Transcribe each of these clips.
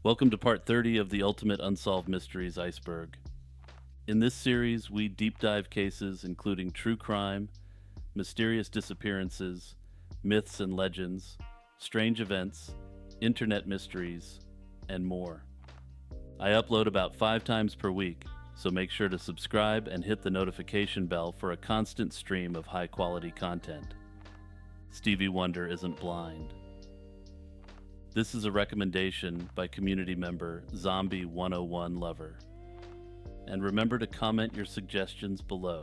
Welcome to part 30 of the Ultimate Unsolved Mysteries Iceberg. In this series, we deep dive cases including true crime, mysterious disappearances, myths and legends, strange events, internet mysteries, and more. I upload about 5 times per week, so make sure to subscribe and hit the notification bell for a constant stream of high-quality content. Stevie Wonder isn't blind. This is a recommendation by community member Zombie 101 Lover. And remember to comment your suggestions below.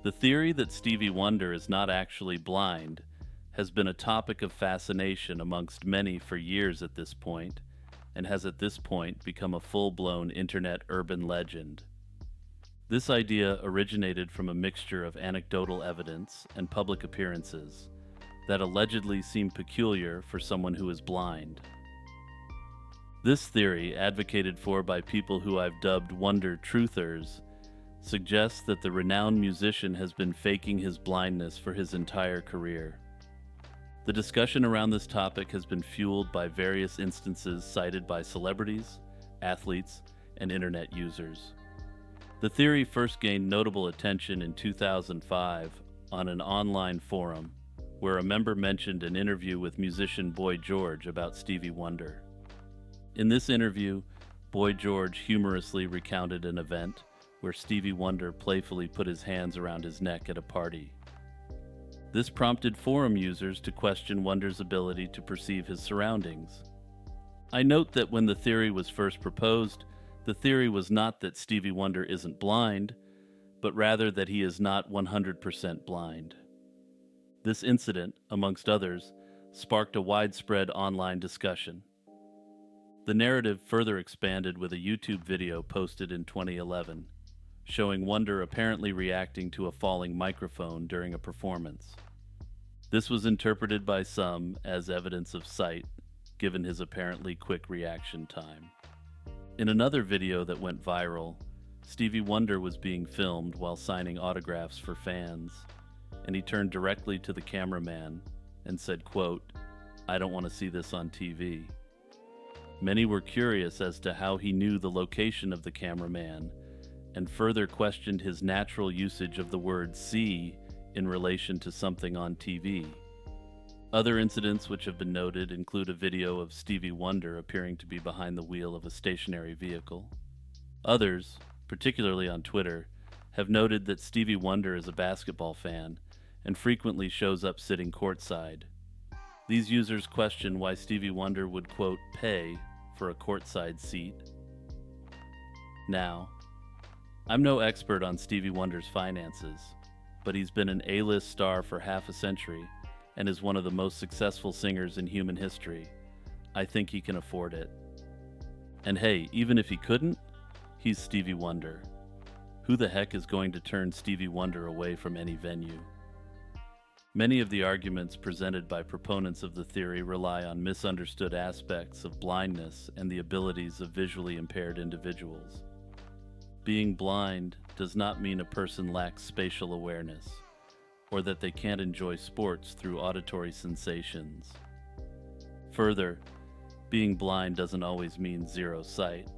The theory that Stevie Wonder is not actually blind has been a topic of fascination amongst many for years at this point, and has at this point become a full-blown internet urban legend. This idea originated from a mixture of anecdotal evidence and public appearances that allegedly seem peculiar for someone who is blind. This theory, advocated for by people who I've dubbed Wonder Truthers, suggests that the renowned musician has been faking his blindness for his entire career. The discussion around this topic has been fueled by various instances cited by celebrities, athletes, and internet users. The theory first gained notable attention in 2005 on an online forum, where a member mentioned an interview with musician Boy George about Stevie Wonder. In this interview, Boy George humorously recounted an event where Stevie Wonder playfully put his hands around his neck at a party. This prompted forum users to question Wonder's ability to perceive his surroundings. I note that when the theory was first proposed, the theory was not that Stevie Wonder isn't blind, but rather that he is not 100% blind. This incident, amongst others, sparked a widespread online discussion. The narrative further expanded with a YouTube video posted in 2011, showing Wonder apparently reacting to a falling microphone during a performance. This was interpreted by some as evidence of sight, given his apparently quick reaction time. In another video that went viral, Stevie Wonder was being filmed while signing autographs for fans, and he turned directly to the cameraman and said, quote, "I don't want to see this on TV." Many were curious as to how he knew the location of the cameraman, and further questioned his natural usage of the word see in relation to something on TV. Other incidents which have been noted include a video of Stevie Wonder appearing to be behind the wheel of a stationary vehicle. Others, particularly on Twitter, have noted that Stevie Wonder is a basketball fan and frequently shows up sitting courtside. These users question why Stevie Wonder would, quote, pay for a courtside seat. Now, I'm no expert on Stevie Wonder's finances, but he's been an A-list star for half a century and is one of the most successful singers in human history. I think he can afford it. And hey, even if he couldn't, he's Stevie Wonder. Who the heck is going to turn Stevie Wonder away from any venue? Many of the arguments presented by proponents of the theory rely on misunderstood aspects of blindness and the abilities of visually impaired individuals. Being blind does not mean a person lacks spatial awareness, or that they can't enjoy sports through auditory sensations. Further, being blind doesn't always mean zero sight,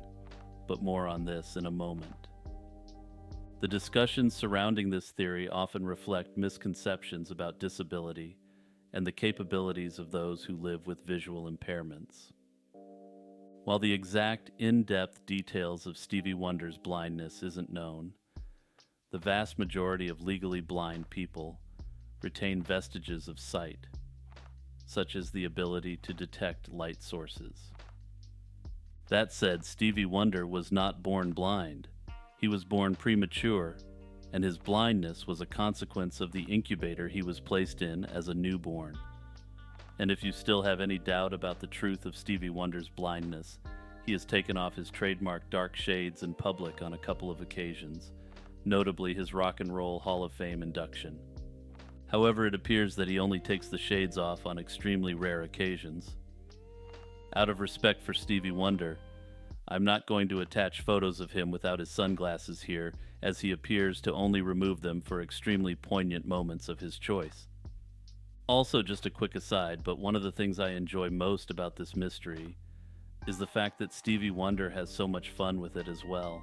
but more on this in a moment. The discussions surrounding this theory often reflect misconceptions about disability and the capabilities of those who live with visual impairments. While the exact in-depth details of Stevie Wonder's blindness isn't known, the vast majority of legally blind people retain vestiges of sight, such as the ability to detect light sources. That said, Stevie Wonder was not born blind. He was born premature, and his blindness was a consequence of the incubator he was placed in as a newborn. And if you still have any doubt about the truth of Stevie Wonder's blindness, he has taken off his trademark dark shades in public on a couple of occasions, notably his Rock and Roll Hall of Fame induction. However, it appears that he only takes the shades off on extremely rare occasions. Out of respect for Stevie Wonder, I'm not going to attach photos of him without his sunglasses here, as he appears to only remove them for extremely poignant moments of his choice. Also, just a quick aside, but one of the things I enjoy most about this mystery is the fact that Stevie Wonder has so much fun with it as well.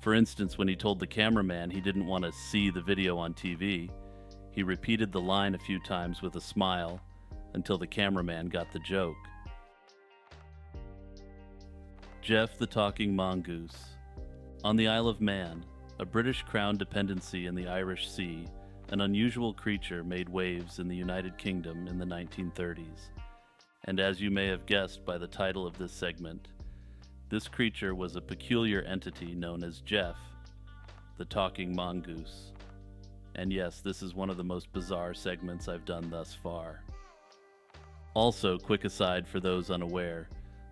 For instance, when he told the cameraman he didn't want to see the video on TV, he repeated the line a few times with a smile until the cameraman got the joke. Jeff the Talking Mongoose. On the Isle of Man, a British Crown dependency in the Irish Sea, an unusual creature made waves in the United Kingdom in the 1930s. And as you may have guessed by the title of this segment, this creature was a peculiar entity known as Jeff, the Talking Mongoose. And yes, this is one of the most bizarre segments I've done thus far. Also, quick aside for those unaware,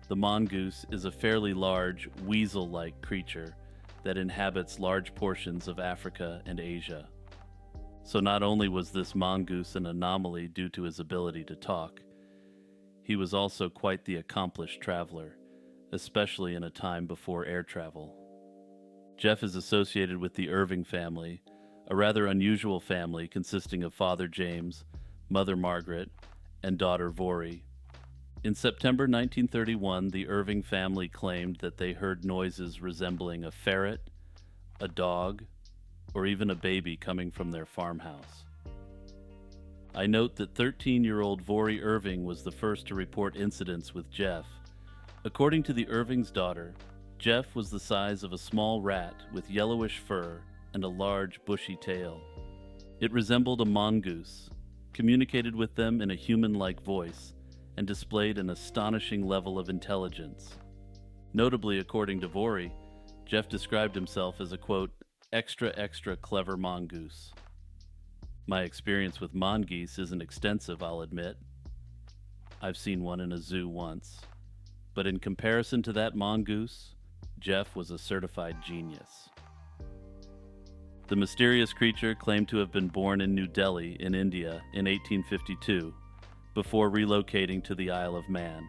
the mongoose is a fairly large, weasel-like creature that inhabits large portions of Africa and Asia. So not only was this mongoose an anomaly due to his ability to talk, he was also quite the accomplished traveler, especially in a time before air travel. Jeff is associated with the Irving family, a rather unusual family consisting of Father James, Mother Margaret, and daughter Vori. In September 1931, the Irving family claimed that they heard noises resembling a ferret, a dog, or even a baby coming from their farmhouse. I note that 13-year-old Vori Irving was the first to report incidents with Jeff. According to the Irving's daughter, Jeff was the size of a small rat with yellowish fur and a large bushy tail. It resembled a mongoose, communicated with them in a human-like voice, and displayed an astonishing level of intelligence. Notably, according to Vori, Jeff described himself as a, quote, extra clever mongoose. My experience with mongoose isn't extensive, I'll admit. I've seen one in a zoo once. But in comparison to that mongoose, Jeff was a certified genius. The mysterious creature claimed to have been born in New Delhi, in India, in 1852, before relocating to the Isle of Man.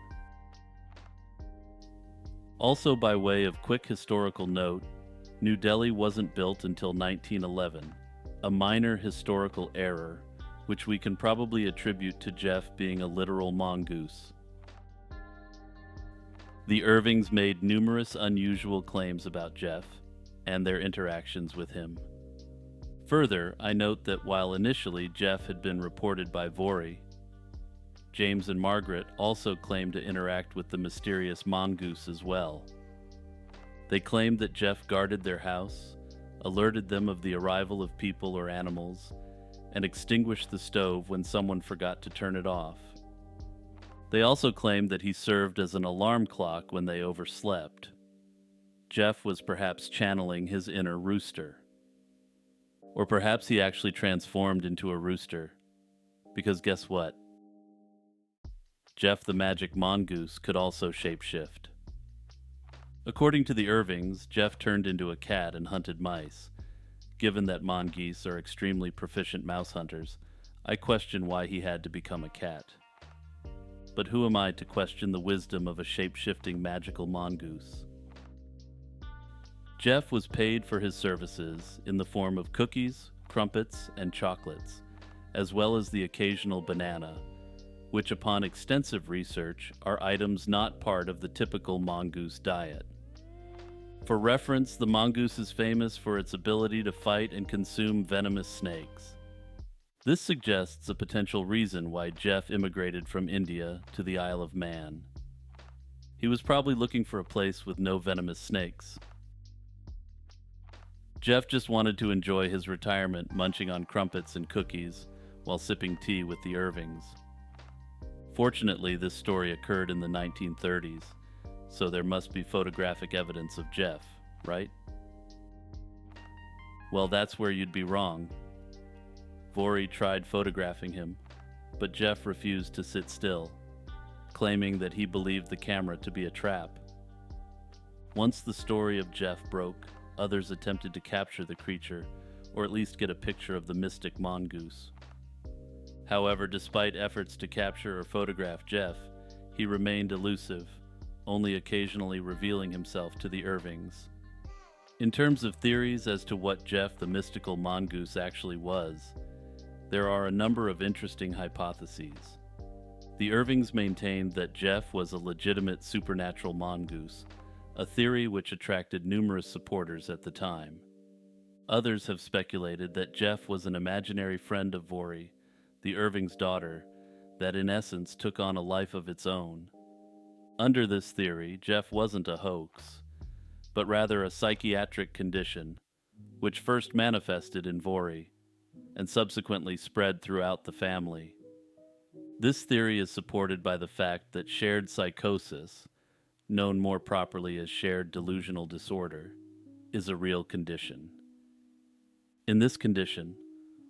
Also, by way of quick historical note, New Delhi wasn't built until 1911, a minor historical error, which we can probably attribute to Jeff being a literal mongoose. The Irvings made numerous unusual claims about Jeff and their interactions with him. Further, I note that while initially Jeff had been reported by Vori, James and Margaret also claimed to interact with the mysterious mongoose as well. They claimed that Jeff guarded their house, alerted them of the arrival of people or animals, and extinguished the stove when someone forgot to turn it off. They also claimed that he served as an alarm clock when they overslept. Jeff was perhaps channeling his inner rooster. Or perhaps he actually transformed into a rooster. Because guess what? Jeff the Magic Mongoose could also shapeshift. According to the Irvings, Jeff turned into a cat and hunted mice. Given that mongoose are extremely proficient mouse hunters, I question why he had to become a cat. But who am I to question the wisdom of a shape-shifting magical mongoose? Jeff was paid for his services in the form of cookies, crumpets, and chocolates, as well as the occasional banana, which upon extensive research are items not part of the typical mongoose diet. For reference, the mongoose is famous for its ability to fight and consume venomous snakes. This suggests a potential reason why Jeff immigrated from India to the Isle of Man. He was probably looking for a place with no venomous snakes. Jeff just wanted to enjoy his retirement munching on crumpets and cookies while sipping tea with the Irvings. Fortunately, this story occurred in the 1930s, so there must be photographic evidence of Jeff, right? Well, that's where you'd be wrong. Vori tried photographing him, but Jeff refused to sit still, claiming that he believed the camera to be a trap. Once the story of Jeff broke, others attempted to capture the creature, or at least get a picture of the mystic mongoose. However, despite efforts to capture or photograph Jeff, he remained elusive, only occasionally revealing himself to the Irvings. In terms of theories as to what Jeff the mystical mongoose actually was, there are a number of interesting hypotheses. The Irvings maintained that Jeff was a legitimate supernatural mongoose, a theory which attracted numerous supporters at the time. Others have speculated that Jeff was an imaginary friend of Vori, the Irving's daughter, that in essence took on a life of its own. Under this theory, Jeff wasn't a hoax, but rather a psychiatric condition, which first manifested in Vori and subsequently spread throughout the family. This theory is supported by the fact that shared psychosis, known more properly as shared delusional disorder, is a real condition. In this condition,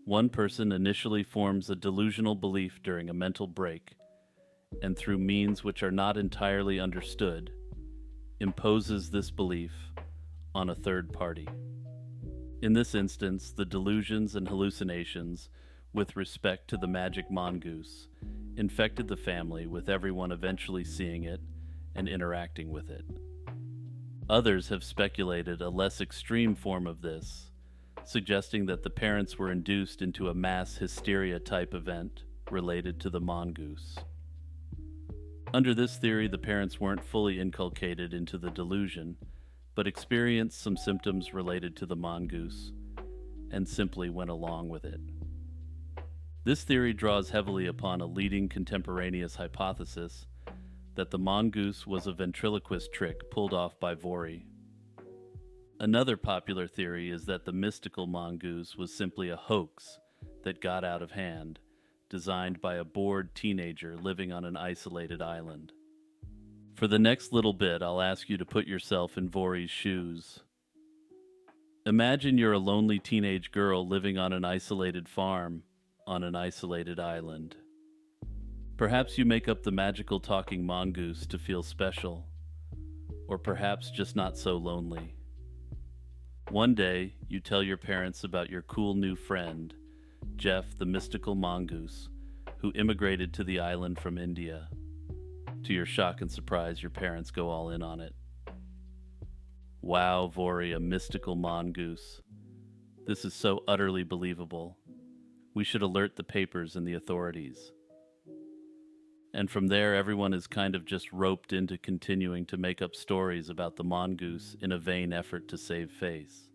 one person initially forms a delusional belief during a mental break, and through means which are not entirely understood, imposes this belief on a third party. In this instance, the delusions and hallucinations with respect to the magic mongoose infected the family, with everyone eventually seeing it and interacting with it. Others have speculated a less extreme form of this, suggesting that the parents were induced into a mass hysteria-type event related to the mongoose. Under this theory, the parents weren't fully inculcated into the delusion, but experienced some symptoms related to the mongoose, and simply went along with it. This theory draws heavily upon a leading contemporaneous hypothesis that the mongoose was a ventriloquist trick pulled off by Vori. Another popular theory is that the mystical mongoose was simply a hoax that got out of hand, designed by a bored teenager living on an isolated island. For the next little bit, I'll ask you to put yourself in Vori's shoes. Imagine you're a lonely teenage girl living on an isolated farm on an isolated island. Perhaps you make up the magical talking mongoose to feel special, or perhaps just not so lonely. One day, you tell your parents about your cool new friend, Jeff the mystical mongoose, who immigrated to the island from India. To your shock and surprise, your parents go all in on it. Wow, Vori, a mystical mongoose. This is so utterly believable. We should alert the papers and the authorities. And from there, everyone is kind of just roped into continuing to make up stories about the mongoose in a vain effort to save face.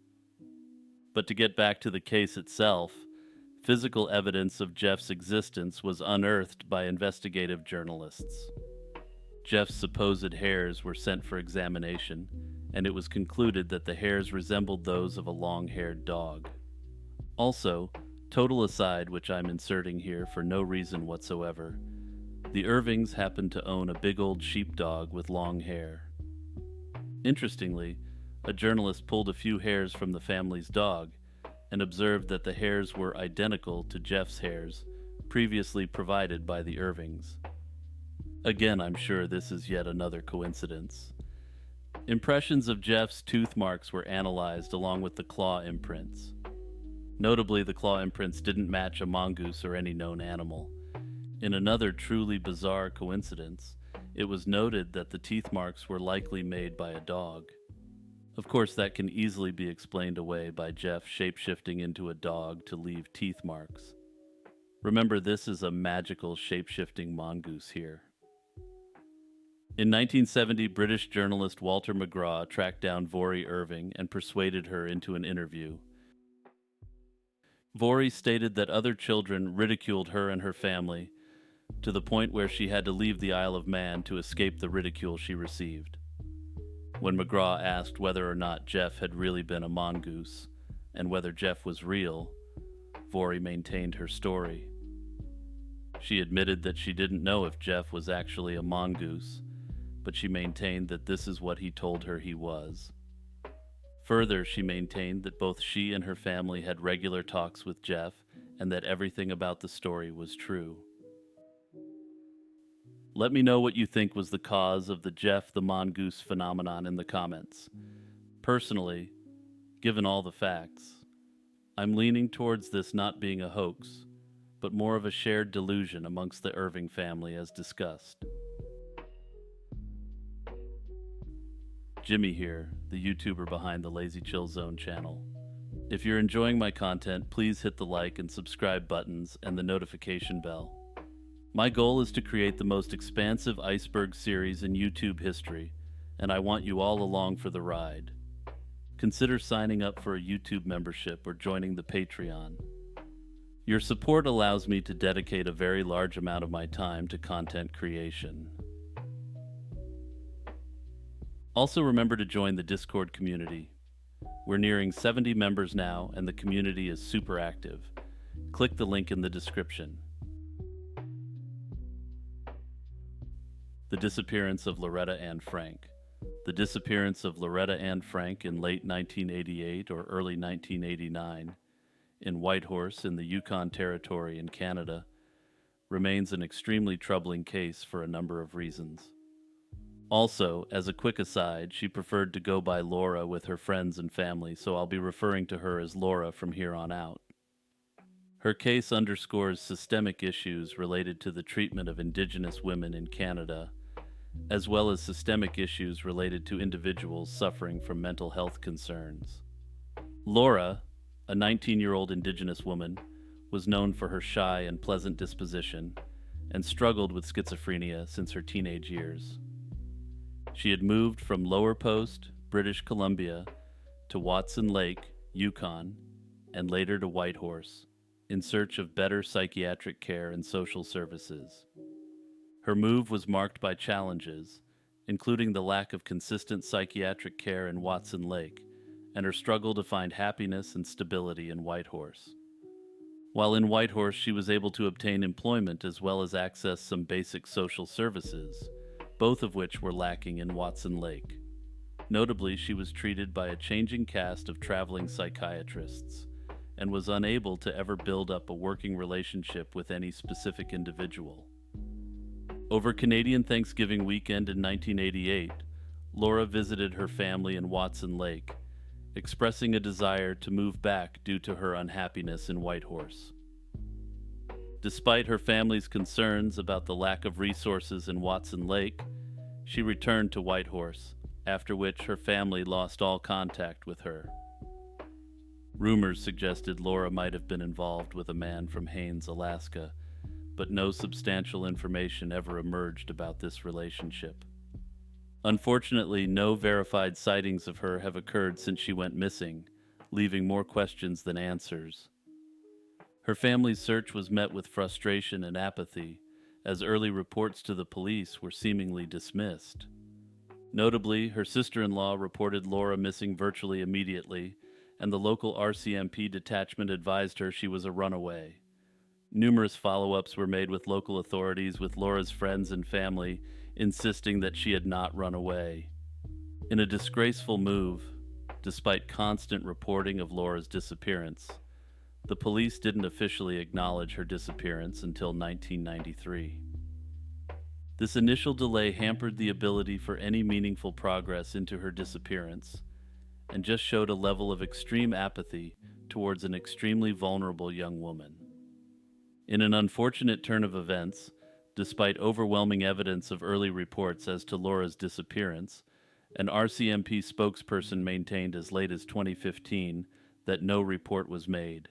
But to get back to the case itself, physical evidence of Jeff's existence was unearthed by investigative journalists. Jeff's supposed hairs were sent for examination, and it was concluded that the hairs resembled those of a long-haired dog. Also, total aside, which I'm inserting here for no reason whatsoever, the Irvings happened to own a big old sheepdog with long hair. Interestingly, a journalist pulled a few hairs from the family's dog and observed that the hairs were identical to Jeff's hairs previously provided by the Irvings. Again, I'm sure this is yet another coincidence. Impressions of Jeff's tooth marks were analyzed along with the claw imprints. Notably, the claw imprints didn't match a mongoose or any known animal. In another truly bizarre coincidence, it was noted that the teeth marks were likely made by a dog. Of course, that can easily be explained away by Jeff shape-shifting into a dog to leave teeth marks. Remember, this is a magical shape-shifting mongoose here. In 1970, British journalist Walter McGraw tracked down Vori Irving and persuaded her into an interview. Vori stated that other children ridiculed her and her family, to the point where she had to leave the Isle of Man to escape the ridicule she received. When McGraw asked whether or not Jeff had really been a mongoose, and whether Jeff was real, Vori maintained her story. She admitted that she didn't know if Jeff was actually a mongoose, but she maintained that this is what he told her he was. Further, she maintained that both she and her family had regular talks with Jeff, and that everything about the story was true. Let me know what you think was the cause of the Jeff the Mongoose phenomenon in the comments. Personally, given all the facts, I'm leaning towards this not being a hoax, but more of a shared delusion amongst the Irving family as discussed. Jimmy here, the YouTuber behind the Lazy Chill Zone channel. If you're enjoying my content, please hit the like and subscribe buttons and the notification bell. My goal is to create the most expansive Iceberg series in YouTube history, and I want you all along for the ride. Consider signing up for a YouTube membership or joining the Patreon. Your support allows me to dedicate a very large amount of my time to content creation. Also, remember to join the Discord community. We're nearing 70 members now, and the community is super active. Click the link in the description. The Disappearance of Loretta Frank. The disappearance of Loretta Frank in late 1988 or early 1989 in Whitehorse in the Yukon Territory in Canada remains an extremely troubling case for a number of reasons. Also, as a quick aside, she preferred to go by Laura with her friends and family, so I'll be referring to her as Laura from here on out. Her case underscores systemic issues related to the treatment of Indigenous women in Canada, as well as systemic issues related to individuals suffering from mental health concerns. Laura, a 19-year-old Indigenous woman, was known for her shy and pleasant disposition and struggled with schizophrenia since her teenage years. She had moved from Lower Post, British Columbia, to Watson Lake, Yukon, and later to Whitehorse, in search of better psychiatric care and social services. Her move was marked by challenges, including the lack of consistent psychiatric care in Watson Lake, and her struggle to find happiness and stability in Whitehorse. While in Whitehorse, she was able to obtain employment as well as access some basic social services, both of which were lacking in Watson Lake. Notably, she was treated by a changing cast of traveling psychiatrists and was unable to ever build up a working relationship with any specific individual. Over Canadian Thanksgiving weekend in 1988, Laura visited her family in Watson Lake, expressing a desire to move back due to her unhappiness in Whitehorse. Despite her family's concerns about the lack of resources in Watson Lake, she returned to Whitehorse, after which her family lost all contact with her. Rumors suggested Laura might have been involved with a man from Haines, Alaska, but no substantial information ever emerged about this relationship. Unfortunately, no verified sightings of her have occurred since she went missing, leaving more questions than answers. Her family's search was met with frustration and apathy, as early reports to the police were seemingly dismissed. Notably, her sister-in-law reported Laura missing virtually immediately, and the local RCMP detachment advised her she was a runaway. Numerous follow-ups were made with local authorities, with Laura's friends and family insisting that she had not run away. In a disgraceful move, despite constant reporting of Laura's disappearance, the police didn't officially acknowledge her disappearance until 1993. This initial delay hampered the ability for any meaningful progress into her disappearance, and just showed a level of extreme apathy towards an extremely vulnerable young woman. In an unfortunate turn of events, despite overwhelming evidence of early reports as to Laura's disappearance, an RCMP spokesperson maintained as late as 2015 that no report was made.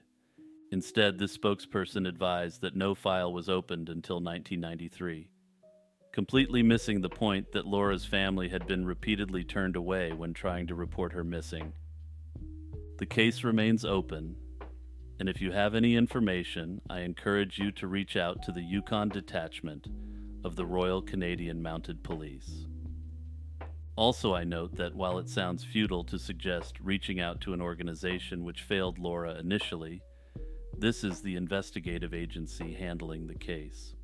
Instead, this spokesperson advised that no file was opened until 1993, completely missing the point that Laura's family had been repeatedly turned away when trying to report her missing. The case remains open, and if you have any information, I encourage you to reach out to the Yukon Detachment of the Royal Canadian Mounted Police. Also, I note that while it sounds futile to suggest reaching out to an organization which failed Laura initially, this is the investigative agency handling the case.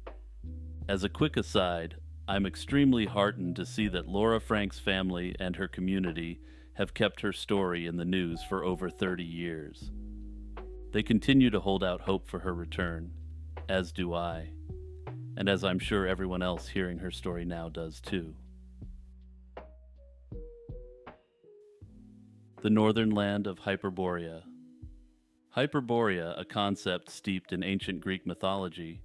As a quick aside, I'm extremely heartened to see that Laura Frank's family and her community have kept her story in the news for over 30 years. They continue to hold out hope for her return, as do I, and as I'm sure everyone else hearing her story now does too. The northern land of Hyperboria. Hyperboria, a concept steeped in ancient Greek mythology,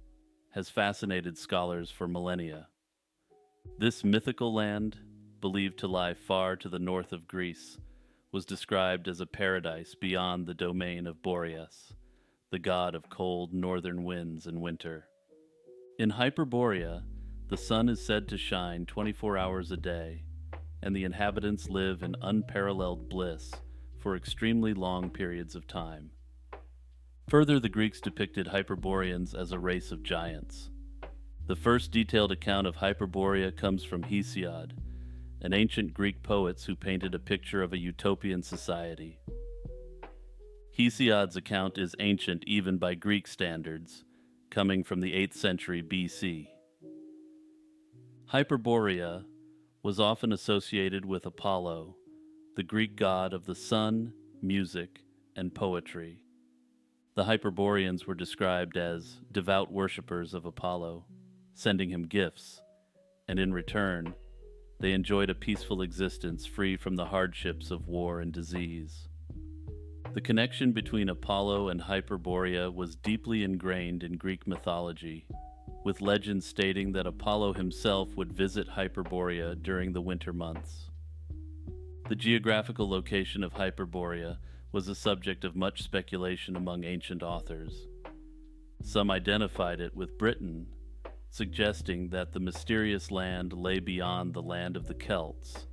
has fascinated scholars for millennia. This mythical land, believed to lie far to the north of Greece, was described as a paradise beyond the domain of Boreas, the god of cold northern winds and winter. In Hyperboria, the sun is said to shine 24 hours a day, and the inhabitants live in unparalleled bliss for extremely long periods of time. Further, the Greeks depicted Hyperboreans as a race of giants. The first detailed account of Hyperborea comes from Hesiod, an ancient Greek poet who painted a picture of a utopian society. Hesiod's account is ancient even by Greek standards, coming from the 8th century BC. Hyperborea was often associated with Apollo, the Greek god of the sun, music, and poetry. The Hyperboreans were described as devout worshippers of Apollo, sending him gifts, and in return, they enjoyed a peaceful existence free from the hardships of war and disease. The connection between Apollo and Hyperborea was deeply ingrained in Greek mythology, with legends stating that Apollo himself would visit Hyperborea during the winter months. The geographical location of Hyperborea was a subject of much speculation among ancient authors. Some identified it with Britain, suggesting that the mysterious land lay beyond the land of the Celts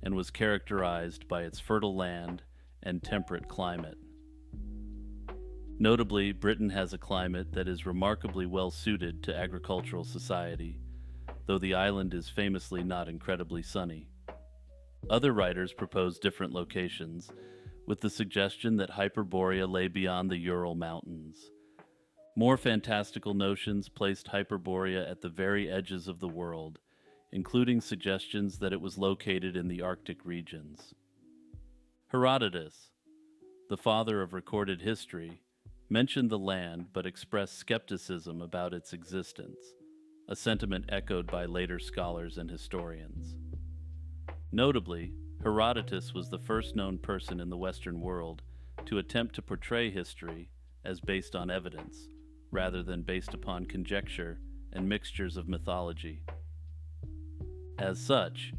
and was characterized by its fertile land and temperate climate. Notably, Britain has a climate that is remarkably well suited to agricultural society, though the island is famously not incredibly sunny. Other writers propose different locations, with the suggestion that Hyperborea lay beyond the Ural Mountains. More fantastical notions placed Hyperborea at the very edges of the world, including suggestions that it was located in the Arctic regions. Herodotus, the father of recorded history, mentioned the land but expressed skepticism about its existence, a sentiment echoed by later scholars and historians. Notably, Herodotus was the first known person in the Western world to attempt to portray history as based on evidence, rather than based upon conjecture and mixtures of mythology. As such,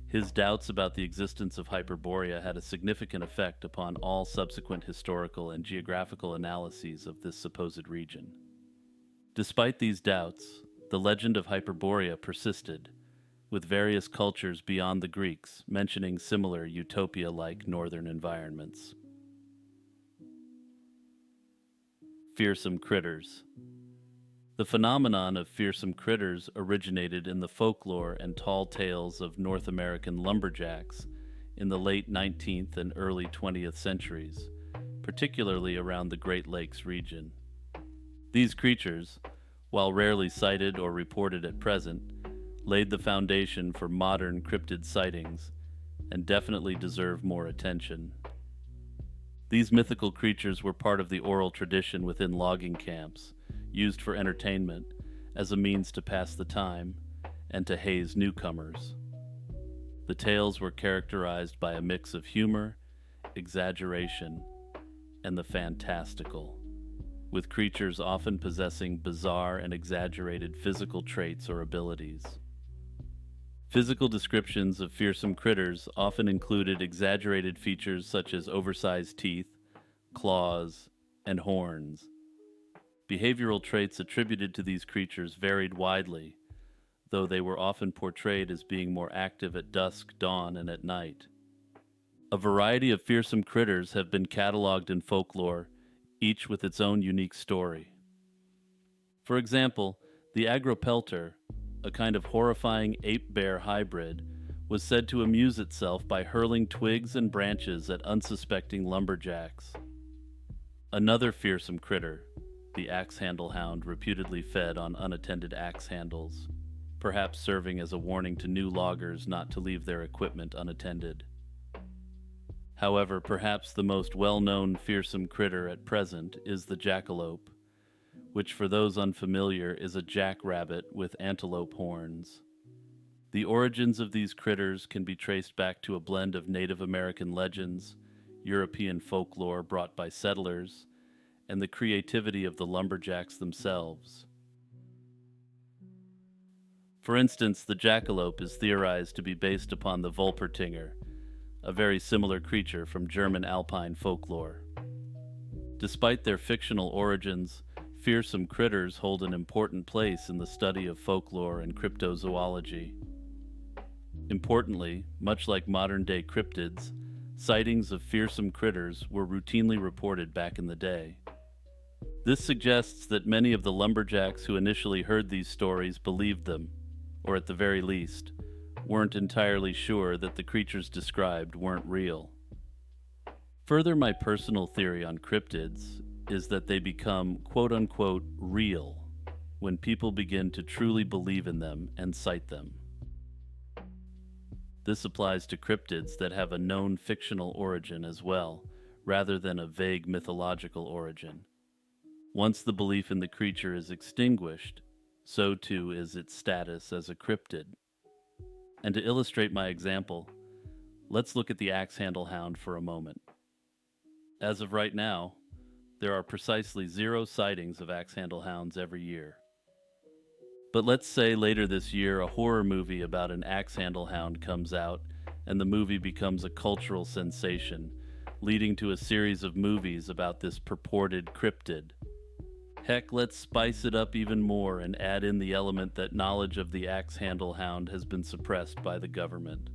his doubts about the existence of Hyperborea had a significant effect upon all subsequent historical and geographical analyses of this supposed region. Despite these doubts, the legend of Hyperborea persisted, with various cultures beyond the Greeks mentioning similar utopia-like northern environments. Fearsome Critters. The phenomenon of fearsome critters originated in the folklore and tall tales of North American lumberjacks in the late 19th and early 20th centuries, particularly around the Great Lakes region. These creatures, while rarely sighted or reported at present, laid the foundation for modern cryptid sightings and definitely deserve more attention. These mythical creatures were part of the oral tradition within logging camps, used for entertainment as a means to pass the time and to haze newcomers. The tales were characterized by a mix of humor, exaggeration, and the fantastical, with creatures often possessing bizarre and exaggerated physical traits or abilities. Physical descriptions of fearsome critters often included exaggerated features such as oversized teeth, claws, and horns. Behavioral traits attributed to these creatures varied widely, though they were often portrayed as being more active at dusk, dawn, and at night. A variety of fearsome critters have been cataloged in folklore, each with its own unique story. For example, the agropelter, a kind of horrifying ape-bear hybrid, was said to amuse itself by hurling twigs and branches at unsuspecting lumberjacks. Another fearsome critter, the axe-handle hound, reputedly fed on unattended axe handles, perhaps serving as a warning to new loggers not to leave their equipment unattended. However, perhaps the most well-known fearsome critter at present is the jackalope, which for those unfamiliar is a jackrabbit with antelope horns. The origins of these critters can be traced back to a blend of Native American legends, European folklore brought by settlers, and the creativity of the lumberjacks themselves. For instance, the jackalope is theorized to be based upon the Wolpertinger, a very similar creature from German alpine folklore. Despite their fictional origins, Fearsome critters hold an important place in the study of folklore and cryptozoology. Importantly, much like modern-day cryptids, sightings of fearsome critters were routinely reported back in the day. This suggests that many of the lumberjacks who initially heard these stories believed them, or at the very least, weren't entirely sure that the creatures described weren't real. Further, my personal theory on cryptids is that they become quote-unquote real when people begin to truly believe in them and cite them. This applies to cryptids that have a known fictional origin as well, rather than a vague mythological origin. Once the belief in the creature is extinguished, so too is its status as a cryptid. And to illustrate my example, let's look at the axe-handle hound for a moment. As of right now, there are precisely 0 sightings of axe-handle hounds every year. But let's say later this year a horror movie about an axe-handle hound comes out, and the movie becomes a cultural sensation, leading to a series of movies about this purported cryptid. Heck, let's spice it up even more and add in the element that knowledge of the axe-handle hound has been suppressed by the government.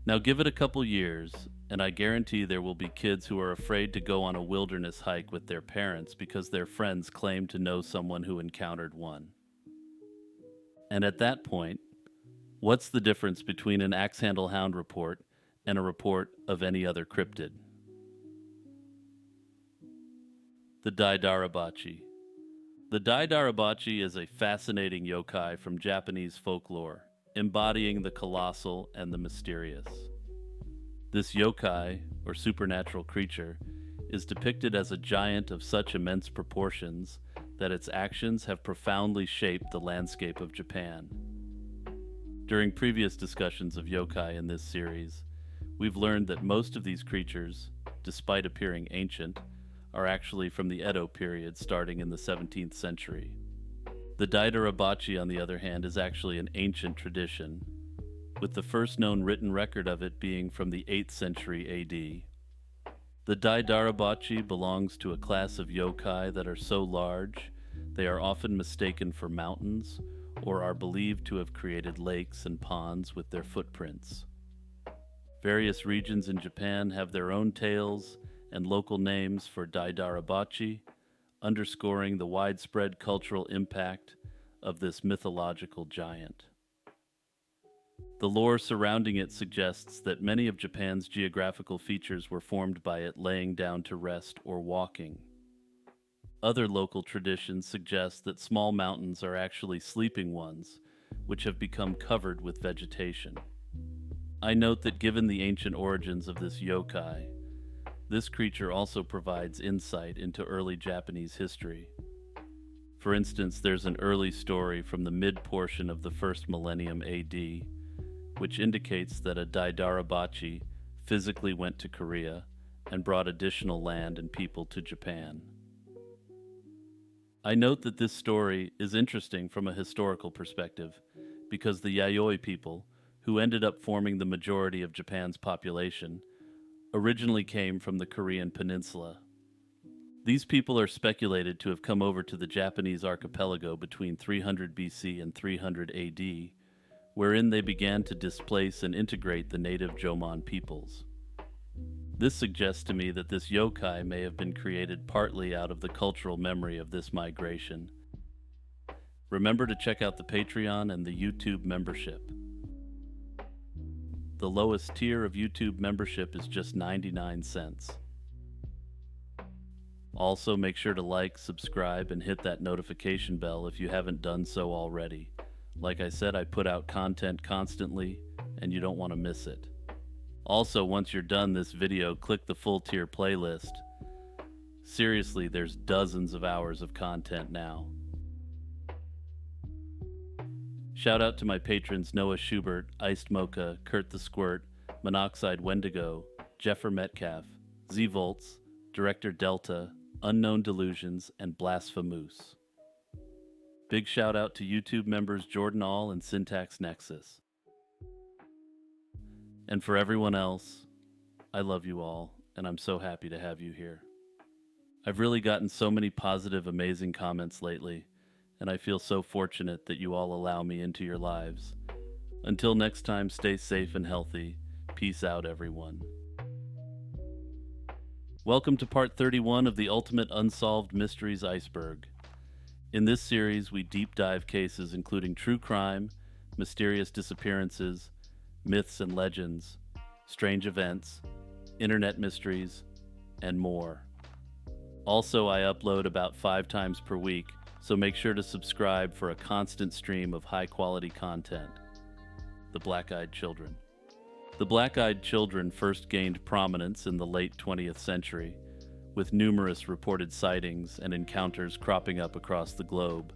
Now give it a couple years, and I guarantee there will be kids who are afraid to go on a wilderness hike with their parents because their friends claim to know someone who encountered one. And at that point, what's the difference between an axe-handle hound report and a report of any other cryptid? The Daidarabotchi. The Daidarabotchi is a fascinating yokai from Japanese folklore, embodying the colossal and the mysterious. This yokai, or supernatural creature, is depicted as a giant of such immense proportions that its actions have profoundly shaped the landscape of Japan. During previous discussions of yokai in this series, we've learned that most of these creatures, despite appearing ancient, are actually from the Edo period starting in the 17th century. The Daidarabotchi, on the other hand, is actually an ancient tradition, with the first known written record of it being from the 8th century AD. The Daidarabotchi belongs to a class of yokai that are so large they are often mistaken for mountains or are believed to have created lakes and ponds with their footprints. Various regions in Japan have their own tales and local names for Daidarabotchi, underscoring the widespread cultural impact of this mythological giant. The lore surrounding it suggests that many of Japan's geographical features were formed by it laying down to rest or walking. Other local traditions suggest that small mountains are actually sleeping ones, which have become covered with vegetation. I note that given the ancient origins of this yokai, this creature also provides insight into early Japanese history. For instance, there's an early story from the mid-portion of the first millennium AD, which indicates that a Daidarabotchi physically went to Korea and brought additional land and people to Japan. I note that this story is interesting from a historical perspective because the Yayoi people, who ended up forming the majority of Japan's population, originally came from the Korean peninsula. These people are speculated to have come over to the Japanese archipelago between 300 BC and 300 AD, wherein they began to displace and integrate the native Jomon peoples. This suggests to me that this yokai may have been created partly out of the cultural memory of this migration. Remember to check out the Patreon and the YouTube membership. The lowest tier of YouTube membership is just 99 cents. Also, make sure to like, subscribe, and hit that notification bell if you haven't done so already. Like I said, I put out content constantly, and you don't want to miss it. Also, once you're done this video, click the full tier playlist. Seriously, there's dozens of hours of content now. Shout out to my patrons Noah Schubert, Iced Mocha, Kurt the Squirt, Monoxide Wendigo, Jeffer Metcalf, Z-Volts, Director Delta, Unknown Delusions, and Blasphemous. Big shout out to YouTube members Jordan All and Syntax Nexus. And for everyone else, I love you all, and I'm so happy to have you here. I've really gotten so many positive, amazing comments lately, and I feel so fortunate that you all allow me into your lives. Until next time, stay safe and healthy. Peace out, everyone. Welcome to part 31 of the Ultimate Unsolved Mysteries Iceberg. In this series, we deep dive cases including true crime, mysterious disappearances, myths and legends, strange events, internet mysteries, and more. Also, I upload about 5 times per week, so make sure to subscribe for a constant stream of high-quality content. The Black-Eyed Children. The Black-Eyed Children first gained prominence in the late 20th century, with numerous reported sightings and encounters cropping up across the globe.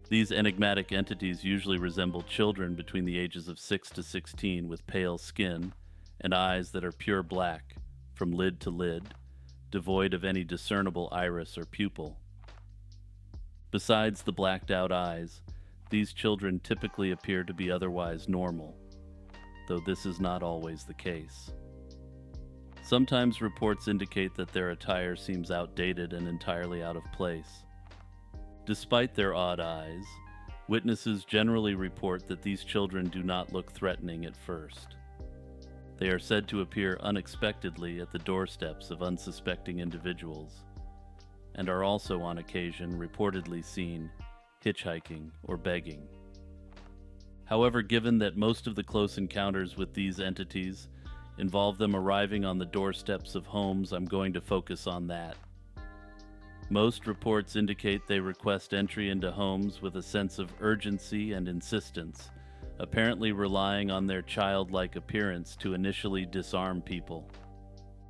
These enigmatic entities usually resemble children between the ages of 6 to 16 with pale skin and eyes that are pure black, from lid to lid, devoid of any discernible iris or pupil. Besides the blacked-out eyes, these children typically appear to be otherwise normal, though this is not always the case. Sometimes reports indicate that their attire seems outdated and entirely out of place. Despite their odd eyes, witnesses generally report that these children do not look threatening at first. They are said to appear unexpectedly at the doorsteps of unsuspecting individuals, and are also on occasion reportedly seen hitchhiking or begging. However, given that most of the close encounters with these entities involve them arriving on the doorsteps of homes, I'm going to focus on that. Most reports indicate they request entry into homes with a sense of urgency and insistence, apparently relying on their childlike appearance to initially disarm people.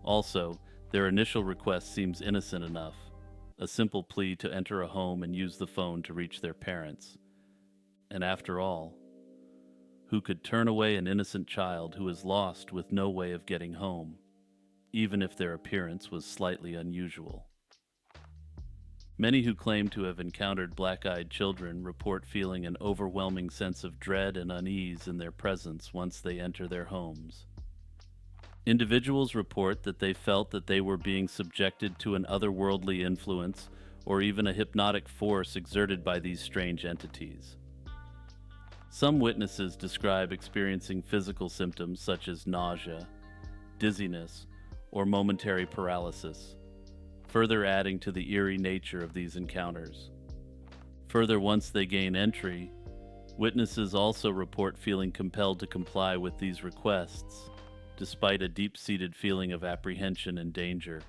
Also, their initial request seems innocent enough, a simple plea to enter a home and use the phone to reach their parents. And after all, who could turn away an innocent child who is lost with no way of getting home, even if their appearance was slightly unusual? Many who claim to have encountered black-eyed children report feeling an overwhelming sense of dread and unease in their presence once they enter their homes. Individuals report that they felt that they were being subjected to an otherworldly influence or even a hypnotic force exerted by these strange entities. Some witnesses describe experiencing physical symptoms such as nausea, dizziness, or momentary paralysis, further adding to the eerie nature of these encounters. Further, once they gain entry, witnesses also report feeling compelled to comply with these requests, despite a deep-seated feeling of apprehension and danger.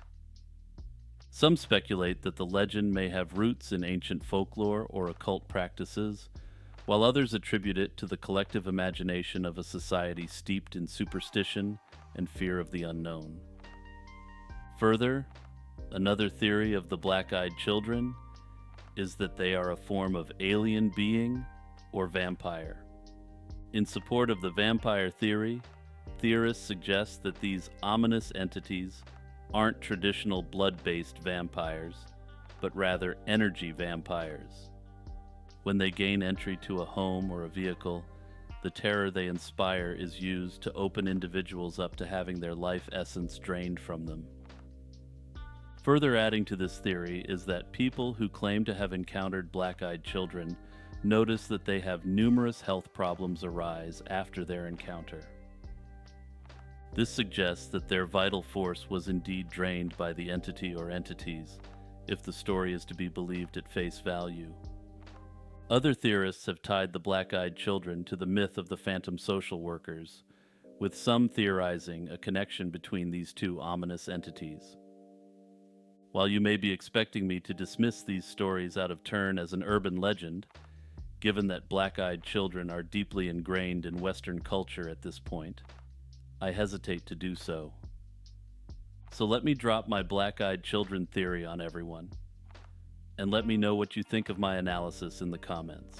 Some speculate that the legend may have roots in ancient folklore or occult practices, while others attribute it to the collective imagination of a society steeped in superstition and fear of the unknown. Further, another theory of the black-eyed children is that they are a form of alien being or vampire. In support of the vampire theory, theorists suggest that these ominous entities aren't traditional blood-based vampires, but rather energy vampires. When they gain entry to a home or a vehicle, the terror they inspire is used to open individuals up to having their life essence drained from them. Further adding to this theory is that people who claim to have encountered black-eyed children notice that they have numerous health problems arise after their encounter. This suggests that their vital force was indeed drained by the entity or entities, if the story is to be believed at face value. Other theorists have tied the black-eyed children to the myth of the phantom social workers, with some theorizing a connection between these two ominous entities. While you may be expecting me to dismiss these stories out of turn as an urban legend, given that black-eyed children are deeply ingrained in Western culture at this point, I hesitate to do so. So let me drop my black-eyed children theory on everyone, and let me know what you think of my analysis in the comments.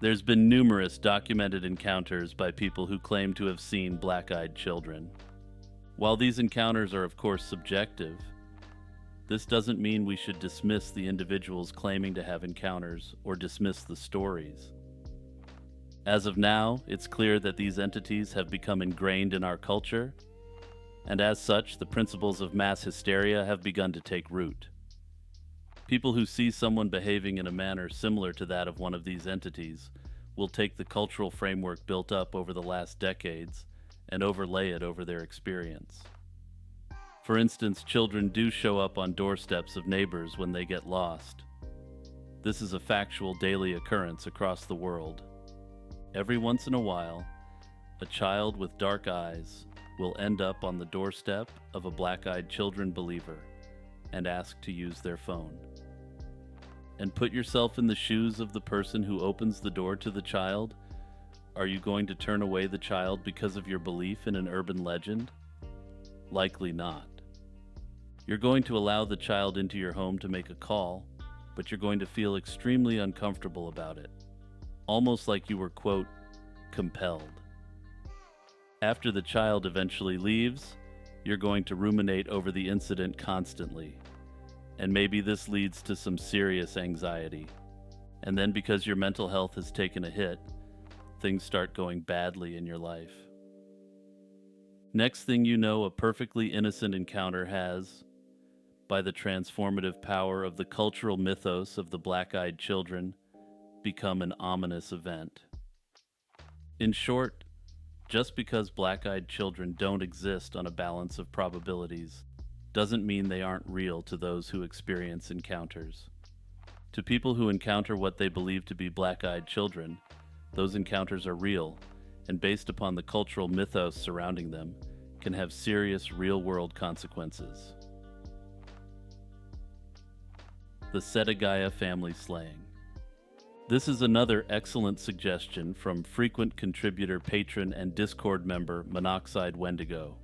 There's been numerous documented encounters by people who claim to have seen black-eyed children. While these encounters are of course subjective, this doesn't mean we should dismiss the individuals claiming to have encounters or dismiss the stories. As of now, it's clear that these entities have become ingrained in our culture, and as such, the principles of mass hysteria have begun to take root. People who see someone behaving in a manner similar to that of one of these entities will take the cultural framework built up over the last decades and overlay it over their experience. For instance, children do show up on doorsteps of neighbors when they get lost. This is a factual daily occurrence across the world. Every once in a while, a child with dark eyes will end up on the doorstep of a black-eyed children believer and ask to use their phone. And put yourself in the shoes of the person who opens the door to the child. Are you going to turn away the child because of your belief in an urban legend? Likely not. You're going to allow the child into your home to make a call, but you're going to feel extremely uncomfortable about it, almost like you were, quote, compelled. After the child eventually leaves, you're going to ruminate over the incident constantly, and maybe this leads to some serious anxiety. And then because your mental health has taken a hit, things start going badly in your life. Next thing you know, a perfectly innocent encounter has, by the transformative power of the cultural mythos of the black-eyed children, become an ominous event. In short, just because black-eyed children don't exist on a balance of probabilities doesn't mean they aren't real to those who experience encounters. To people who encounter what they believe to be black-eyed children, those encounters are real, and based upon the cultural mythos surrounding them, can have serious real-world consequences. The Setagaya family slaying. This is another excellent suggestion from frequent contributor, patron, and Discord member Monoxide Wendigo.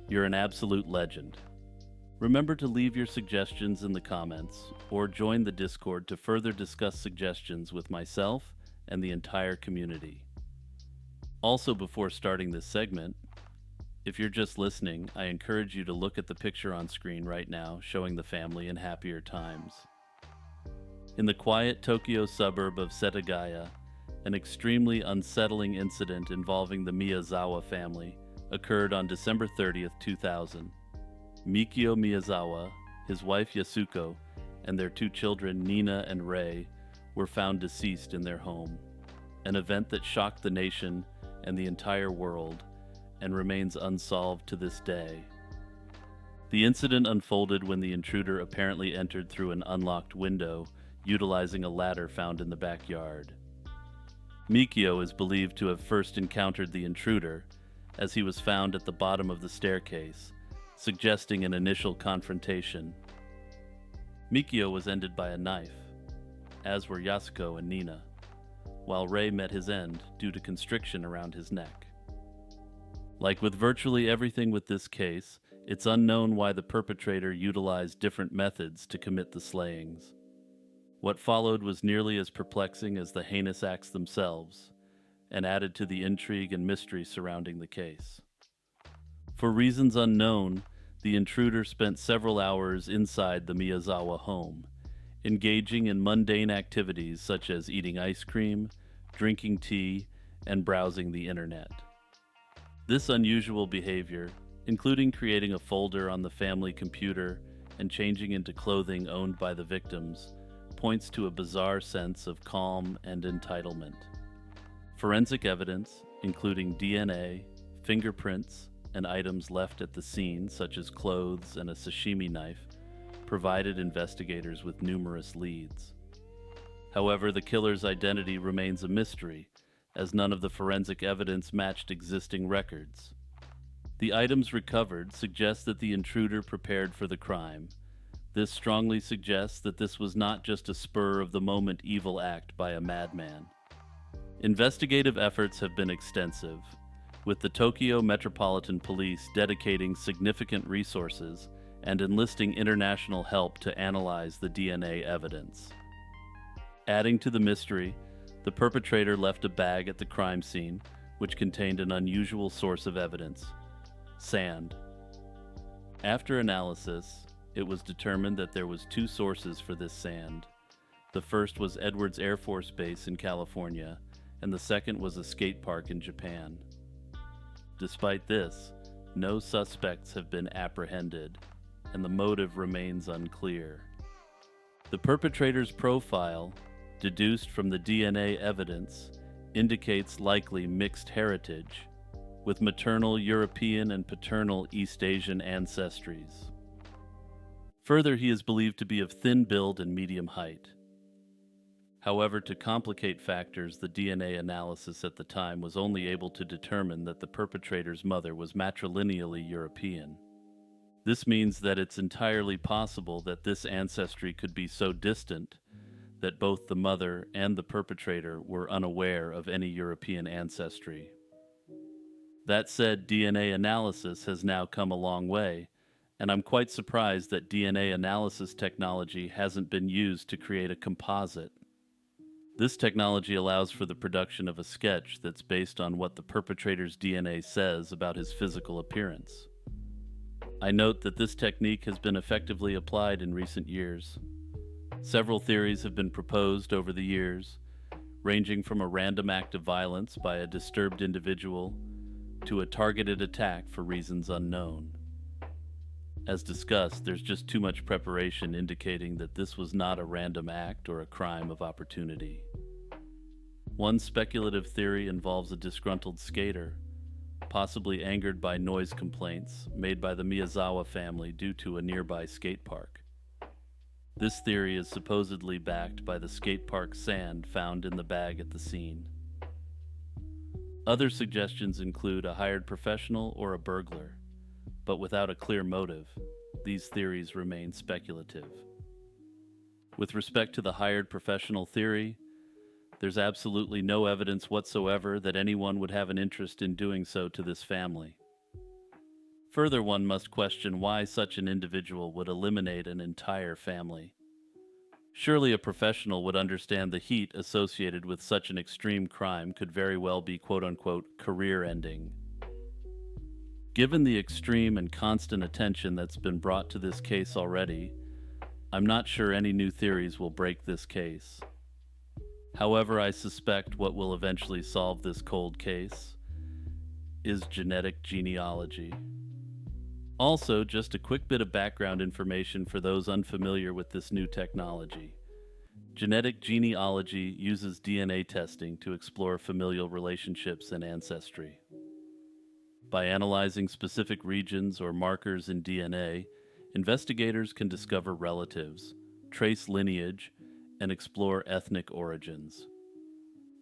You're an absolute legend. Remember to leave your suggestions in the comments, or join the Discord to further discuss suggestions with myself and the entire community. Also, before starting this segment, if you're just listening, I encourage you to look at the picture on screen right now showing the family in happier times. In the quiet Tokyo suburb of Setagaya, an extremely unsettling incident involving the Miyazawa family occurred on December 30th, 2000. Mikio Miyazawa, his wife Yasuko, and their two children Nina and Rei were found deceased in their home, an event that shocked the nation and the entire world and remains unsolved to this day. The incident unfolded when the intruder apparently entered through an unlocked window, utilizing a ladder found in the backyard. Mikio is believed to have first encountered the intruder, as he was found at the bottom of the staircase, suggesting an initial confrontation. Mikio was ended by a knife, as were Yasuko and Nina, while Rei met his end due to constriction around his neck. Like with virtually everything with this case, it's unknown why the perpetrator utilized different methods to commit the slayings. What followed was nearly as perplexing as the heinous acts themselves, and added to the intrigue and mystery surrounding the case. For reasons unknown, the intruder spent several hours inside the Miyazawa home, engaging in mundane activities such as eating ice cream, drinking tea, and browsing the internet. This unusual behavior, including creating a folder on the family computer and changing into clothing owned by the victims, points to a bizarre sense of calm and entitlement. Forensic evidence, including DNA, fingerprints, and items left at the scene, such as clothes and a sashimi knife, provided investigators with numerous leads. However, the killer's identity remains a mystery, as none of the forensic evidence matched existing records. The items recovered suggest that the intruder prepared for the crime. This strongly suggests that this was not just a spur-of-the-moment evil act by a madman. Investigative efforts have been extensive, with the Tokyo Metropolitan Police dedicating significant resources and enlisting international help to analyze the DNA evidence. Adding to the mystery, the perpetrator left a bag at the crime scene, which contained an unusual source of evidence: sand. After analysis, it was determined that there was two sources for this sand. The first was Edwards Air Force Base in California, and the second was a skate park in Japan. Despite this, no suspects have been apprehended, and the motive remains unclear. The perpetrator's profile, deduced from the DNA evidence, indicates likely mixed heritage, with maternal European and paternal East Asian ancestries. Further, he is believed to be of thin build and medium height. However, to complicate factors, the DNA analysis at the time was only able to determine that the perpetrator's mother was matrilineally European. This means that it's entirely possible that this ancestry could be so distant that both the mother and the perpetrator were unaware of any European ancestry. That said, DNA analysis has now come a long way, and I'm quite surprised that DNA analysis technology hasn't been used to create a composite. This technology allows for the production of a sketch that's based on what the perpetrator's DNA says about his physical appearance. I note that this technique has been effectively applied in recent years. Several theories have been proposed over the years, ranging from a random act of violence by a disturbed individual to a targeted attack for reasons unknown. As discussed, there's just too much preparation indicating that this was not a random act or a crime of opportunity. One speculative theory involves a disgruntled skater, possibly angered by noise complaints made by the Miyazawa family due to a nearby skate park. This theory is supposedly backed by the skate park sand found in the bag at the scene. Other suggestions include a hired professional or a burglar, but without a clear motive, these theories remain speculative. With respect to the hired professional theory, there's absolutely no evidence whatsoever that anyone would have an interest in doing so to this family. Further, one must question why such an individual would eliminate an entire family. Surely a professional would understand the heat associated with such an extreme crime could very well be quote-unquote career-ending. Given the extreme and constant attention that's been brought to this case already, I'm not sure any new theories will break this case. However, I suspect what will eventually solve this cold case is genetic genealogy. Also, just a quick bit of background information for those unfamiliar with this new technology. Genetic genealogy uses DNA testing to explore familial relationships and ancestry. By analyzing specific regions or markers in DNA, investigators can discover relatives, trace lineage, and explore ethnic origins.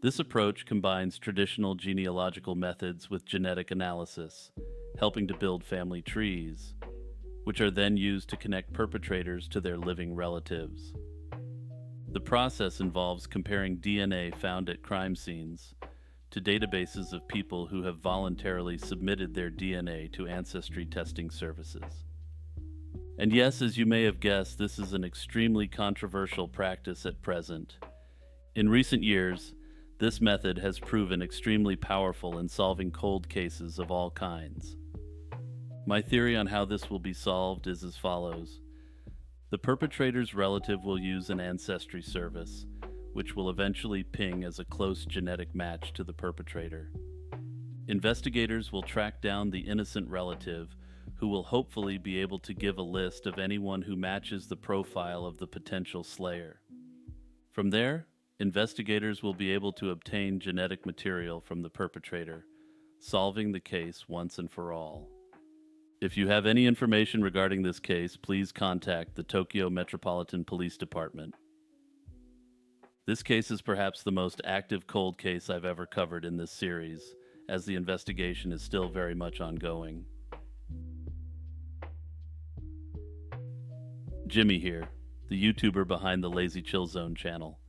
This approach combines traditional genealogical methods with genetic analysis, helping to build family trees, which are then used to connect perpetrators to their living relatives. The process involves comparing DNA found at crime scenes to databases of people who have voluntarily submitted their DNA to ancestry testing services. And yes, as you may have guessed, this is an extremely controversial practice at present. In recent years, this method has proven extremely powerful in solving cold cases of all kinds. My theory on how this will be solved is as follows. The perpetrator's relative will use an ancestry service, which will eventually ping as a close genetic match to the perpetrator. Investigators will track down the innocent relative, who will hopefully be able to give a list of anyone who matches the profile of the potential slayer. From there, investigators will be able to obtain genetic material from the perpetrator, solving the case once and for all. If you have any information regarding this case, please contact the Tokyo Metropolitan Police Department. This case is perhaps the most active cold case I've ever covered in this series, as the investigation is still very much ongoing. Jimmy here, the YouTuber behind the Lazy Chill Zone channel.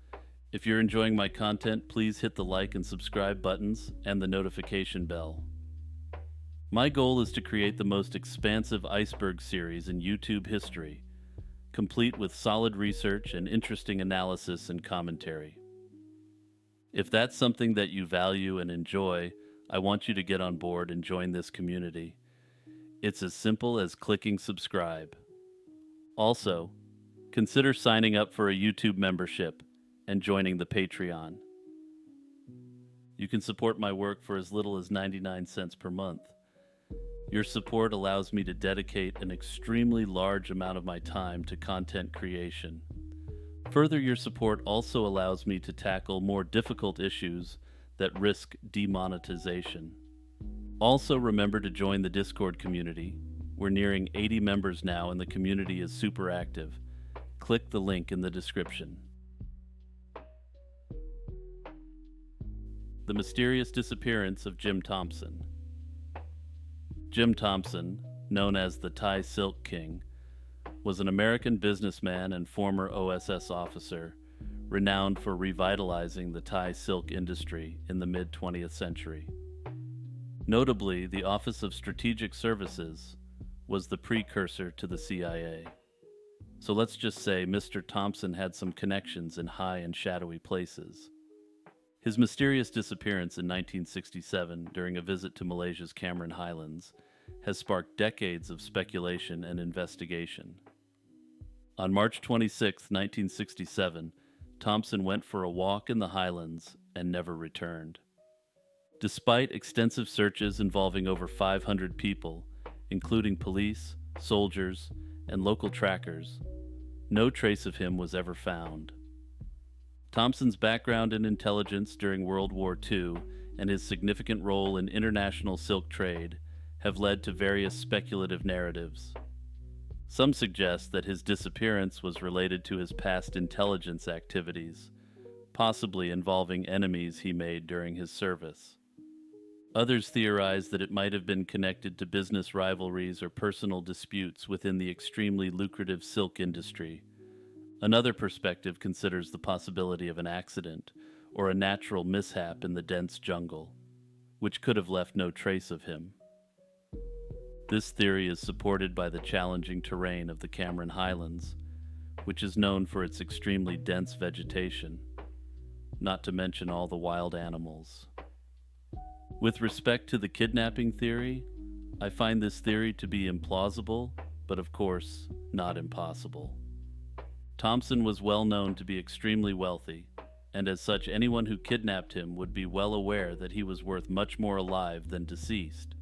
If you're enjoying my content, please hit the like and subscribe buttons and the notification bell. My goal is to create the most expansive Iceberg series in YouTube history, complete with solid research and interesting analysis and commentary. If that's something that you value and enjoy, I want you to get on board and join this community. It's as simple as clicking subscribe. Also, consider signing up for a YouTube membership and joining the Patreon. You can support my work for as little as 99 cents per month. Your support allows me to dedicate an extremely large amount of my time to content creation. Further, your support also allows me to tackle more difficult issues that risk demonetization. Also, remember to join the Discord community. We're nearing 80 members now, and the community is super active. Click the link in the description. The mysterious disappearance of Jim Thompson. Jim Thompson, known as the Thai Silk King, was an American businessman and former OSS officer, renowned for revitalizing the Thai silk industry in the mid-20th century. Notably, the Office of Strategic Services was the precursor to the CIA. So let's just say Mr. Thompson had some connections in high and shadowy places. His mysterious disappearance in 1967 during a visit to Malaysia's Cameron Highlands has sparked decades of speculation and investigation. On March 26, 1967, Thompson went for a walk in the highlands and never returned. Despite extensive searches involving over 500 people, including police, soldiers, and local trackers, no trace of him was ever found. Thompson's background in intelligence during World War II and his significant role in international silk trade have led to various speculative narratives. Some suggest that his disappearance was related to his past intelligence activities, possibly involving enemies he made during his service. Others theorize that it might have been connected to business rivalries or personal disputes within the extremely lucrative silk industry. Another perspective considers the possibility of an accident or a natural mishap in the dense jungle, which could have left no trace of him. This theory is supported by the challenging terrain of the Cameron Highlands, which is known for its extremely dense vegetation, not to mention all the wild animals. With respect to the kidnapping theory, I find this theory to be implausible, but of course, not impossible. Thompson was well known to be extremely wealthy, and as such, anyone who kidnapped him would be well aware that he was worth much more alive than deceased.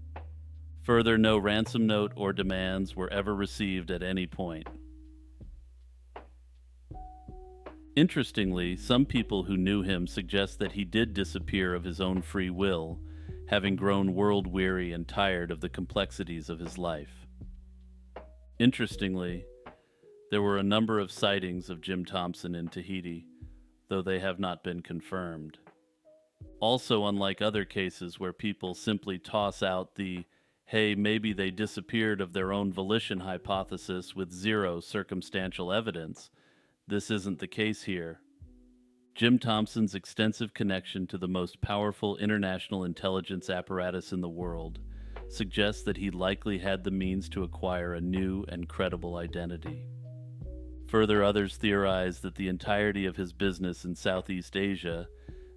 Further, no ransom note or demands were ever received at any point. Interestingly, some people who knew him suggest that he did disappear of his own free will, having grown world-weary and tired of the complexities of his life. Interestingly, there were a number of sightings of Jim Thompson in Tahiti, though they have not been confirmed. Also, unlike other cases where people simply toss out the "hey, maybe they disappeared of their own volition" hypothesis with zero circumstantial evidence, this isn't the case here. Jim Thompson's extensive connection to the most powerful international intelligence apparatus in the world suggests that he likely had the means to acquire a new and credible identity. Further, others theorize that the entirety of his business in Southeast Asia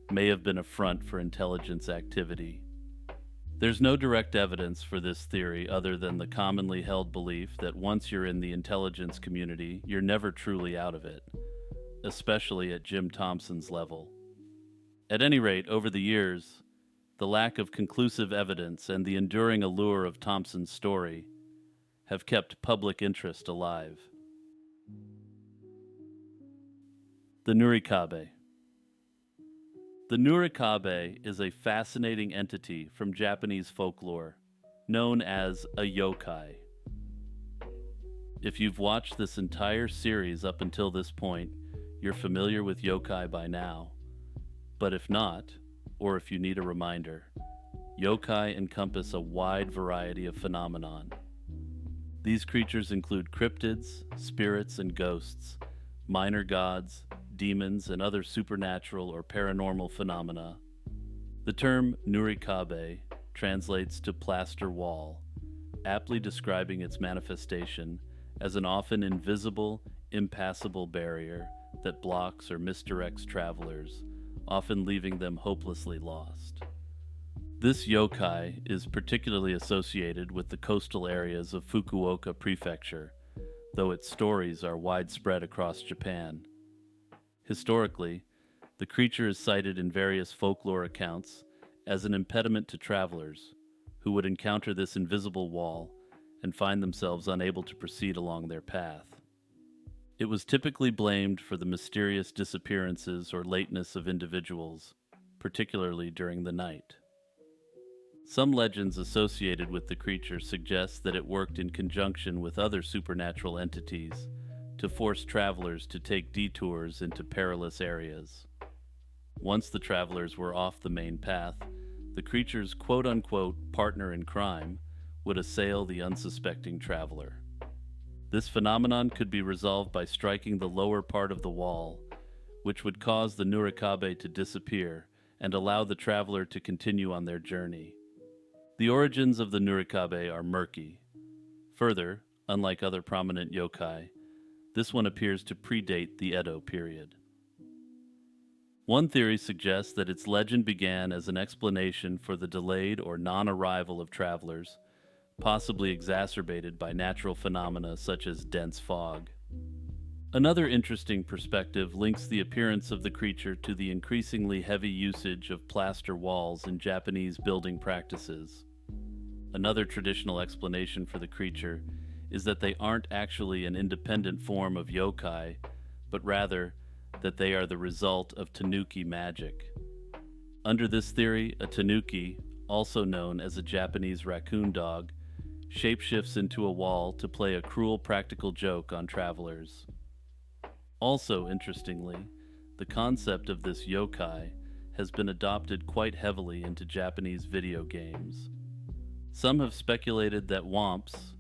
may have been a front for intelligence activity. There's no direct evidence for this theory other than the commonly held belief that once you're in the intelligence community, you're never truly out of it, especially at Jim Thompson's level. At any rate, over the years, the lack of conclusive evidence and the enduring allure of Thompson's story have kept public interest alive. The Nukekubi. The Nukekubi is a fascinating entity from Japanese folklore, known as a yokai. If you've watched this entire series up until this point, you're familiar with yokai by now. But if not, or if you need a reminder, yokai encompass a wide variety of phenomenon. These creatures include cryptids, spirits, and ghosts, minor gods, demons, and other supernatural or paranormal phenomena. The term Nukekubi translates to plaster wall, aptly describing its manifestation as an often invisible, impassable barrier that blocks or misdirects travelers, often leaving them hopelessly lost. This yokai is particularly associated with the coastal areas of Fukuoka Prefecture, though its stories are widespread across Japan. Historically, the creature is cited in various folklore accounts as an impediment to travelers, who who would encounter this invisible wall and find themselves unable to proceed along their path. It was typically blamed for the mysterious disappearances or lateness of individuals, particularly during the night. Some legends associated with the creature suggest that it worked in conjunction with other supernatural entities to force travelers to take detours into perilous areas. Once the travelers were off the main path, the creature's quote-unquote partner in crime would assail the unsuspecting traveler. This phenomenon could be resolved by striking the lower part of the wall, which would cause the Nukekubi to disappear and allow the traveler to continue on their journey. The origins of the Nukekubi are murky. Further, unlike other prominent yokai, this one appears to predate the Edo period. One theory suggests that its legend began as an explanation for the delayed or non-arrival of travelers, possibly exacerbated by natural phenomena such as dense fog. Another interesting perspective links the appearance of the creature to the increasingly heavy usage of plaster walls in Japanese building practices. Another traditional explanation for the creature is that they aren't actually an independent form of yokai, but rather that they are the result of tanuki magic. Under this theory, a tanuki, also known as a Japanese raccoon dog, shapeshifts into a wall to play a cruel practical joke on travelers. Also, interestingly, the concept of this yokai has been adopted quite heavily into Japanese video games. Some have speculated that womps,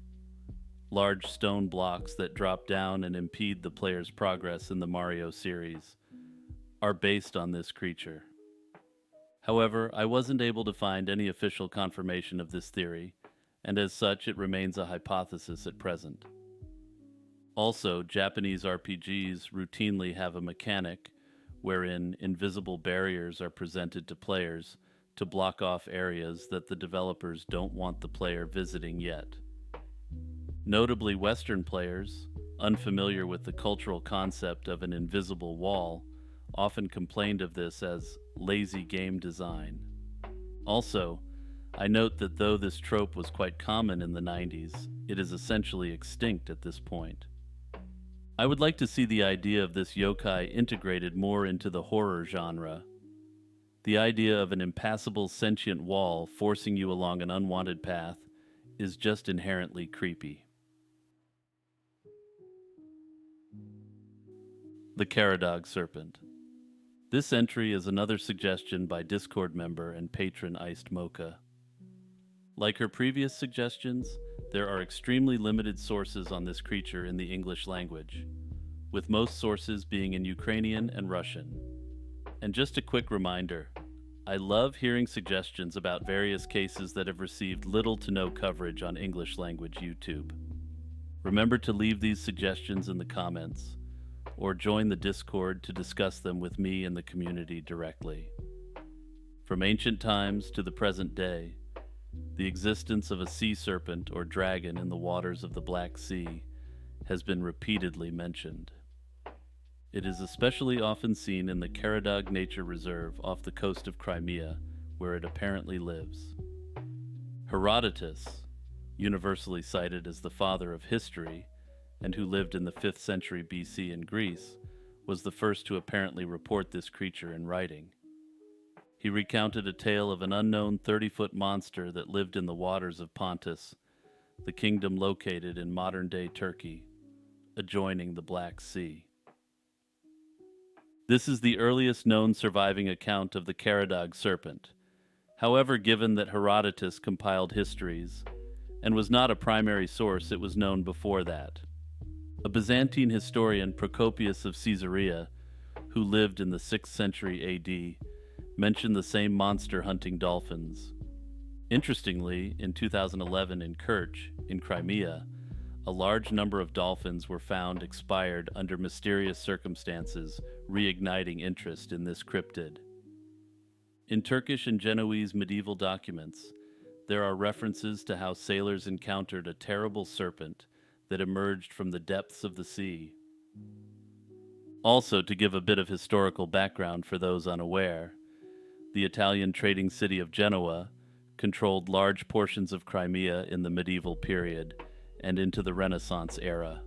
large stone blocks that drop down and impede the player's progress in the Mario series, are based on this creature. However, I wasn't able to find any official confirmation of this theory, and as such it remains a hypothesis at present. Also, Japanese RPGs routinely have a mechanic wherein invisible barriers are presented to players to block off areas that the developers don't want the player visiting yet. Notably, Western players, unfamiliar with the cultural concept of an invisible wall, often complained of this as lazy game design. Also, I note that though this trope was quite common in the 90s, it is essentially extinct at this point. I would like to see the idea of this yokai integrated more into the horror genre. The idea of an impassable sentient wall forcing you along an unwanted path is just inherently creepy. The Caradog Serpent. This entry is another suggestion by Discord member and patron Iced Mocha. Like her previous suggestions, there are extremely limited sources on this creature in the English language, with most sources being in Ukrainian and Russian. And just a quick reminder, I love hearing suggestions about various cases that have received little to no coverage on English language YouTube. Remember to leave these suggestions in the comments, or join the Discord to discuss them with me and the community directly. From ancient times to the present day, the existence of a sea serpent or dragon in the waters of the Black Sea has been repeatedly mentioned. It is especially often seen in the Caradog Nature Reserve off the coast of Crimea, where it apparently lives. Herodotus, universally cited as the father of history, and who lived in the 5th century BC in Greece, was the first to apparently report this creature in writing. He recounted a tale of an unknown 30-foot monster that lived in the waters of Pontus, the kingdom located in modern-day Turkey, adjoining the Black Sea. This is the earliest known surviving account of the Caradog serpent. However, given that Herodotus compiled histories and was not a primary source, it was known before that. A Byzantine historian, Procopius of Caesarea, who lived in the 6th century AD, mentioned the same monster hunting dolphins. Interestingly, in 2011 in Kerch, in Crimea, a large number of dolphins were found expired under mysterious circumstances, reigniting interest in this cryptid. In Turkish and Genoese medieval documents, there are references to how sailors encountered a terrible serpent that emerged from the depths of the sea. Also, to give a bit of historical background for those unaware, the Italian trading city of Genoa, controlled large portions of Crimea in the medieval period and into the Renaissance era.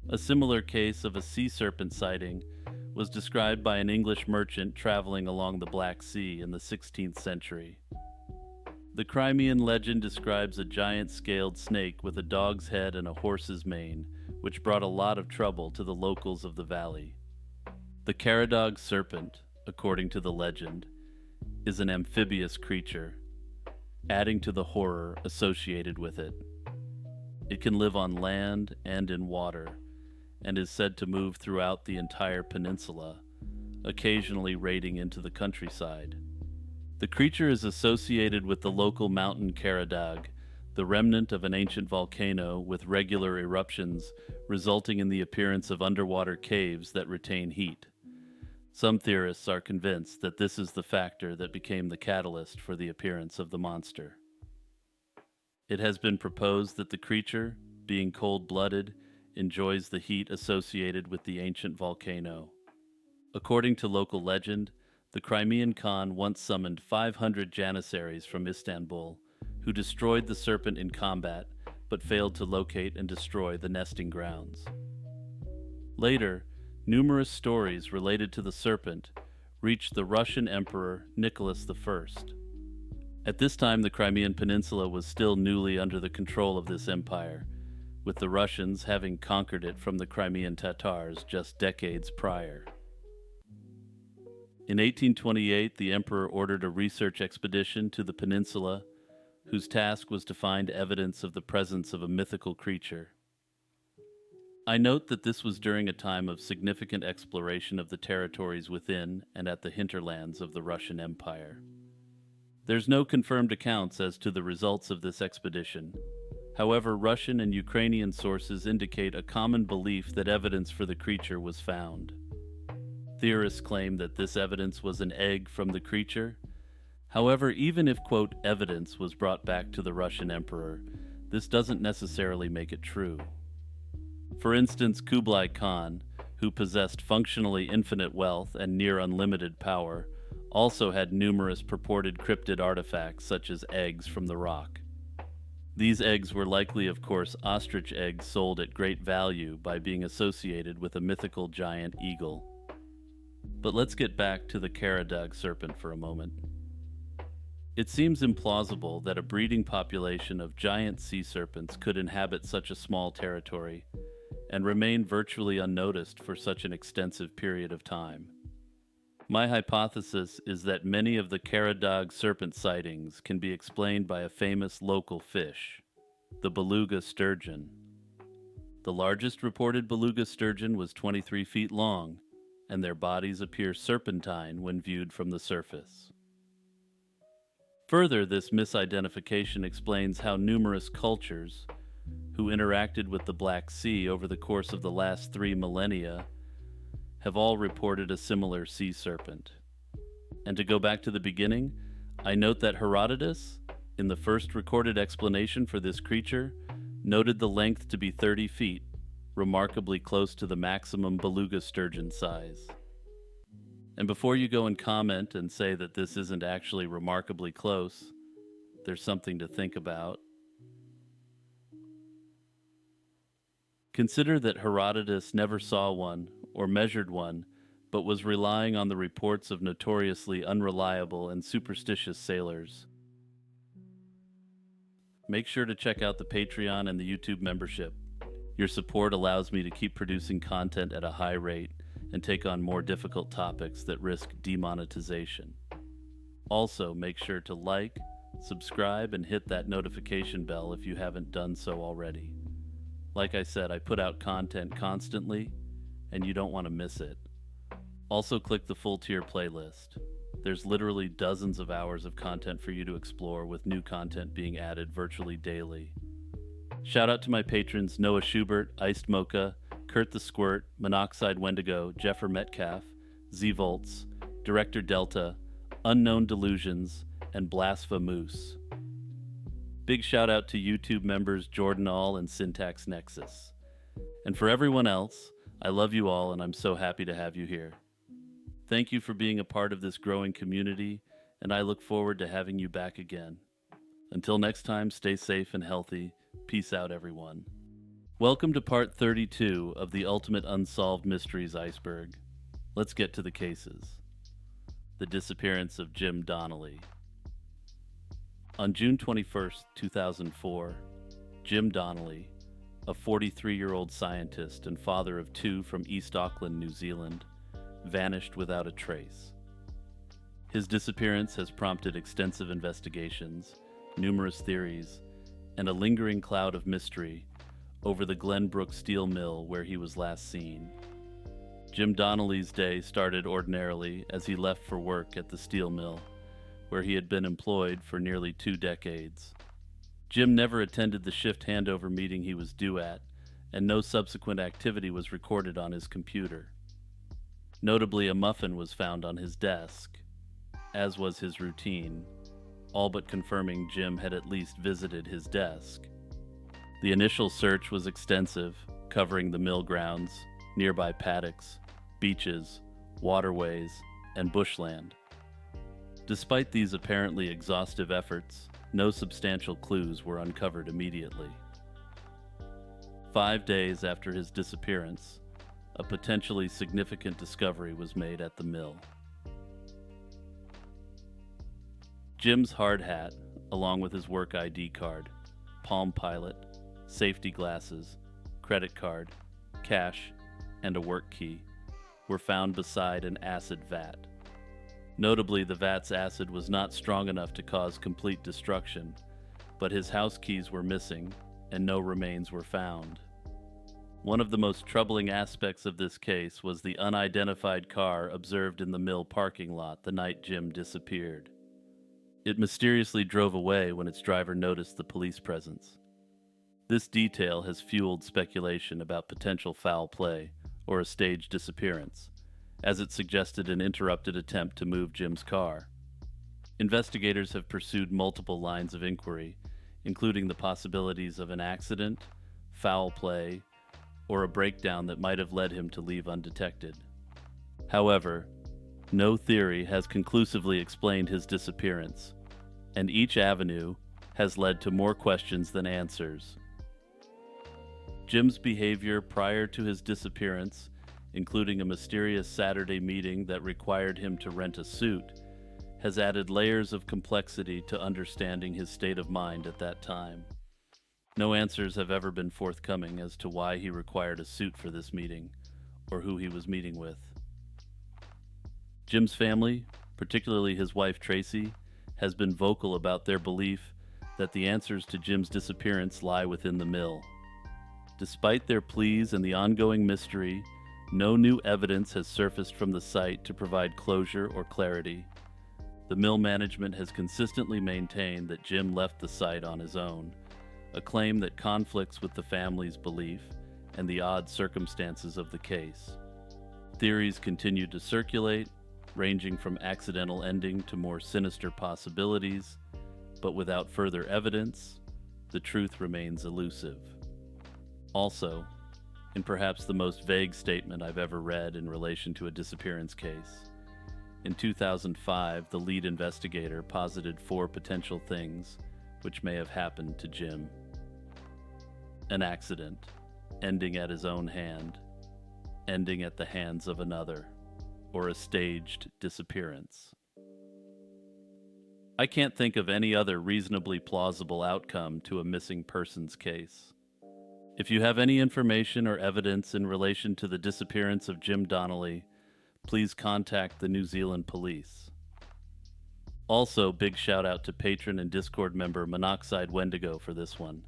A similar case of a sea serpent sighting was described by an English merchant traveling along the Black Sea in the 16th century. The Crimean legend describes a giant scaled snake with a dog's head and a horse's mane, which brought a lot of trouble to the locals of the valley. The Karadog serpent, according to the legend, is an amphibious creature, adding to the horror associated with it. It can live on land and in water, and is said to move throughout the entire peninsula, occasionally raiding into the countryside. The creature is associated with the local mountain Karadag, the remnant of an ancient volcano with regular eruptions resulting in the appearance of underwater caves that retain heat. Some theorists are convinced that this is the factor that became the catalyst for the appearance of the monster. It has been proposed that the creature, being cold-blooded, enjoys the heat associated with the ancient volcano. According to local legend, the Crimean Khan once summoned 500 Janissaries from Istanbul, who destroyed the serpent in combat, but failed to locate and destroy the nesting grounds. Later, numerous stories related to the serpent reached the Russian Emperor Nicholas I. At this time, the Crimean Peninsula was still newly under the control of this empire, with the Russians having conquered it from the Crimean Tatars just decades prior. In 1828, the emperor ordered a research expedition to the peninsula, whose task was to find evidence of the presence of a mythical creature. I note that this was during a time of significant exploration of the territories within and at the hinterlands of the Russian Empire. There's no confirmed accounts as to the results of this expedition. However, Russian and Ukrainian sources indicate a common belief that evidence for the creature was found. Theorists claim that this evidence was an egg from the creature. However, even if, quote, evidence was brought back to the Russian emperor, this doesn't necessarily make it true. For instance, Kublai Khan, who possessed functionally infinite wealth and near unlimited power, also had numerous purported cryptid artifacts such as eggs from the rock. These eggs were likely, of course, ostrich eggs sold at great value by being associated with a mythical giant eagle. But let's get back to the Karadog serpent for a moment. It seems implausible that a breeding population of giant sea serpents could inhabit such a small territory and remain virtually unnoticed for such an extensive period of time. My hypothesis is that many of the Karadog serpent sightings can be explained by a famous local fish, the beluga sturgeon. The largest reported beluga sturgeon was 23 feet long, and their bodies appear serpentine when viewed from the surface. Further, this misidentification explains how numerous cultures who interacted with the Black Sea over the course of the last 3 millennia have all reported a similar sea serpent. And to go back to the beginning, I note that Herodotus, in the first recorded explanation for this creature, noted the length to be 30 feet, remarkably close to the maximum beluga sturgeon size. And before you go and comment and say that this isn't actually remarkably close, there's something to think about. Consider that Herodotus never saw one or measured one, but was relying on the reports of notoriously unreliable and superstitious sailors. Make sure to check out the Patreon and the YouTube membership. Your support allows me to keep producing content at a high rate and take on more difficult topics that risk demonetization. Also, make sure to like, subscribe, and hit that notification bell if you haven't done so already. Like I said, I put out content constantly, and you don't want to miss it. Also, click the full tier playlist. There's literally dozens of hours of content for you to explore, with new content being added virtually daily. Shout out to my patrons Noah Schubert, Iced Mocha, Kurt the Squirt, Monoxide Wendigo, Jeffer Metcalf, Z-Volts, Director Delta, Unknown Delusions, and Blasphemoose. Big shout out to YouTube members Jordan All and Syntax Nexus. And for everyone else, I love you all and I'm so happy to have you here. Thank you for being a part of this growing community, and I look forward to having you back again. Until next time, stay safe and healthy. Peace out, everyone. Welcome to part 32 of the Ultimate Unsolved Mysteries Iceberg. Let's get to the cases. The Disappearance of Jim Donnelly. On June 21st, 2004, Jim Donnelly, a 43-year-old scientist and father of two from East Auckland, New Zealand, vanished without a trace. His disappearance has prompted extensive investigations, numerous theories, and a lingering cloud of mystery over the Glenbrook steel mill where he was last seen. Jim Donnelly's day started ordinarily as he left for work at the steel mill, where he had been employed for nearly 2 decades. Jim never attended the shift handover meeting he was due at, and no subsequent activity was recorded on his computer. Notably, a muffin was found on his desk, as was his routine, all but confirming Jim had at least visited his desk. The initial search was extensive, covering the mill grounds, nearby paddocks, beaches, waterways, and bushland. Despite these apparently exhaustive efforts, no substantial clues were uncovered immediately. 5 days after his disappearance, a potentially significant discovery was made at the mill. Jim's hard hat, along with his work ID card, Palm Pilot, safety glasses, credit card, cash, and a work key, were found beside an acid vat. Notably, the vat's acid was not strong enough to cause complete destruction, but his house keys were missing, and no remains were found. One of the most troubling aspects of this case was the unidentified car observed in the mill parking lot the night Jim disappeared. It mysteriously drove away when its driver noticed the police presence. This detail has fueled speculation about potential foul play or a staged disappearance, as it suggested an interrupted attempt to move Jim's car. Investigators have pursued multiple lines of inquiry, including the possibilities of an accident, foul play, or a breakdown that might have led him to leave undetected. However, no theory has conclusively explained his disappearance, and each avenue has led to more questions than answers. Jim's behavior prior to his disappearance, including a mysterious Saturday meeting that required him to rent a suit, has added layers of complexity to understanding his state of mind at that time. No answers have ever been forthcoming as to why he required a suit for this meeting, or who he was meeting with. Jim's family, particularly his wife Tracy, has been vocal about their belief that the answers to Jim's disappearance lie within the mill. Despite their pleas and the ongoing mystery, no new evidence has surfaced from the site to provide closure or clarity. The mill management has consistently maintained that Jim left the site on his own, a claim that conflicts with the family's belief and the odd circumstances of the case. Theories continue to circulate, ranging from accidental ending to more sinister possibilities, but without further evidence, the truth remains elusive. Also, in perhaps the most vague statement I've ever read in relation to a disappearance case, in 2005, the lead investigator posited 4 potential things which may have happened to Jim. An accident, ending at his own hand, ending at the hands of another, or a staged disappearance. I can't think of any other reasonably plausible outcome to a missing persons case. If you have any information or evidence in relation to the disappearance of Jim Donnelly, please contact the New Zealand police. Also, big shout out to patron and Discord member Monoxide Wendigo for this one.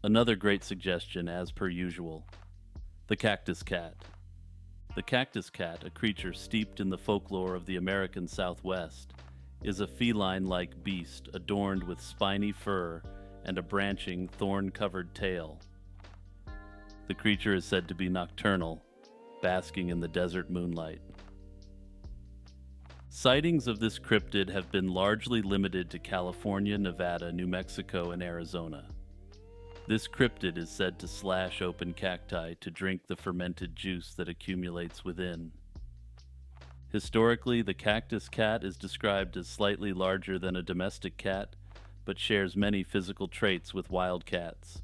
Another great suggestion, as per usual. The Cactus Cat. The Cactus Cat, a creature steeped in the folklore of the American Southwest, is a feline-like beast adorned with spiny fur and a branching, thorn-covered tail. The creature is said to be nocturnal, basking in the desert moonlight. Sightings of this cryptid have been largely limited to California, Nevada, New Mexico, and Arizona. This cryptid is said to slash open cacti to drink the fermented juice that accumulates within. Historically, the cactus cat is described as slightly larger than a domestic cat, but shares many physical traits with wild cats.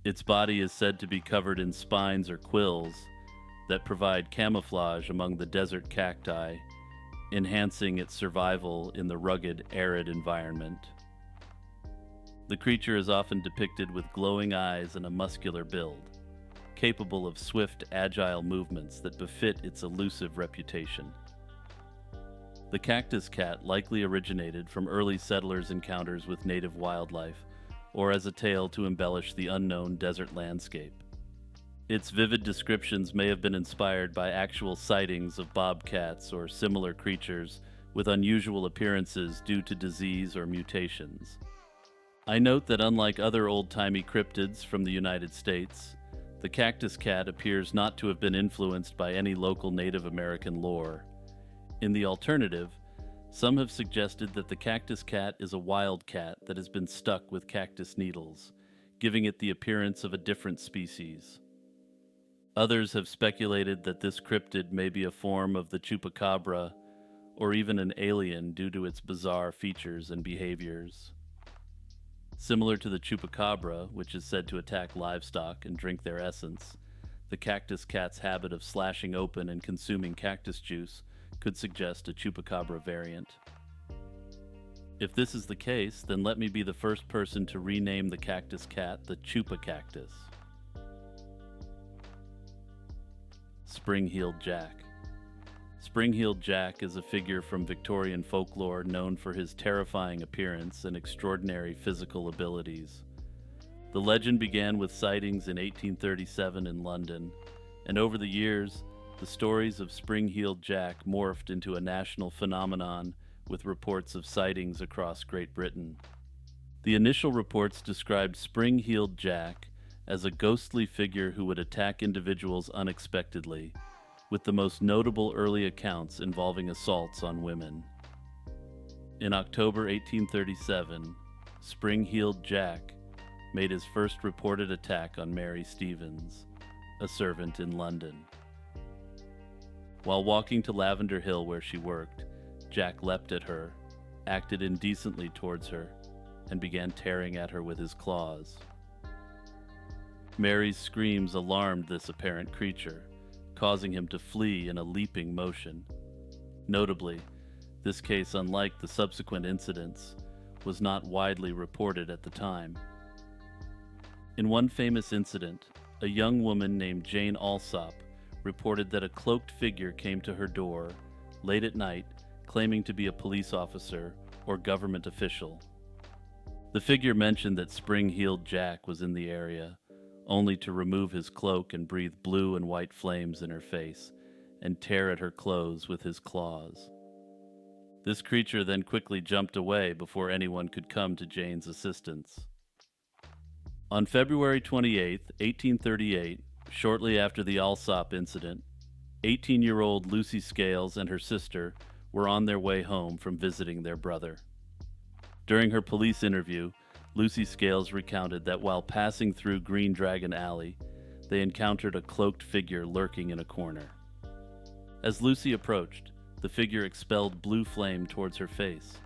Its body is said to be covered in spines or quills that provide camouflage among the desert cacti, enhancing its survival in the rugged, arid environment. The creature is often depicted with glowing eyes and a muscular build, capable of swift, agile movements that befit its elusive reputation. The cactus cat likely originated from early settlers' encounters with native wildlife, or as a tale to embellish the unknown desert landscape. Its vivid descriptions may have been inspired by actual sightings of bobcats or similar creatures with unusual appearances due to disease or mutations. I note that unlike other old-timey cryptids from the United States, the cactus cat appears not to have been influenced by any local Native American lore. In the alternative, some have suggested that the cactus cat is a wild cat that has been stuck with cactus needles, giving it the appearance of a different species. Others have speculated that this cryptid may be a form of the chupacabra, or even an alien due to its bizarre features and behaviors. Similar to the chupacabra, which is said to attack livestock and drink their essence, the cactus cat's habit of slashing open and consuming cactus juice could suggest a chupacabra variant. If this is the case, then let me be the first person to rename the cactus cat the Chupacactus. Spring-heeled Jack. Spring-heeled Jack is a figure from Victorian folklore known for his terrifying appearance and extraordinary physical abilities. The legend began with sightings in 1837 in London, and over the years, the stories of Spring-heeled Jack morphed into a national phenomenon with reports of sightings across Great Britain. The initial reports described Spring-heeled Jack as a ghostly figure who would attack individuals unexpectedly, with the most notable early accounts involving assaults on women. In October 1837, Spring-heeled Jack made his first reported attack on Mary Stevens, a servant in London. While walking to Lavender Hill where she worked, Jack leapt at her, acted indecently towards her, and began tearing at her with his claws. Mary's screams alarmed this apparent creature, causing him to flee in a leaping motion. Notably, this case, unlike the subsequent incidents, was not widely reported at the time. In one famous incident, a young woman named Jane Alsop reported that a cloaked figure came to her door late at night, claiming to be a police officer or government official. The figure mentioned that Spring-heeled Jack was in the area, only to remove his cloak and breathe blue and white flames in her face and tear at her clothes with his claws. This creature then quickly jumped away before anyone could come to Jane's assistance. On February 28, 1838, shortly after the Alsop incident, 18-year-old Lucy Scales and her sister were on their way home from visiting their brother. During her police interview, Lucy Scales recounted that while passing through Green Dragon Alley, they encountered a cloaked figure lurking in a corner. As Lucy approached, the figure expelled blue flame towards her face,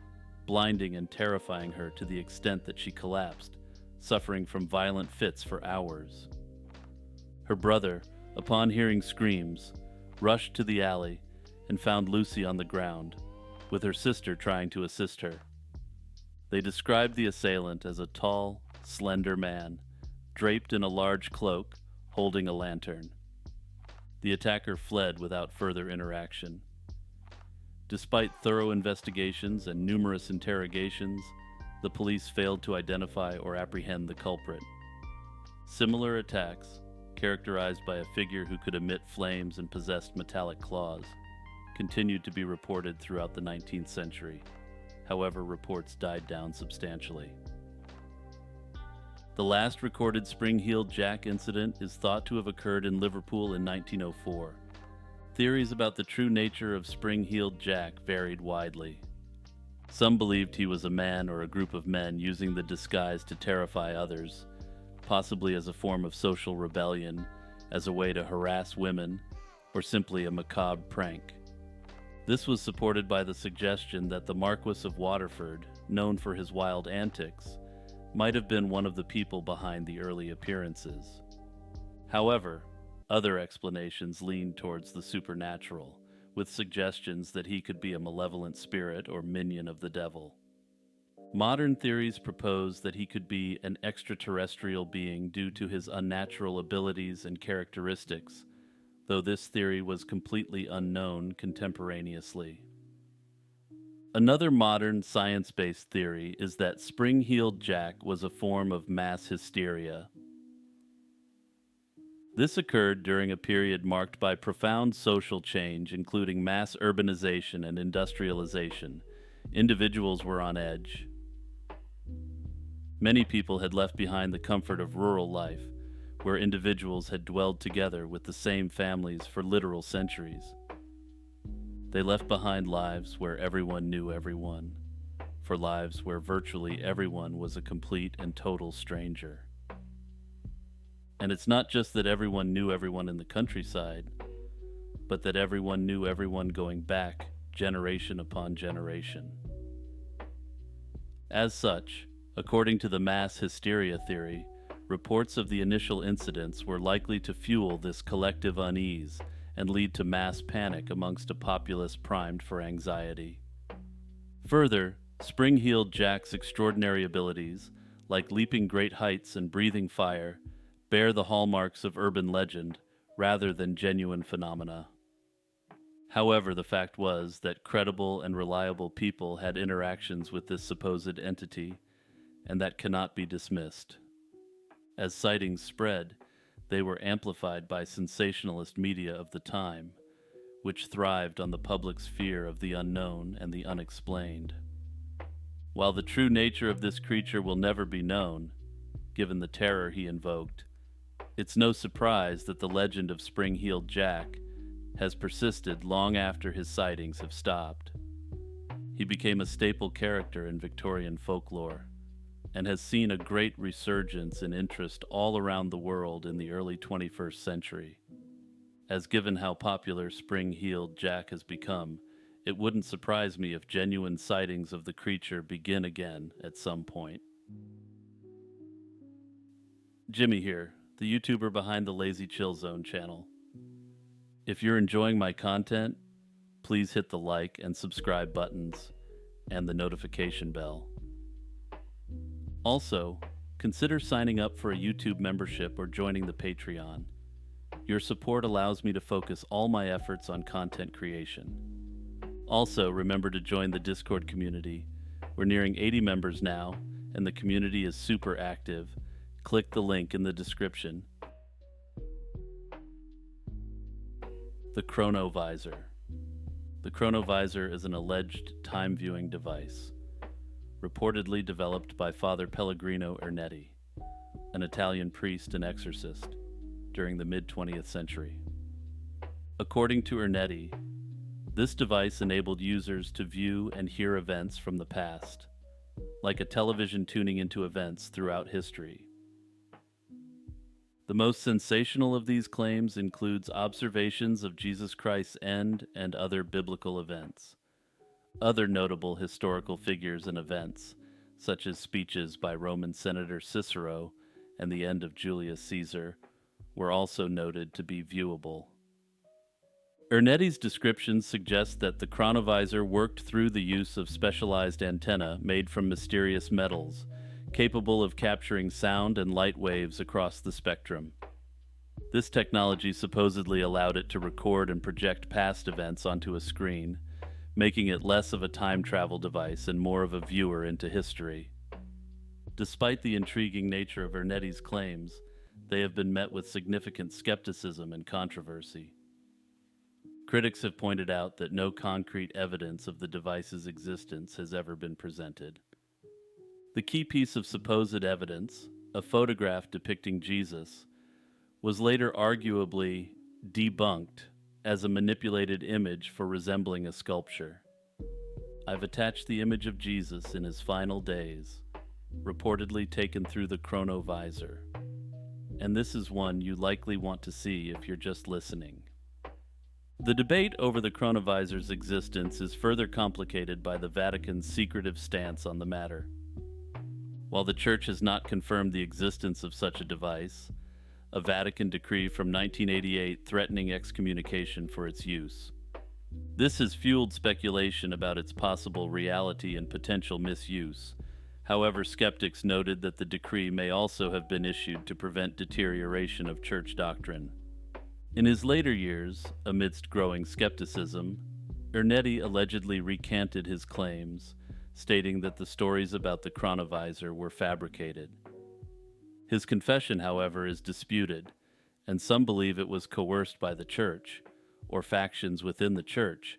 blinding and terrifying her to the extent that she collapsed, suffering from violent fits for hours. Her brother, upon hearing screams, rushed to the alley and found Lucy on the ground, with her sister trying to assist her. They described the assailant as a tall, slender man, draped in a large cloak, holding a lantern. The attacker fled without further interaction. Despite thorough investigations and numerous interrogations, the police failed to identify or apprehend the culprit. Similar attacks, characterized by a figure who could emit flames and possessed metallic claws, continued to be reported throughout the 19th century. However, reports died down substantially. The last recorded Spring-heeled Jack incident is thought to have occurred in Liverpool in 1904. Theories about the true nature of Spring-heeled Jack varied widely. Some believed he was a man or a group of men using the disguise to terrify others, possibly as a form of social rebellion, as a way to harass women, or simply a macabre prank. This was supported by the suggestion that the Marquis of Waterford, known for his wild antics, might have been one of the people behind the early appearances. However, other explanations leaned towards the supernatural, with suggestions that he could be a malevolent spirit or minion of the devil. Modern theories propose that he could be an extraterrestrial being due to his unnatural abilities and characteristics, though this theory was completely unknown contemporaneously. Another modern science-based theory is that Spring-Heeled Jack was a form of mass hysteria. This occurred during a period marked by profound social change, including mass urbanization and industrialization. Individuals were on edge. Many people had left behind the comfort of rural life, where individuals had dwelled together with the same families for literal centuries. They left behind lives where everyone knew everyone, for lives where virtually everyone was a complete and total stranger. And it's not just that everyone knew everyone in the countryside, but that everyone knew everyone going back generation upon generation. As such, according to the mass hysteria theory, reports of the initial incidents were likely to fuel this collective unease and lead to mass panic amongst a populace primed for anxiety. Further, Spring-Heeled Jack's extraordinary abilities, like leaping great heights and breathing fire, bear the hallmarks of urban legend rather than genuine phenomena. However, the fact was that credible and reliable people had interactions with this supposed entity, and that cannot be dismissed. As sightings spread, they were amplified by sensationalist media of the time, which thrived on the public's fear of the unknown and the unexplained. While the true nature of this creature will never be known, given the terror he invoked, it's no surprise that the legend of Spring-Heeled Jack has persisted long after his sightings have stopped. He became a staple character in Victorian folklore, and has seen a great resurgence in interest all around the world in the early 21st century. As given how popular Spring-Heeled Jack has become, it wouldn't surprise me if genuine sightings of the creature begin again at some point. Jimmy here, the YouTuber behind the Lazy Chill Zone channel. If you're enjoying my content, please hit the like and subscribe buttons and the notification bell. Also, consider signing up for a YouTube membership or joining the Patreon. Your support allows me to focus all my efforts on content creation. Also, remember to join the Discord community. We're nearing 80 members now, and the community is super active. Click the link in the description. The Chronovisor. The Chronovisor is an alleged time-viewing device, reportedly developed by Father Pellegrino Ernetti, an Italian priest and exorcist, during the mid-20th century. According to Ernetti, this device enabled users to view and hear events from the past, like a television tuning into events throughout history. The most sensational of these claims includes observations of Jesus Christ's end and other biblical events. Other notable historical figures and events, such as speeches by Roman Senator Cicero and the end of Julius Caesar, were also noted to be viewable. Ernetti's descriptions suggest that the Chronovisor worked through the use of specialized antennae made from mysterious metals, capable of capturing sound and light waves across the spectrum. This technology supposedly allowed it to record and project past events onto a screen, making it less of a time travel device and more of a viewer into history. Despite the intriguing nature of Ernetti's claims, they have been met with significant skepticism and controversy. Critics have pointed out that no concrete evidence of the device's existence has ever been presented. The key piece of supposed evidence, a photograph depicting Jesus, was later arguably debunked as a manipulated image for resembling a sculpture. I've attached the image of Jesus in his final days, reportedly taken through the Chronovisor, and this is one you likely want to see if you're just listening. The debate over the Chronovisor's existence is further complicated by the Vatican's secretive stance on the matter. While the Church has not confirmed the existence of such a device, a Vatican decree from 1988 threatening excommunication for its use. This has fueled speculation about its possible reality and potential misuse. However, skeptics noted that the decree may also have been issued to prevent deterioration of Church doctrine. In his later years, amidst growing skepticism, Ernetti allegedly recanted his claims, stating that the stories about the Chronovisor were fabricated. His confession, however, is disputed, and some believe it was coerced by the Church, or factions within the Church,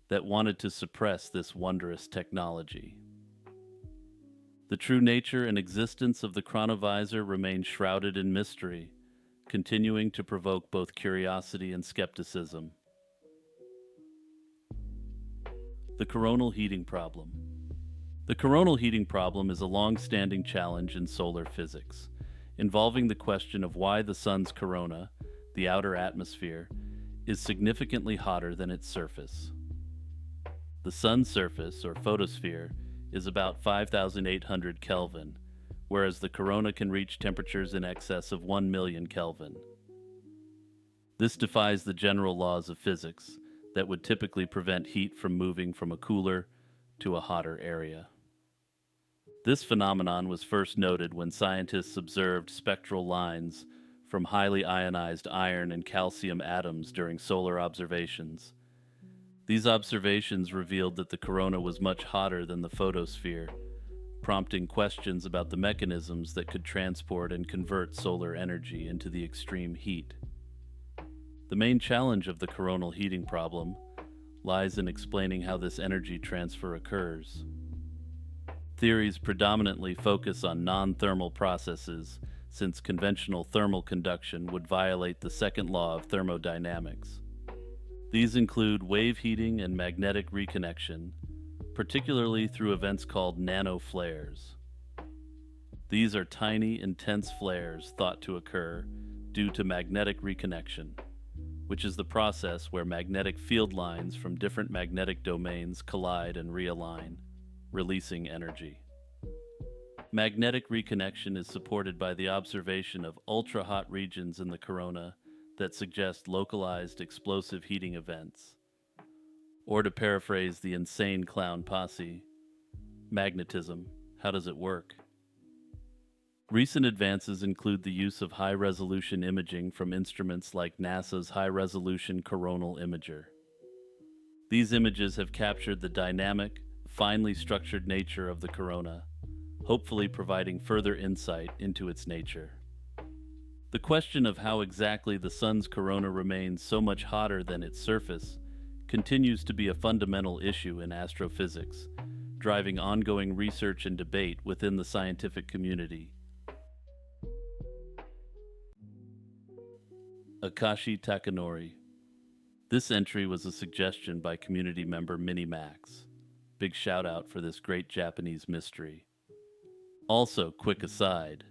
that wanted to suppress this wondrous technology. The true nature and existence of the Chronovisor remain shrouded in mystery, continuing to provoke both curiosity and skepticism. The coronal heating problem. The coronal heating problem is a long-standing challenge in solar physics, involving the question of why the sun's corona, the outer atmosphere, is significantly hotter than its surface. The sun's surface, or photosphere, is about 5,800 Kelvin, whereas the corona can reach temperatures in excess of 1 million Kelvin. This defies the general laws of physics that would typically prevent heat from moving from a cooler to a hotter area. This phenomenon was first noted when scientists observed spectral lines from highly ionized iron and calcium atoms during solar observations. These observations revealed that the corona was much hotter than the photosphere, prompting questions about the mechanisms that could transport and convert solar energy into the extreme heat. The main challenge of the coronal heating problem lies in explaining how this energy transfer occurs. Theories predominantly focus on non-thermal processes, since conventional thermal conduction would violate the second law of thermodynamics. These include wave heating and magnetic reconnection, particularly through events called nanoflares. These are tiny, intense flares thought to occur due to magnetic reconnection, which is the process where magnetic field lines from different magnetic domains collide and realign, releasing energy. Magnetic reconnection is supported by the observation of ultra-hot regions in the corona that suggest localized explosive heating events. Or to paraphrase the insane clown posse, magnetism, how does it work? Recent advances include the use of high-resolution imaging from instruments like NASA's High-Resolution Coronal Imager. These images have captured the dynamic, finely structured nature of the corona, hopefully providing further insight into its nature. The question of how exactly the sun's corona remains so much hotter than its surface continues to be a fundamental issue in astrophysics, driving ongoing research and debate within the scientific community. Akashi Takanori. This entry was a suggestion by community member Minimax. Big shout out for this great Japanese mystery. Also, quick aside,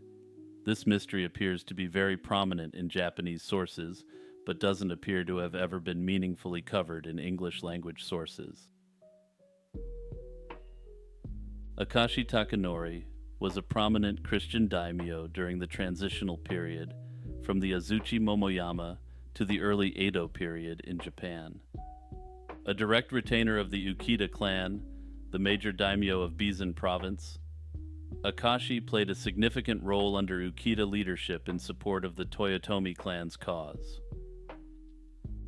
this mystery appears to be very prominent in Japanese sources, but doesn't appear to have ever been meaningfully covered in English language sources. Akashi Takanori was a prominent Christian daimyo during the transitional period from the Azuchi Momoyama to the early Edo period in Japan. A direct retainer of the Ukeda clan, the major daimyo of Bizen province, Akashi played a significant role under Ukeda leadership in support of the Toyotomi clan's cause.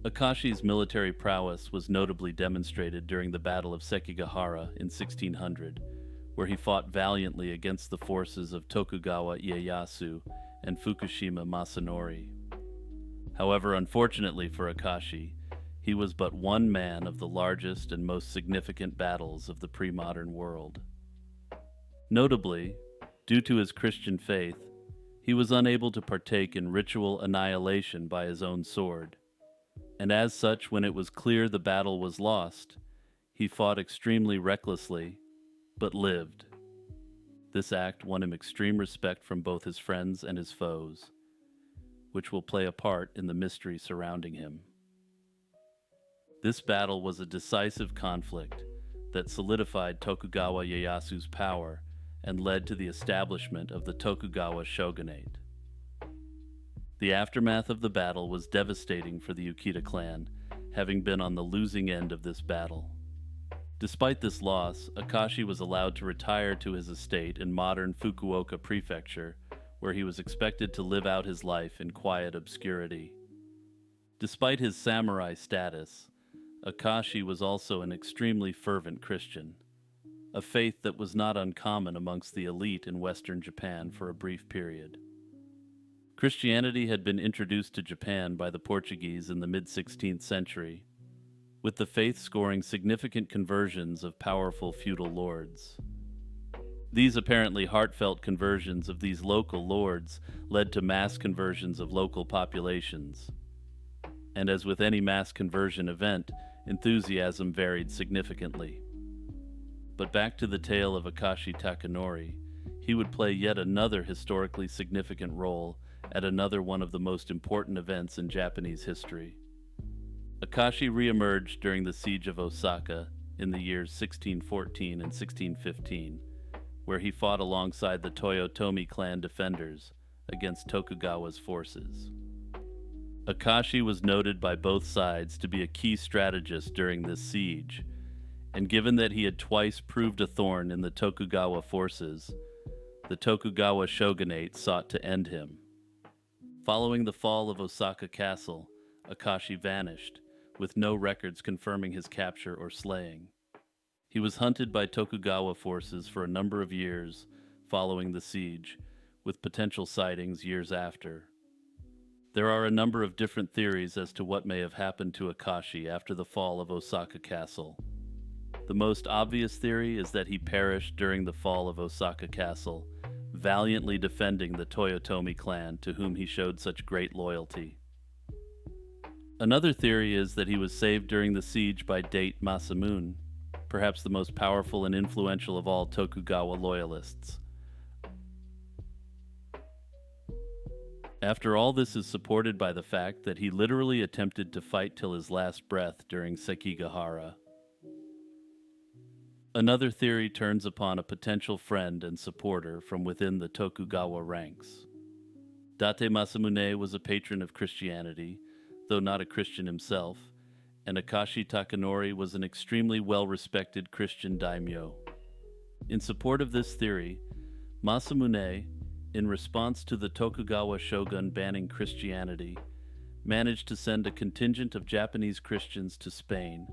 Akashi's military prowess was notably demonstrated during the Battle of Sekigahara in 1600, where he fought valiantly against the forces of Tokugawa Ieyasu and Fukushima Masanori. However, unfortunately for Akashi, he was but one man of the largest and most significant battles of the pre-modern world. Notably, due to his Christian faith, he was unable to partake in ritual annihilation by his own sword, and as such, when it was clear the battle was lost, he fought extremely recklessly, but lived. This act won him extreme respect from both his friends and his foes, which will play a part in the mystery surrounding him. This battle was a decisive conflict that solidified Tokugawa Ieyasu's power and led to the establishment of the Tokugawa shogunate. The aftermath of the battle was devastating for the Ukita clan, having been on the losing end of this battle. Despite this loss, Akashi was allowed to retire to his estate in modern Fukuoka Prefecture, where he was expected to live out his life in quiet obscurity. Despite his samurai status, Akashi was also an extremely fervent Christian, a faith that was not uncommon amongst the elite in Western Japan for a brief period. Christianity had been introduced to Japan by the Portuguese in the mid-16th century, with the faith scoring significant conversions of powerful feudal lords. These apparently heartfelt conversions of these local lords led to mass conversions of local populations. And as with any mass conversion event, enthusiasm varied significantly. But back to the tale of Akashi Takanori, he would play yet another historically significant role at another one of the most important events in Japanese history. Akashi re-emerged during the siege of Osaka in the years 1614 and 1615, where he fought alongside the Toyotomi clan defenders against Tokugawa's forces. Akashi was noted by both sides to be a key strategist during this siege, and given that he had twice proved a thorn in the Tokugawa forces, the Tokugawa shogunate sought to end him. Following the fall of Osaka Castle, Akashi vanished, with no records confirming his capture or slaying. He was hunted by Tokugawa forces for a number of years following the siege, with potential sightings years after. There are a number of different theories as to what may have happened to Akashi after the fall of Osaka Castle. The most obvious theory is that he perished during the fall of Osaka Castle, valiantly defending the Toyotomi clan to whom he showed such great loyalty. Another theory is that he was saved during the siege by Date Masamune, perhaps the most powerful and influential of all Tokugawa loyalists. After all, this is supported by the fact that he literally attempted to fight till his last breath during Sekigahara. Another theory turns upon a potential friend and supporter from within the Tokugawa ranks. Date Masamune was a patron of Christianity, though not a Christian himself, and Akashi Takanori was an extremely well-respected Christian daimyo. In support of this theory, Masamune, in response to the Tokugawa shogun banning Christianity, managed to send a contingent of Japanese Christians to Spain,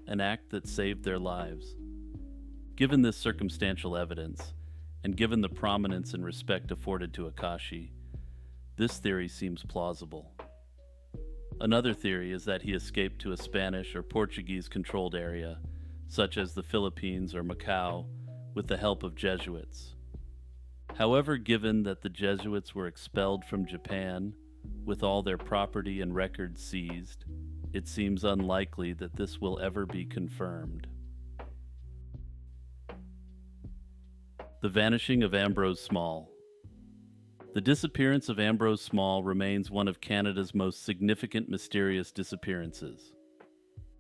an act that saved their lives. Given this circumstantial evidence, and given the prominence and respect afforded to Akashi, this theory seems plausible. Another theory is that he escaped to a Spanish or Portuguese-controlled area, such as the Philippines or Macau, with the help of Jesuits. However, given that the Jesuits were expelled from Japan, with all their property and records seized, it seems unlikely that this will ever be confirmed. The Vanishing of Ambrose Small. The disappearance of Ambrose Small remains one of Canada's most significant mysterious disappearances.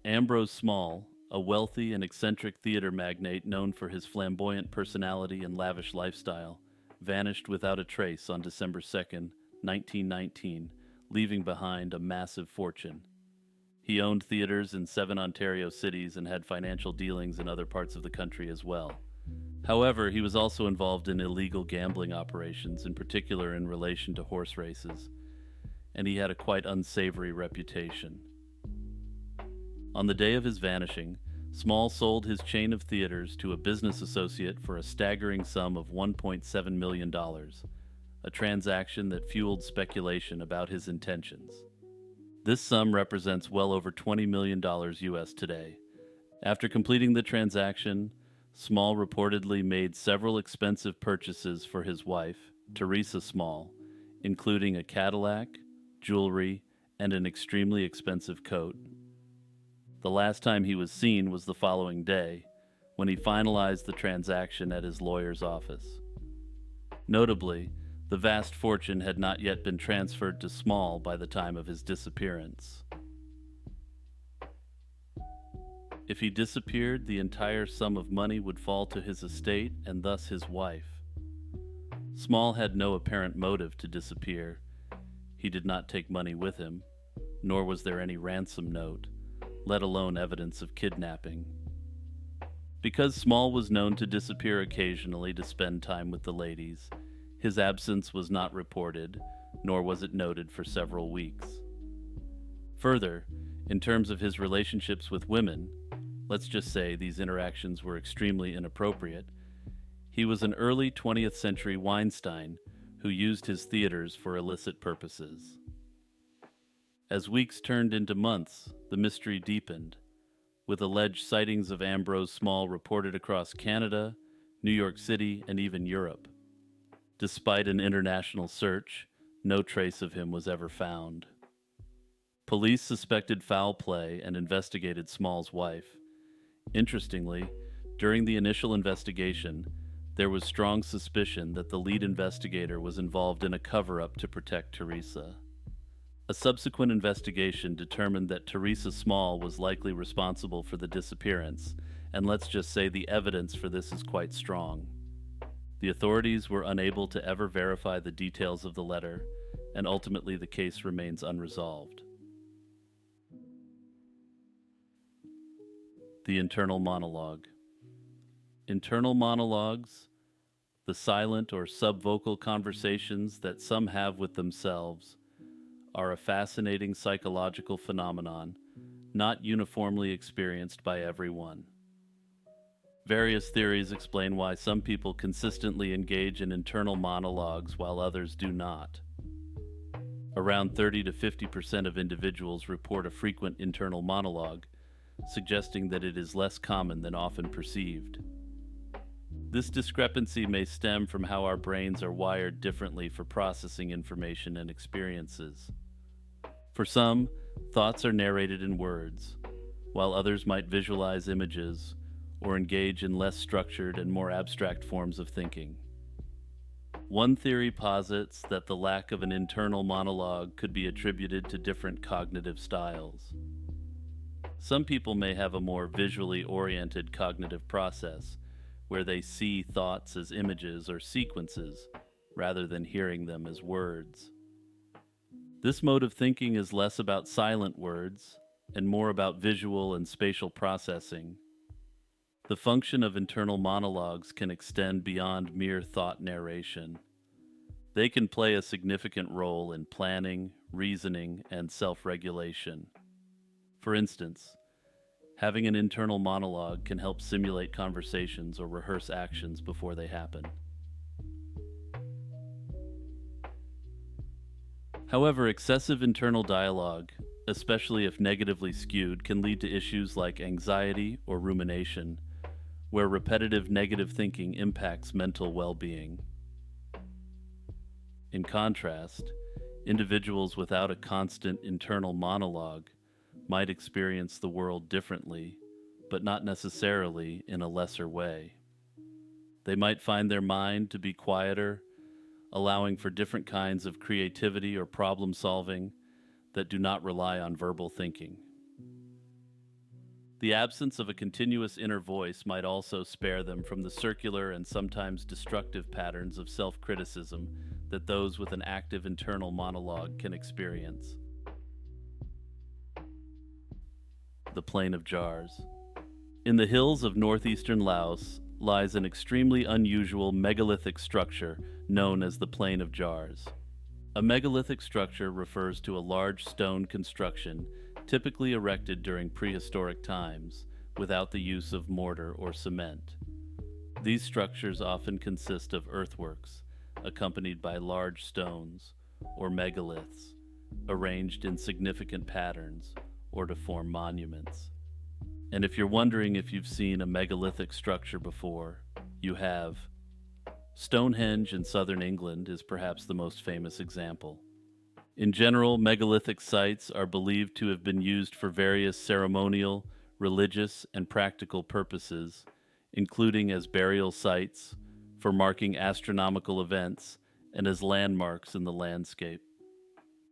Ambrose Small, a wealthy and eccentric theater magnate known for his flamboyant personality and lavish lifestyle, vanished without a trace on December 2nd, 1919, leaving behind a massive fortune. He owned theaters in 7 Ontario cities and had financial dealings in other parts of the country as well. However, he was also involved in illegal gambling operations, in particular in relation to horse races, and he had a quite unsavory reputation. On the day of his vanishing, Small sold his chain of theaters to a business associate for a staggering sum of $1.7 million, a transaction that fueled speculation about his intentions. This sum represents well over $20 million US today. After completing the transaction, Small reportedly made several expensive purchases for his wife, Teresa Small, including a Cadillac, jewelry, and an extremely expensive coat. The last time he was seen was the following day, when he finalized the transaction at his lawyer's office. Notably, the vast fortune had not yet been transferred to Small by the time of his disappearance. If he disappeared, the entire sum of money would fall to his estate and thus his wife. Small had no apparent motive to disappear. He did not take money with him, nor was there any ransom note, let alone evidence of kidnapping. Because Small was known to disappear occasionally to spend time with the ladies, his absence was not reported, nor was it noted for several weeks. Further, in terms of his relationships with women, let's just say these interactions were extremely inappropriate, he was an early 20th century Weinstein who used his theaters for illicit purposes. As weeks turned into months, the mystery deepened, with alleged sightings of Ambrose Small reported across Canada, New York City, and even Europe. Despite an international search, no trace of him was ever found. Police suspected foul play and investigated Small's wife. Interestingly, during the initial investigation, there was strong suspicion that the lead investigator was involved in a cover-up to protect Teresa. A subsequent investigation determined that Teresa Small was likely responsible for the disappearance, and let's just say the evidence for this is quite strong. The authorities were unable to ever verify the details of the letter, and ultimately the case remains unresolved. The internal monologue. Internal monologues, the silent or subvocal conversations that some have with themselves, are a fascinating psychological phenomenon, not uniformly experienced by everyone. Various theories explain why some people consistently engage in internal monologues while others do not. Around 30 to 50% of individuals report a frequent internal monologue, suggesting that it is less common than often perceived. This discrepancy may stem from how our brains are wired differently for processing information and experiences. For some, thoughts are narrated in words, while others might visualize images or engage in less structured and more abstract forms of thinking. One theory posits that the lack of an internal monologue could be attributed to different cognitive styles. Some people may have a more visually oriented cognitive process, where they see thoughts as images or sequences, rather than hearing them as words. This mode of thinking is less about silent words, and more about visual and spatial processing. The function of internal monologues can extend beyond mere thought narration. They can play a significant role in planning, reasoning, and self-regulation. For instance, having an internal monologue can help simulate conversations or rehearse actions before they happen. However, excessive internal dialogue, especially if negatively skewed, can lead to issues like anxiety or rumination, where repetitive negative thinking impacts mental well-being. In contrast, individuals without a constant internal monologue might experience the world differently, but not necessarily in a lesser way. They might find their mind to be quieter, allowing for different kinds of creativity or problem solving that do not rely on verbal thinking. The absence of a continuous inner voice might also spare them from the circular and sometimes destructive patterns of self-criticism that those with an active internal monologue can experience. The Plain of Jars. In the hills of northeastern Laos lies an extremely unusual megalithic structure known as the Plain of Jars. A megalithic structure refers to a large stone construction typically erected during prehistoric times without the use of mortar or cement. These structures often consist of earthworks accompanied by large stones or megaliths arranged in significant patterns or to form monuments. And if you're wondering if you've seen a megalithic structure before, you have. Stonehenge in southern England is perhaps the most famous example. In general, megalithic sites are believed to have been used for various ceremonial, religious, and practical purposes, including as burial sites, for marking astronomical events, and as landmarks in the landscape.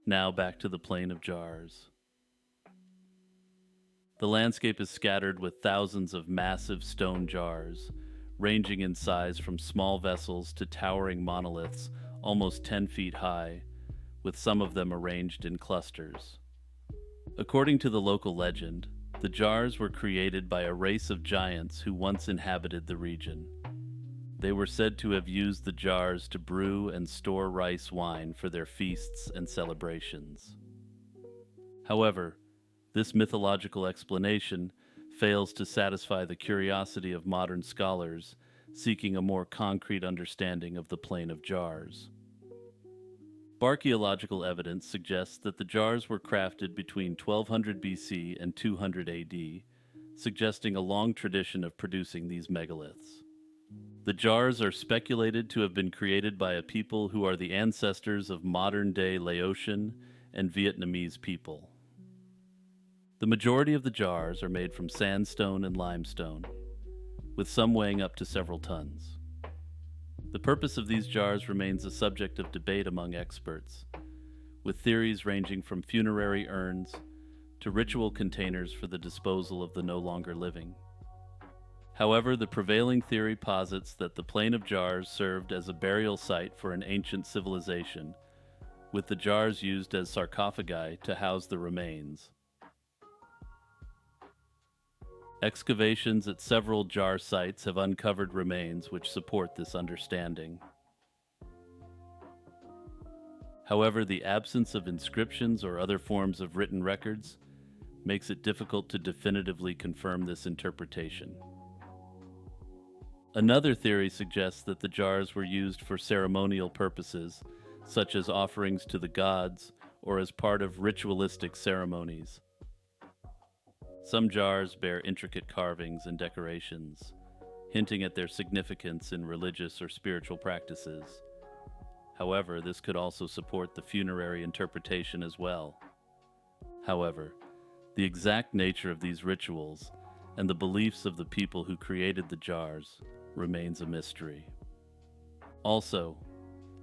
Now back to the Plain of Jars. The landscape is scattered with thousands of massive stone jars, ranging in size from small vessels to towering monoliths almost 10 feet high, with some of them arranged in clusters. According to the local legend, the jars were created by a race of giants who once inhabited the region. They were said to have used the jars to brew and store rice wine for their feasts and celebrations. However, this mythological explanation fails to satisfy the curiosity of modern scholars seeking a more concrete understanding of the plane of jars. Archaeological evidence suggests that the jars were crafted between 1200 BC and 200 AD, suggesting a long tradition of producing these megaliths. The jars are speculated to have been created by a people who are the ancestors of modern-day Laotian and Vietnamese people. The majority of the jars are made from sandstone and limestone, with some weighing up to several tons. The purpose of these jars remains a subject of debate among experts, with theories ranging from funerary urns to ritual containers for the disposal of the no longer living. However, the prevailing theory posits that the plane of jars served as a burial site for an ancient civilization, with the jars used as sarcophagi to house the remains. Excavations at several jar sites have uncovered remains which support this understanding. However, the absence of inscriptions or other forms of written records makes it difficult to definitively confirm this interpretation. Another theory suggests that the jars were used for ceremonial purposes, such as offerings to the gods or as part of ritualistic ceremonies. Some jars bear intricate carvings and decorations, hinting at their significance in religious or spiritual practices. However, this could also support the funerary interpretation as well. However, the exact nature of these rituals and the beliefs of the people who created the jars remains a mystery. Also,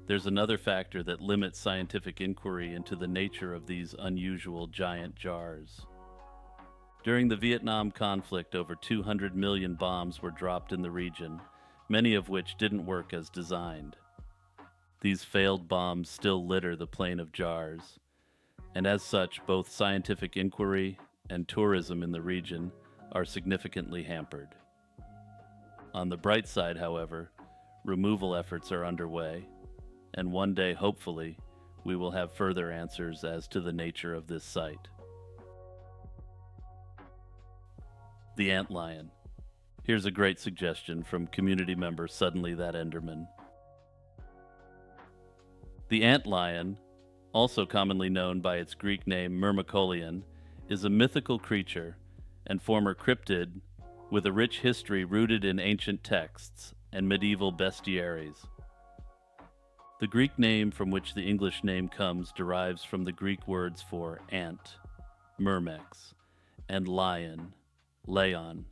there's another factor that limits scientific inquiry into the nature of these unusual giant jars. During the Vietnam conflict, over 200 million bombs were dropped in the region, many of which didn't work as designed. These failed bombs still litter the plain of jars, and as such, both scientific inquiry and tourism in the region are significantly hampered. On the bright side, however, removal efforts are underway, and one day, hopefully, we will have further answers as to the nature of this site. The antlion. Here's a great suggestion from community member Suddenly That Enderman. The antlion, also commonly known by its Greek name Myrmecolion, is a mythical creature and former cryptid with a rich history rooted in ancient texts and medieval bestiaries. The Greek name from which the English name comes derives from the Greek words for ant, myrmex, and lion, Leon,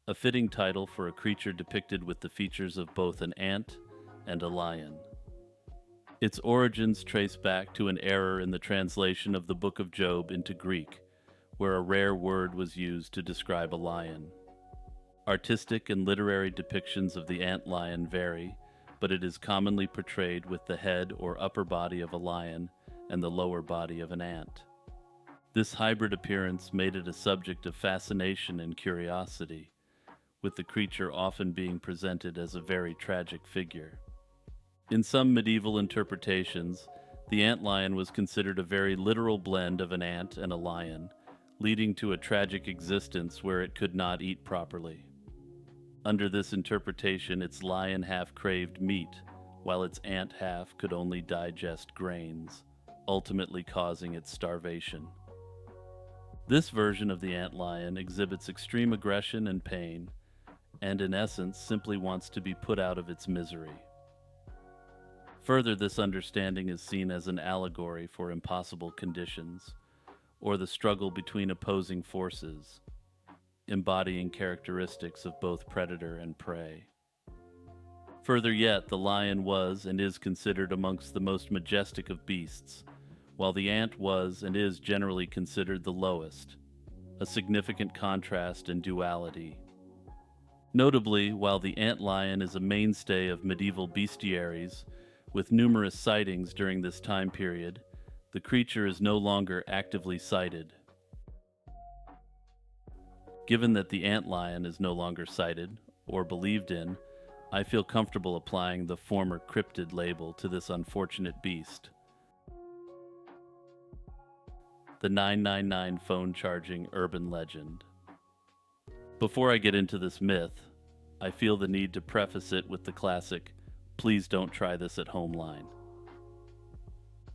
a fitting title for a creature depicted with the features of both an ant and a lion. Its origins trace back to an error in the translation of the Book of Job into Greek, where a rare word was used to describe a lion. Artistic and literary depictions of the antlion vary, but it is commonly portrayed with the head or upper body of a lion and the lower body of an ant. This hybrid appearance made it a subject of fascination and curiosity, with the creature often being presented as a very tragic figure. In some medieval interpretations, the antlion was considered a very literal blend of an ant and a lion, leading to a tragic existence where it could not eat properly. Under this interpretation, its lion half craved meat, while its ant half could only digest grains, ultimately causing its starvation. This version of the antlion exhibits extreme aggression and pain, and in essence simply wants to be put out of its misery. Further, this understanding is seen as an allegory for impossible conditions, or the struggle between opposing forces, embodying characteristics of both predator and prey. Further yet, the lion was and is considered amongst the most majestic of beasts, while the ant was and is generally considered the lowest. a significant contrast in duality. Notably, while the antlion is a mainstay of medieval bestiaries, with numerous sightings during this time period, the creature is no longer actively sighted. Given that the antlion is no longer sighted, or believed in, I feel comfortable applying the former cryptid label to this unfortunate beast. The 999 phone charging urban legend. Before I get into this myth, I feel the need to preface it with the classic, "Please don't try this at home" line.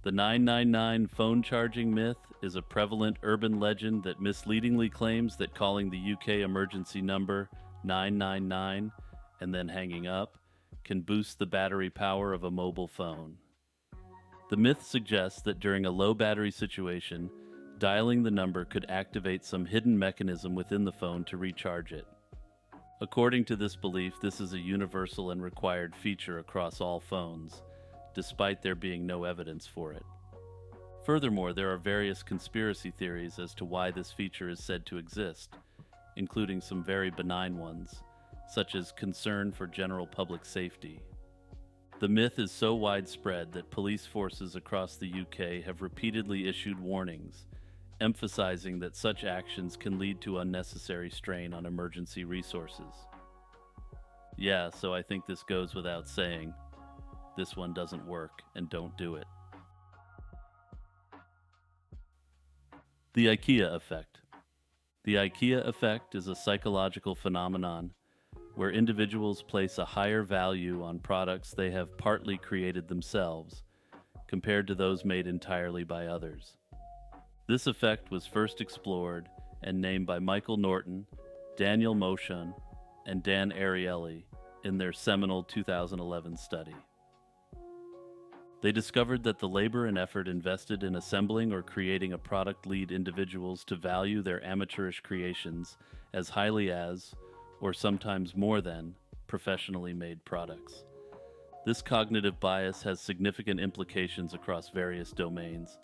The 999 phone charging myth is a prevalent urban legend that misleadingly claims that calling the UK emergency number 999 and then hanging up can boost the battery power of a mobile phone. The myth suggests that during a low battery situation, dialing the number could activate some hidden mechanism within the phone to recharge it. According to this belief, this is a universal and required feature across all phones, despite there being no evidence for it. Furthermore, there are various conspiracy theories as to why this feature is said to exist, including some very benign ones, such as concern for general public safety. The myth is so widespread that police forces across the UK have repeatedly issued warnings, emphasizing that such actions can lead to unnecessary strain on emergency resources. Yeah, so I think this goes without saying. This one doesn't work, and don't do it. The IKEA effect. The IKEA effect is a psychological phenomenon where individuals place a higher value on products they have partly created themselves compared to those made entirely by others. This effect was first explored and named by Michael Norton, Daniel Moshon, and Dan Ariely in their seminal 2011 study. They discovered that the labor and effort invested in assembling or creating a product lead individuals to value their amateurish creations as highly as, or sometimes more than, professionally made products. This cognitive bias has significant implications across various domains,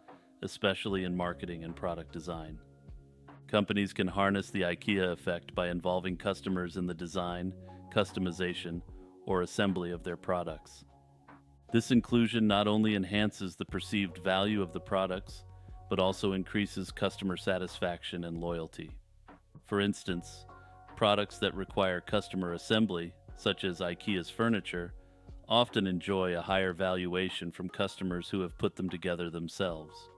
especially in marketing and product design. Companies can harness the IKEA effect by involving customers in the design, customization, or assembly of their products. This inclusion not only enhances the perceived value of the products, but also increases customer satisfaction and loyalty. For instance, products that require customer assembly, such as IKEA's furniture, often enjoy a higher valuation from customers who have put them together themselves.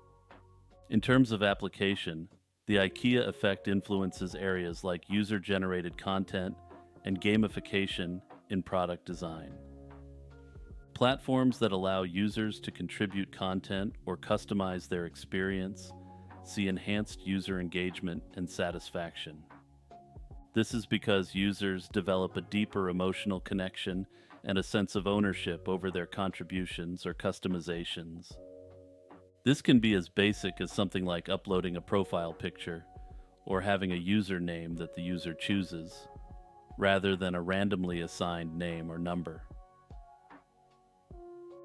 In terms of application, the IKEA effect influences areas like user-generated content and gamification in product design. Platforms that allow users to contribute content or customize their experience see enhanced user engagement and satisfaction. This is because users develop a deeper emotional connection and a sense of ownership over their contributions or customizations. This can be as basic as something like uploading a profile picture or having a username that the user chooses, rather than a randomly assigned name or number.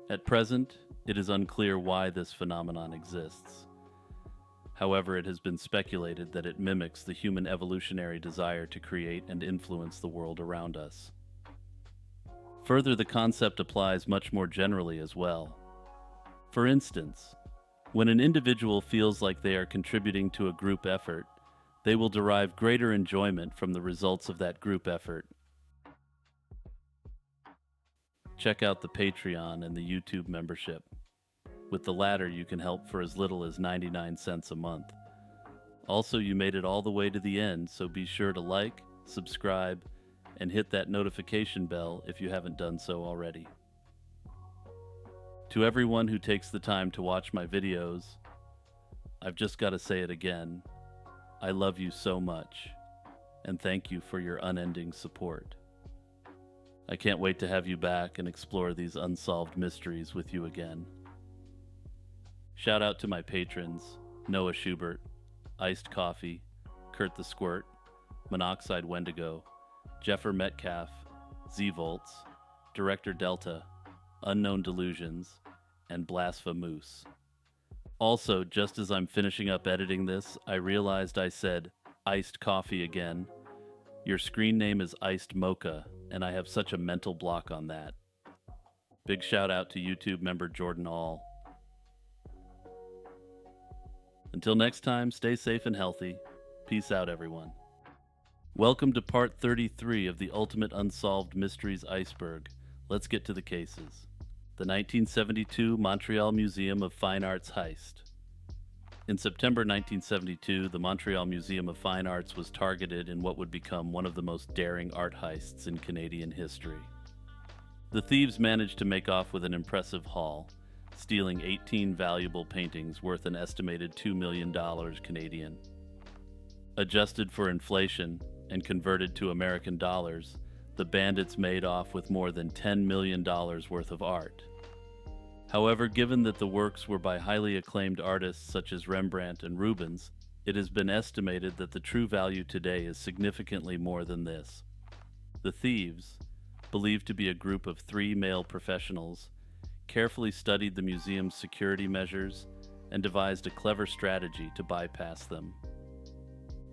At present, it is unclear why this phenomenon exists. However, it has been speculated that it mimics the human evolutionary desire to create and influence the world around us. Further, the concept applies much more generally as well. For instance, when an individual feels like they are contributing to a group effort, they will derive greater enjoyment from the results of that group effort. Check out the Patreon and the YouTube membership. With the latter, you can help for as little as 99 cents a month. Also, you made it all the way to the end, so be sure to like, subscribe, and hit that notification bell if you haven't done so already. To everyone who takes the time to watch my videos, I've just got to say it again. I love you so much, and thank you for your unending support. I can't wait to have you back and explore these unsolved mysteries with you again. Shout out to my patrons, Noah Schubert, Iced Coffee, Kurt the Squirt, Monoxide Wendigo, Jeffer Metcalf, Z-Volts, Director Delta, Unknown Delusions, and Blasphemous. Also, just as I'm finishing up editing this, I realized I said iced coffee again. Your screen name is Iced Mocha, and I have such a mental block on that. Big shout out to YouTube member Jordan All. Until next time, stay safe and healthy. Peace out, everyone. Welcome to part 33 of the Ultimate Unsolved Mysteries Iceberg. Let's get to the cases. The 1972 Montreal Museum of Fine Arts heist. In September 1972, the Montreal Museum of Fine Arts was targeted in what would become one of the most daring art heists in Canadian history. The thieves managed to make off with an impressive haul, stealing 18 valuable paintings worth an estimated $2 million Canadian. Adjusted for inflation and converted to American dollars, the bandits made off with more than $10 million worth of art. However, given that the works were by highly acclaimed artists such as Rembrandt and Rubens, it has been estimated that the true value today is significantly more than this. The thieves, believed to be a group of 3 male professionals, carefully studied the museum's security measures and devised a clever strategy to bypass them.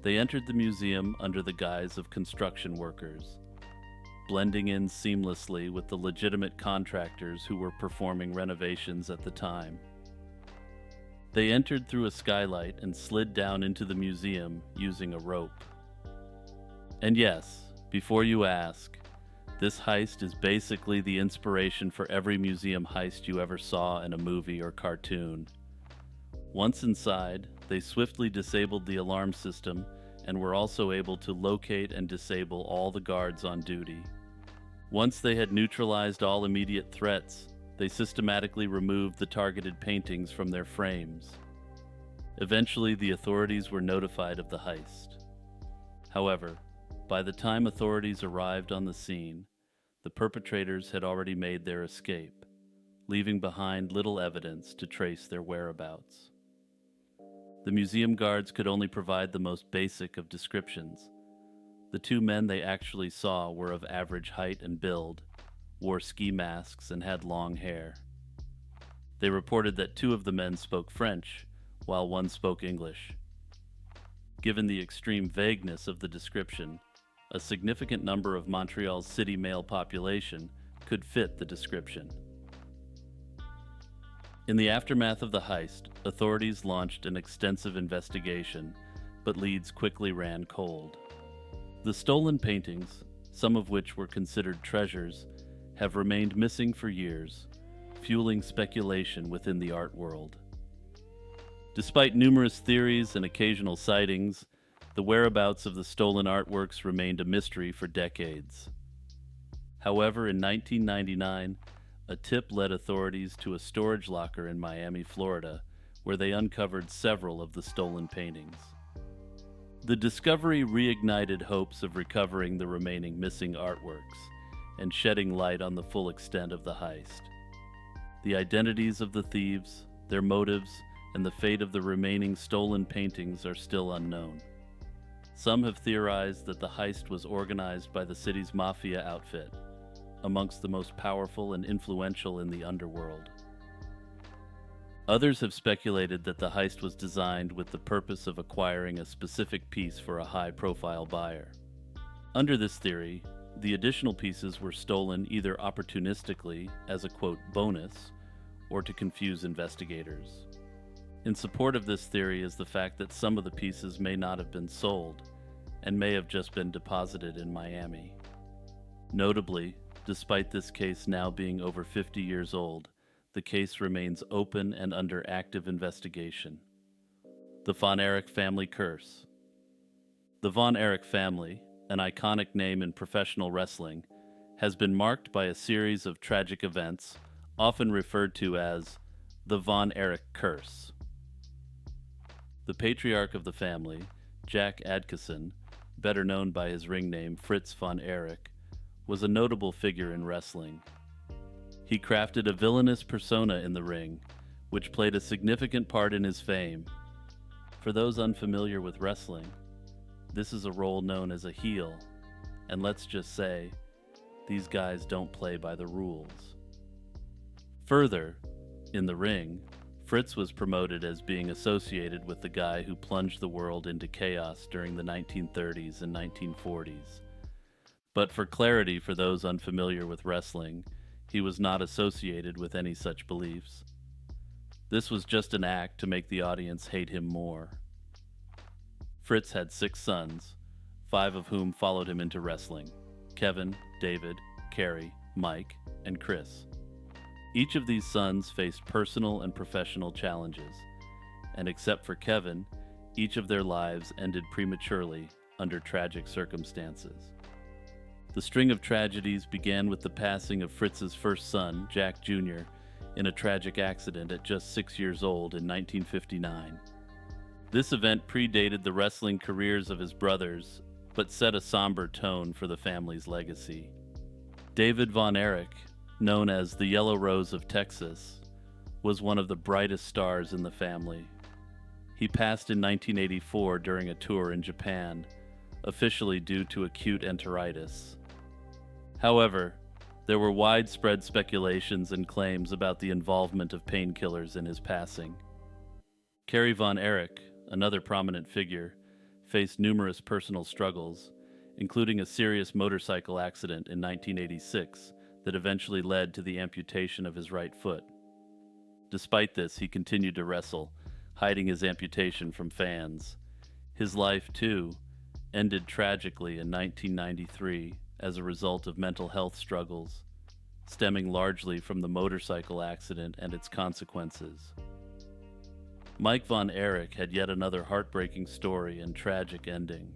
They entered the museum under the guise of construction workers, blending in seamlessly with the legitimate contractors who were performing renovations at the time. They entered through a skylight and slid down into the museum using a rope. And yes, before you ask, this heist is basically the inspiration for every museum heist you ever saw in a movie or cartoon. Once inside, they swiftly disabled the alarm system and were also able to locate and disable all the guards on duty. Once they had neutralized all immediate threats, they systematically removed the targeted paintings from their frames. Eventually, the authorities were notified of the heist. However, by the time authorities arrived on the scene, the perpetrators had already made their escape, leaving behind little evidence to trace their whereabouts. The museum guards could only provide the most basic of descriptions. The 2 men they actually saw were of average height and build, wore ski masks, and had long hair. They reported that 2 of the men spoke French, while 1 spoke English. Given the extreme vagueness of the description, a significant number of Montreal's city male population could fit the description. In the aftermath of the heist, authorities launched an extensive investigation, but leads quickly ran cold. The stolen paintings, some of which were considered treasures, have remained missing for years, fueling speculation within the art world. Despite numerous theories and occasional sightings, the whereabouts of the stolen artworks remained a mystery for decades. However, in 1999, a tip led authorities to a storage locker in Miami, Florida, where they uncovered several of the stolen paintings. The discovery reignited hopes of recovering the remaining missing artworks and shedding light on the full extent of the heist. The identities of the thieves, their motives, and the fate of the remaining stolen paintings are still unknown. Some have theorized that the heist was organized by the city's mafia outfit, amongst the most powerful and influential in the underworld. Others have speculated that the heist was designed with the purpose of acquiring a specific piece for a high-profile buyer. Under this theory, the additional pieces were stolen either opportunistically as a quote bonus or to confuse investigators. In support of this theory is the fact that some of the pieces may not have been sold and may have just been deposited in Miami. Notably, despite this case now being over 50 years old, the case remains open and under active investigation. The Von Erich family curse. The Von Erich family, an iconic name in professional wrestling, has been marked by a series of tragic events, often referred to as the Von Erich curse. The patriarch of the family, Jack Adkisson, better known by his ring name Fritz von Erich, was a notable figure in wrestling. He crafted a villainous persona in the ring, which played a significant part in his fame. For those unfamiliar with wrestling, this is a role known as a heel, and let's just say, these guys don't play by the rules. Further, in the ring, Fritz was promoted as being associated with the guy who plunged the world into chaos during the 1930s and 1940s. But for clarity for those unfamiliar with wrestling, he was not associated with any such beliefs. This was just an act to make the audience hate him more. Fritz had 6 sons, 5 of whom followed him into wrestling: Kevin, David, Kerry, Mike, and Chris. Each of these sons faced personal and professional challenges, and except for Kevin, each of their lives ended prematurely under tragic circumstances. The string of tragedies began with the passing of Fritz's first son, Jack Jr., in a tragic accident at just 6 years old in 1959. This event predated the wrestling careers of his brothers, but set a somber tone for the family's legacy. David Von Erich, known as the Yellow Rose of Texas, was one of the brightest stars in the family. He passed in 1984 during a tour in Japan, officially due to acute enteritis. However, there were widespread speculations and claims about the involvement of painkillers in his passing. Kerry Von Erich, another prominent figure, faced numerous personal struggles, including a serious motorcycle accident in 1986 that eventually led to the amputation of his right foot. Despite this, he continued to wrestle, hiding his amputation from fans. His life, too, ended tragically in 1993 as a result of mental health struggles, stemming largely from the motorcycle accident and its consequences. Mike Von Erich had yet another heartbreaking story and tragic ending.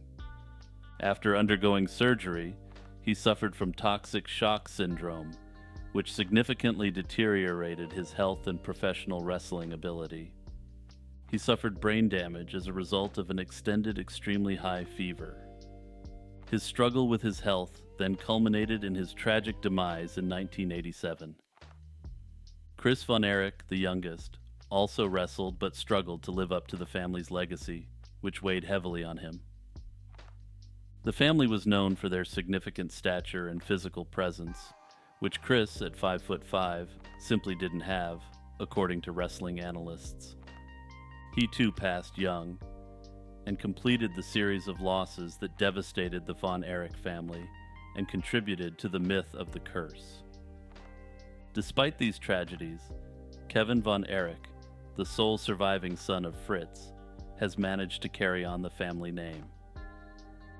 After undergoing surgery, he suffered from toxic shock syndrome, which significantly deteriorated his health and professional wrestling ability. He suffered brain damage as a result of an extended extremely high fever. His struggle with his health then culminated in his tragic demise in 1987. Chris Von Erich, the youngest, also wrestled but struggled to live up to the family's legacy, which weighed heavily on him. The family was known for their significant stature and physical presence, which Chris, at 5'5", simply didn't have, according to wrestling analysts. He too passed young, and completed the series of losses that devastated the Von Erich family and contributed to the myth of the curse. Despite these tragedies, Kevin Von Erich, the sole surviving son of Fritz, has managed to carry on the family name.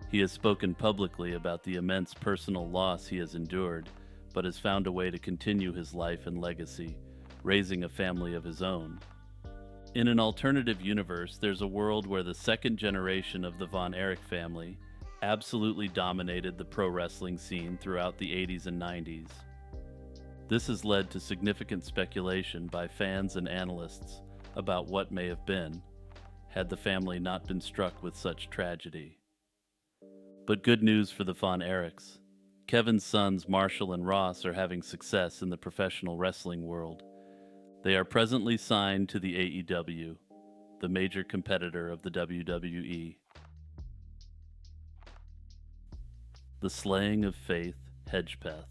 He has spoken publicly about the immense personal loss he has endured, but has found a way to continue his life and legacy, raising a family of his own. In an alternative universe, there's a world where the second generation of the Von Erich family absolutely dominated the pro wrestling scene throughout the 80s and 90s. This has led to significant speculation by fans and analysts about what may have been, had the family not been struck with such tragedy. But good news for the Von Erichs. Kevin's sons Marshall and Ross are having success in the professional wrestling world. They are presently signed to the AEW, the major competitor of the WWE. The Slaying of Faith Hedgepeth.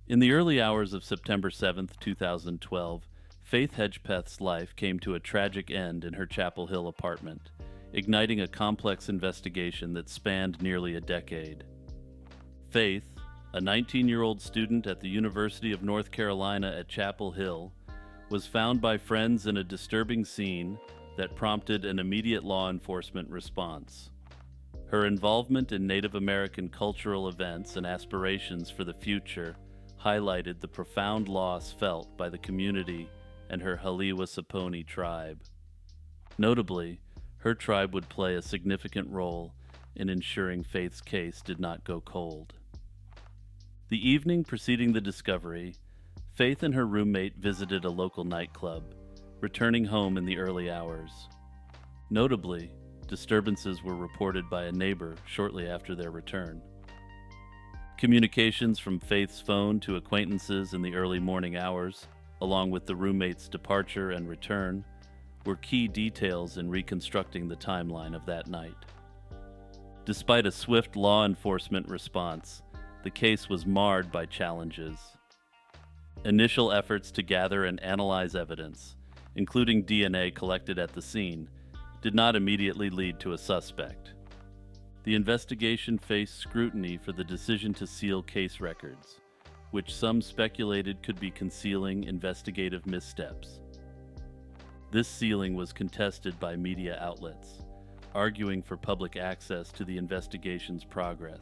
In the early hours of September 7, 2012, Faith Hedgepeth's life came to a tragic end in her Chapel Hill apartment, igniting a complex investigation that spanned nearly a decade. Faith, a 19-year-old student at the University of North Carolina at Chapel Hill, was found by friends in a disturbing scene that prompted an immediate law enforcement response. Her involvement in Native American cultural events and aspirations for the future highlighted the profound loss felt by the community and her Haliwa Saponi tribe. Notably, her tribe would play a significant role in ensuring Faith's case did not go cold. The evening preceding the discovery, Faith and her roommate visited a local nightclub, returning home in the early hours. Notably, disturbances were reported by a neighbor shortly after their return. Communications from Faith's phone to acquaintances in the early morning hours, along with the roommate's departure and return, were key details in reconstructing the timeline of that night. Despite a swift law enforcement response, the case was marred by challenges. Initial efforts to gather and analyze evidence, including DNA collected at the scene, did not immediately lead to a suspect. The investigation faced scrutiny for the decision to seal case records, which some speculated could be concealing investigative missteps. This sealing was contested by media outlets, arguing for public access to the investigation's progress.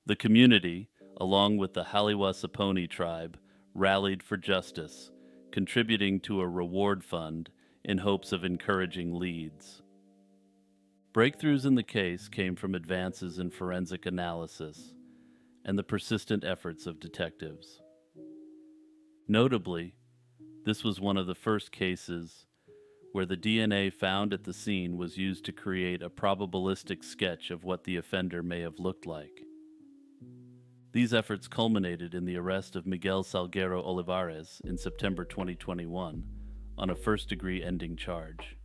The community, along with the Haliwa Saponi tribe, rallied for justice, contributing to a reward fund in hopes of encouraging leads. Breakthroughs in the case came from advances in forensic analysis and the persistent efforts of detectives. Notably, this was one of the first cases where the DNA found at the scene was used to create a probabilistic sketch of what the offender may have looked like. These efforts culminated in the arrest of Miguel Salguero Olivares in September 2021 on a first-degree ending charge.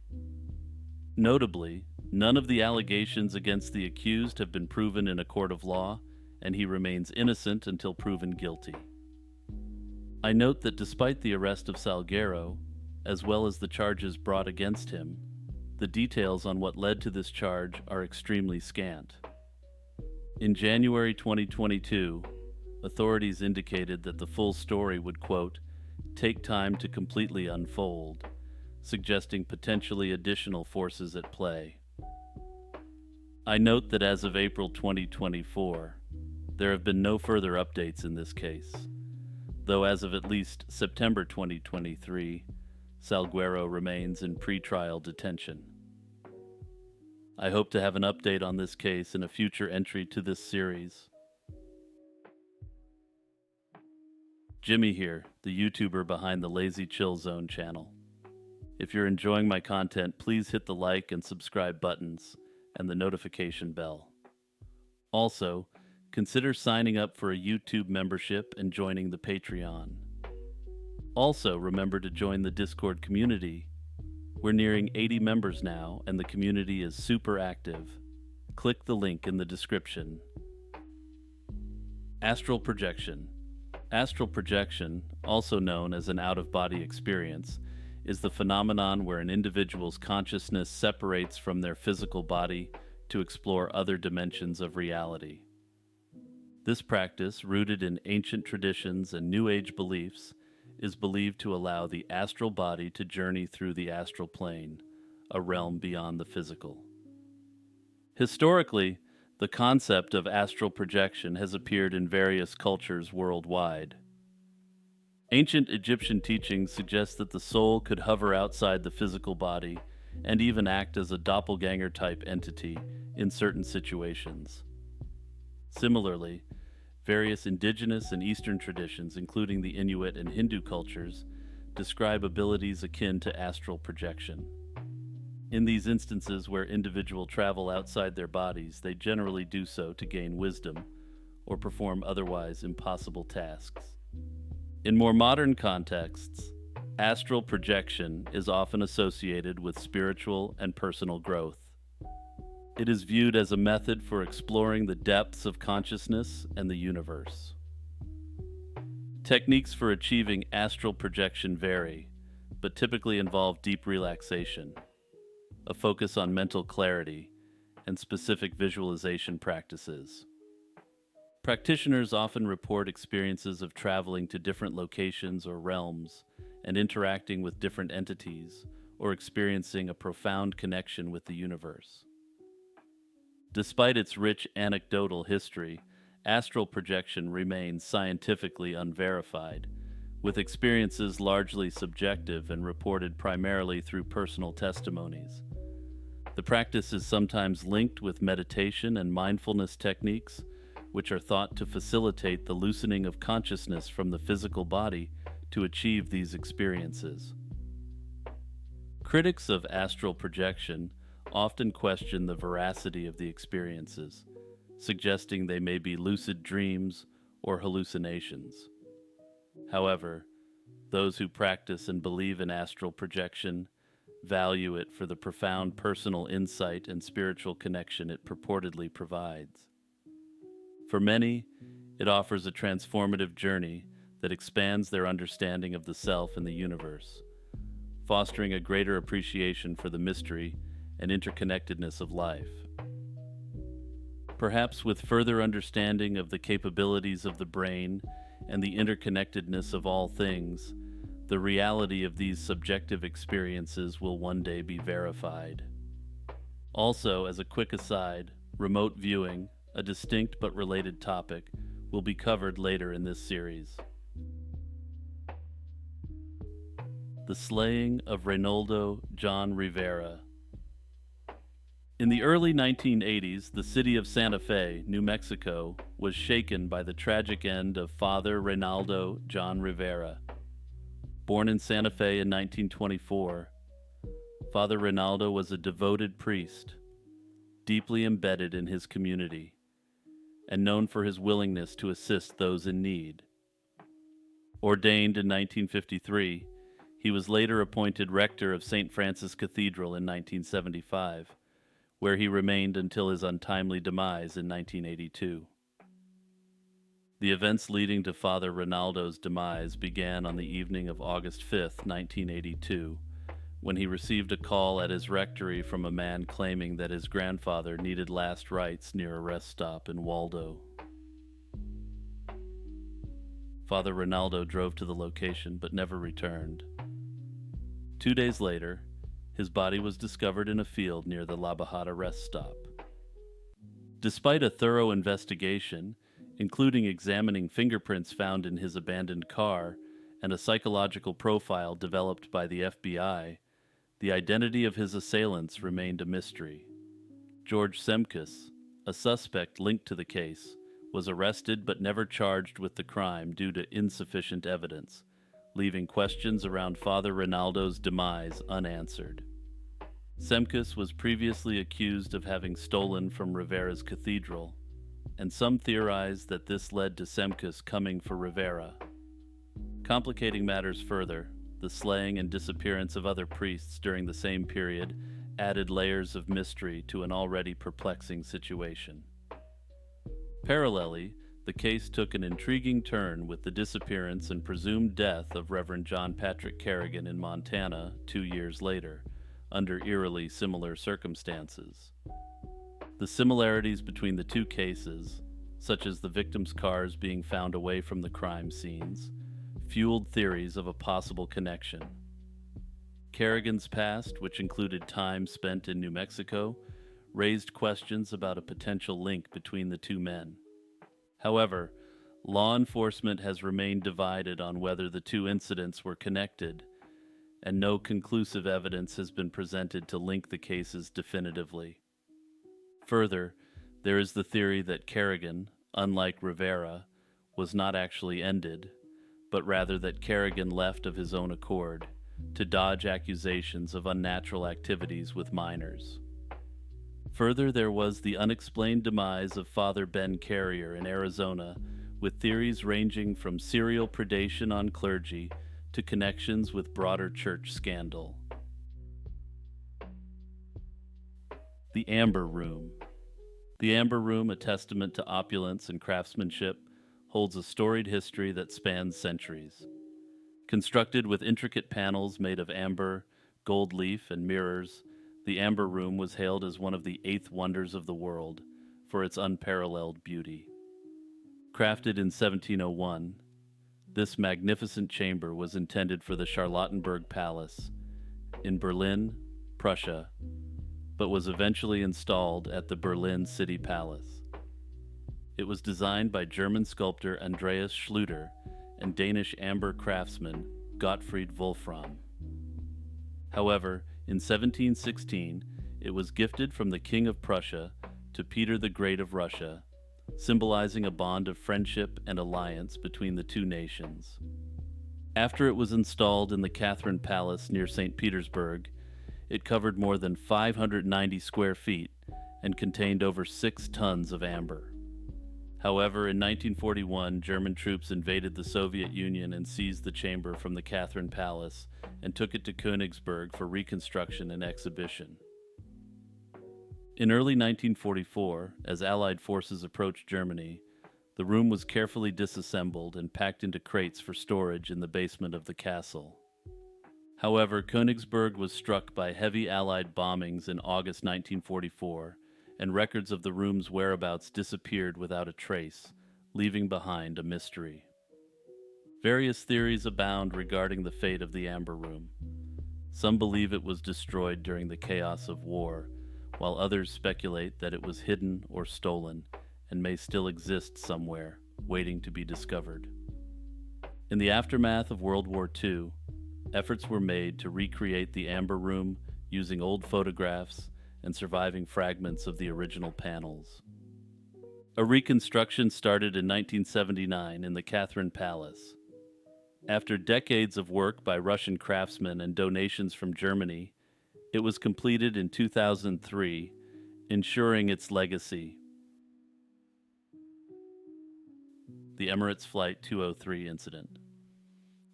Notably, none of the allegations against the accused have been proven in a court of law, and he remains innocent until proven guilty. I note that despite the arrest of Salguero, as well as the charges brought against him, the details on what led to this charge are extremely scant. In January 2022, authorities indicated that the full story would, quote, take time to completely unfold, suggesting potentially additional forces at play. I note that as of April 2024, there have been no further updates in this case, though as of at least September 2023, Salguero remains in pretrial detention. I hope to have an update on this case in a future entry to this series. Jimmy here, the YouTuber behind the Lazy Chill Zone channel. If you're enjoying my content, please hit the like and subscribe buttons and the notification bell. Also, consider signing up for a YouTube membership and joining the Patreon. Also, remember to join the Discord community. We're nearing 80 members now, and the community is super active. Click the link in the description. Astral projection. Astral projection, also known as an out-of-body experience, is the phenomenon where an individual's consciousness separates from their physical body to explore other dimensions of reality. This practice, rooted in ancient traditions and New Age beliefs, is believed to allow the astral body to journey through the astral plane, a realm beyond the physical. Historically, the concept of astral projection has appeared in various cultures worldwide. Ancient Egyptian teachings suggest that the soul could hover outside the physical body and even act as a doppelganger-type entity in certain situations. Similarly, various indigenous and Eastern traditions, including the Inuit and Hindu cultures, describe abilities akin to astral projection. In these instances where individuals travel outside their bodies, they generally do so to gain wisdom or perform otherwise impossible tasks. In more modern contexts, astral projection is often associated with spiritual and personal growth. It is viewed as a method for exploring the depths of consciousness and the universe. Techniques for achieving astral projection vary, but typically involve deep relaxation, a focus on mental clarity, and specific visualization practices. Practitioners often report experiences of traveling to different locations or realms and interacting with different entities or experiencing a profound connection with the universe. Despite its rich anecdotal history, astral projection remains scientifically unverified, with experiences largely subjective and reported primarily through personal testimonies. The practice is sometimes linked with meditation and mindfulness techniques, which are thought to facilitate the loosening of consciousness from the physical body to achieve these experiences. Critics of astral projection often question the veracity of the experiences, suggesting they may be lucid dreams or hallucinations. However, those who practice and believe in astral projection value it for the profound personal insight and spiritual connection it purportedly provides. For many, it offers a transformative journey that expands their understanding of the self and the universe, fostering a greater appreciation for the mystery and interconnectedness of life. Perhaps with further understanding of the capabilities of the brain and the interconnectedness of all things, the reality of these subjective experiences will one day be verified. Also, as a quick aside, remote viewing, a distinct but related topic, will be covered later in this series. The Slaying of Reinaldo John Rivera. In the early 1980s, the city of Santa Fe, New Mexico, was shaken by the tragic end of Father Reinaldo John Rivera. Born in Santa Fe in 1924, Father Reinaldo was a devoted priest, deeply embedded in his community, and known for his willingness to assist those in need. Ordained in 1953, he was later appointed rector of St. Francis Cathedral in 1975, where he remained until his untimely demise in 1982. The events leading to Father Reinaldo's demise began on the evening of August 5, 1982, when he received a call at his rectory from a man claiming that his grandfather needed last rites near a rest stop in Waldo. Father Reinaldo drove to the location but never returned. 2 days later, his body was discovered in a field near the La Bajada rest stop. Despite a thorough investigation, including examining fingerprints found in his abandoned car and a psychological profile developed by the FBI, the identity of his assailants remained a mystery. George Semkus, a suspect linked to the case, was arrested but never charged with the crime due to insufficient evidence, leaving questions around Father Reinaldo's demise unanswered. Semkus was previously accused of having stolen from Rivera's cathedral, and some theorize that this led to Semkus coming for Rivera. Complicating matters further, the slaying and disappearance of other priests during the same period added layers of mystery to an already perplexing situation. Parallelly, the case took an intriguing turn with the disappearance and presumed death of Reverend John Patrick Kerrigan in Montana 2 years later, under eerily similar circumstances. The similarities between the two cases, such as the victims' cars being found away from the crime scenes, fueled theories of a possible connection. Kerrigan's past, which included time spent in New Mexico, raised questions about a potential link between the two men. However, law enforcement has remained divided on whether the two incidents were connected, and no conclusive evidence has been presented to link the cases definitively. Further, there is the theory that Kerrigan, unlike Rivera, was not actually ended, but rather that Kerrigan left of his own accord to dodge accusations of unnatural activities with minors. Further, there was the unexplained demise of Father Ben Carrier in Arizona, with theories ranging from serial predation on clergy to connections with broader church scandal. The Amber Room. The Amber Room, a testament to opulence and craftsmanship, holds a storied history that spans centuries. Constructed with intricate panels made of amber, gold leaf, and mirrors, the Amber Room was hailed as one of the 8th wonders of the world for its unparalleled beauty. Crafted in 1701, this magnificent chamber was intended for the Charlottenburg Palace in Berlin, Prussia, but was eventually installed at the Berlin City Palace. It was designed by German sculptor Andreas Schluter and Danish amber craftsman Gottfried Wolfram. However, in 1716, it was gifted from the King of Prussia to Peter the Great of Russia, symbolizing a bond of friendship and alliance between the two nations. After it was installed in the Catherine Palace near St. Petersburg, it covered more than 590 square feet and contained over 6 tons of amber. However, in 1941, German troops invaded the Soviet Union and seized the chamber from the Catherine Palace and took it to Königsberg for reconstruction and exhibition. In early 1944, as Allied forces approached Germany, the room was carefully disassembled and packed into crates for storage in the basement of the castle. However, Königsberg was struck by heavy Allied bombings in August 1944, and records of the room's whereabouts disappeared without a trace, leaving behind a mystery. Various theories abound regarding the fate of the Amber Room. Some believe it was destroyed during the chaos of war, while others speculate that it was hidden or stolen and may still exist somewhere, waiting to be discovered. In the aftermath of World War II, efforts were made to recreate the Amber Room using old photographs and surviving fragments of the original panels. A reconstruction started in 1979 in the Catherine Palace. After decades of work by Russian craftsmen and donations from Germany, it was completed in 2003, ensuring its legacy. The Emirates Flight 203 incident.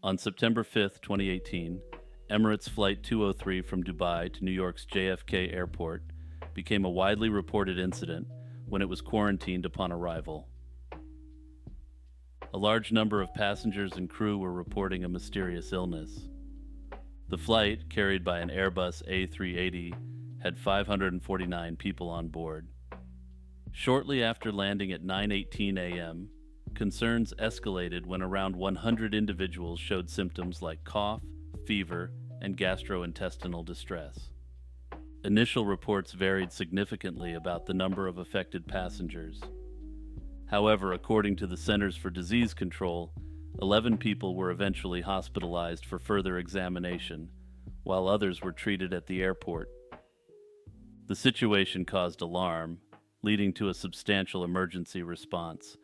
On September 5, 2018, Emirates Flight 203 from Dubai to New York's JFK Airport became a widely reported incident when it was quarantined upon arrival. A large number of passengers and crew were reporting a mysterious illness. The flight, carried by an Airbus A380, had 549 people on board. Shortly after landing at 9:18 a.m., concerns escalated when around 100 individuals showed symptoms like cough, fever, and gastrointestinal distress. Initial reports varied significantly about the number of affected passengers. However, according to the Centers for Disease Control, 11 people were eventually hospitalized for further examination, while others were treated at the airport. The situation caused alarm, leading to a substantial emergency response,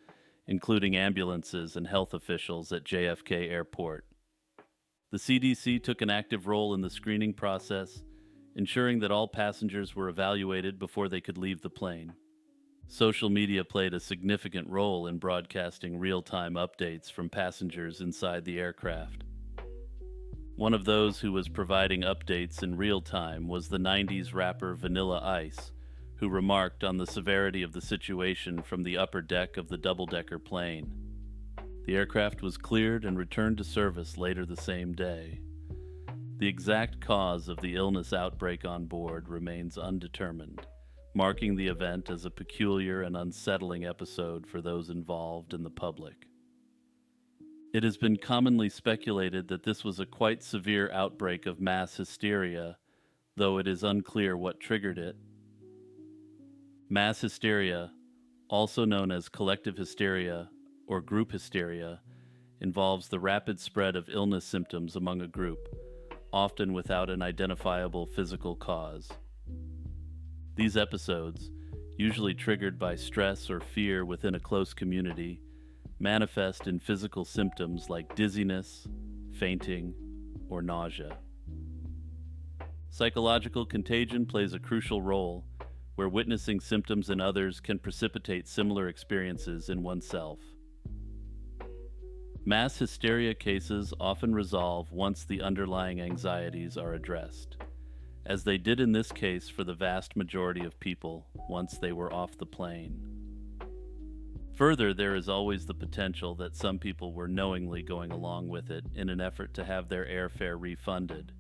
including ambulances and health officials at JFK Airport. The CDC took an active role in the screening process, ensuring that all passengers were evaluated before they could leave the plane. Social media played a significant role in broadcasting real-time updates from passengers inside the aircraft. One of those who was providing updates in real time was the 90s rapper Vanilla Ice, who remarked on the severity of the situation from the upper deck of the double-decker plane. The aircraft was cleared and returned to service later the same day. The exact cause of the illness outbreak on board remains undetermined, marking the event as a peculiar and unsettling episode for those involved and the public. It has been commonly speculated that this was a quite severe outbreak of mass hysteria, though it is unclear what triggered it. Mass hysteria, also known as collective hysteria or group hysteria, involves the rapid spread of illness symptoms among a group, often without an identifiable physical cause. These episodes, usually triggered by stress or fear within a close community, manifest in physical symptoms like dizziness, fainting, or nausea. Psychological contagion plays a crucial role, where witnessing symptoms in others can precipitate similar experiences in oneself. Mass hysteria cases often resolve once the underlying anxieties are addressed, as they did in this case for the vast majority of people once they were off the plane. Further, there is always the potential that some people were knowingly going along with it in an effort to have their airfare refunded,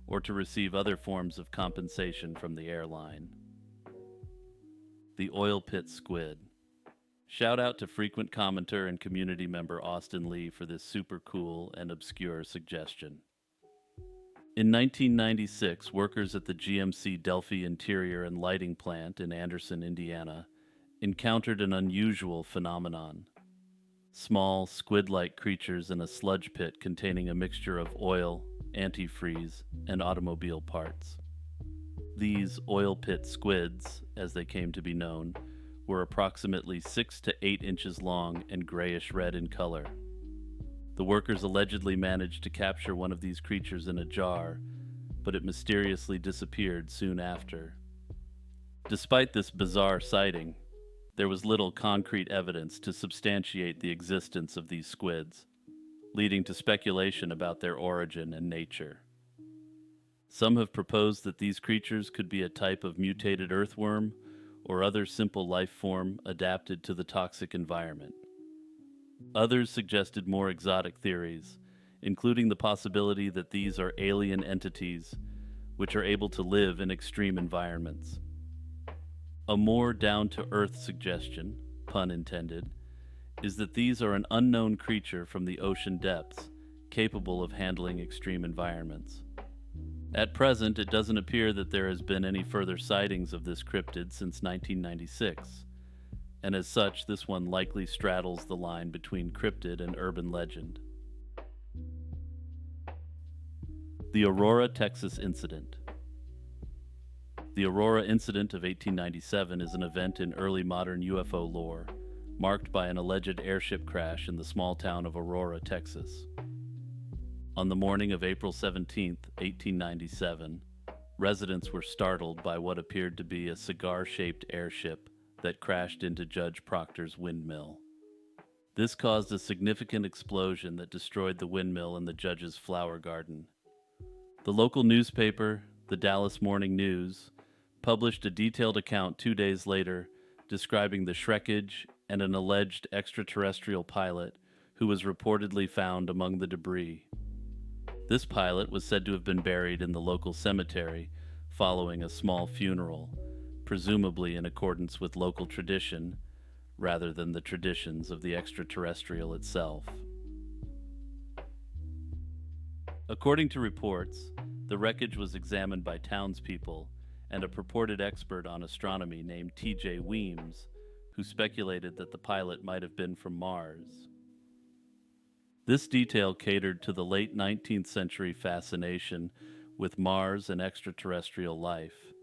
or to receive other forms of compensation from the airline. The oil pit squid. Shout out to frequent commenter and community member Austin Lee for this super cool and obscure suggestion. In 1996, workers at the GMC Delphi Interior and Lighting Plant in Anderson, Indiana, encountered an unusual phenomenon. Small, squid-like creatures in a sludge pit containing a mixture of oil, antifreeze, and automobile parts. These oil pit squids, as they came to be known, were approximately 6 to 8 inches long and grayish-red in color. The workers allegedly managed to capture one of these creatures in a jar, but it mysteriously disappeared soon after. Despite this bizarre sighting, there was little concrete evidence to substantiate the existence of these squids, leading to speculation about their origin and nature. Some have proposed that these creatures could be a type of mutated earthworm or other simple life form adapted to the toxic environment. Others suggested more exotic theories, including the possibility that these are alien entities which are able to live in extreme environments. A more down-to-earth suggestion, pun intended, is that these are an unknown creature from the ocean depths, capable of handling extreme environments. At present, it doesn't appear that there has been any further sightings of this cryptid since 1996, and as such, this one likely straddles the line between cryptid and urban legend. The Aurora, Texas Incident. The Aurora Incident of 1897 is an event in early modern UFO lore, marked by an alleged airship crash in the small town of Aurora, Texas. On the morning of April 17, 1897, residents were startled by what appeared to be a cigar-shaped airship that crashed into Judge Proctor's windmill. This caused a significant explosion that destroyed the windmill and the judge's flower garden. The local newspaper, the Dallas Morning News, published a detailed account 2 days later describing the shrekage and an alleged extraterrestrial pilot who was reportedly found among the debris. This pilot was said to have been buried in the local cemetery following a small funeral, presumably in accordance with local tradition rather than the traditions of the extraterrestrial itself. According to reports, the wreckage was examined by townspeople and a purported expert on astronomy named T.J. Weems, who speculated that the pilot might have been from Mars. This detail catered to the late 19th century fascination with Mars and extraterrestrial life,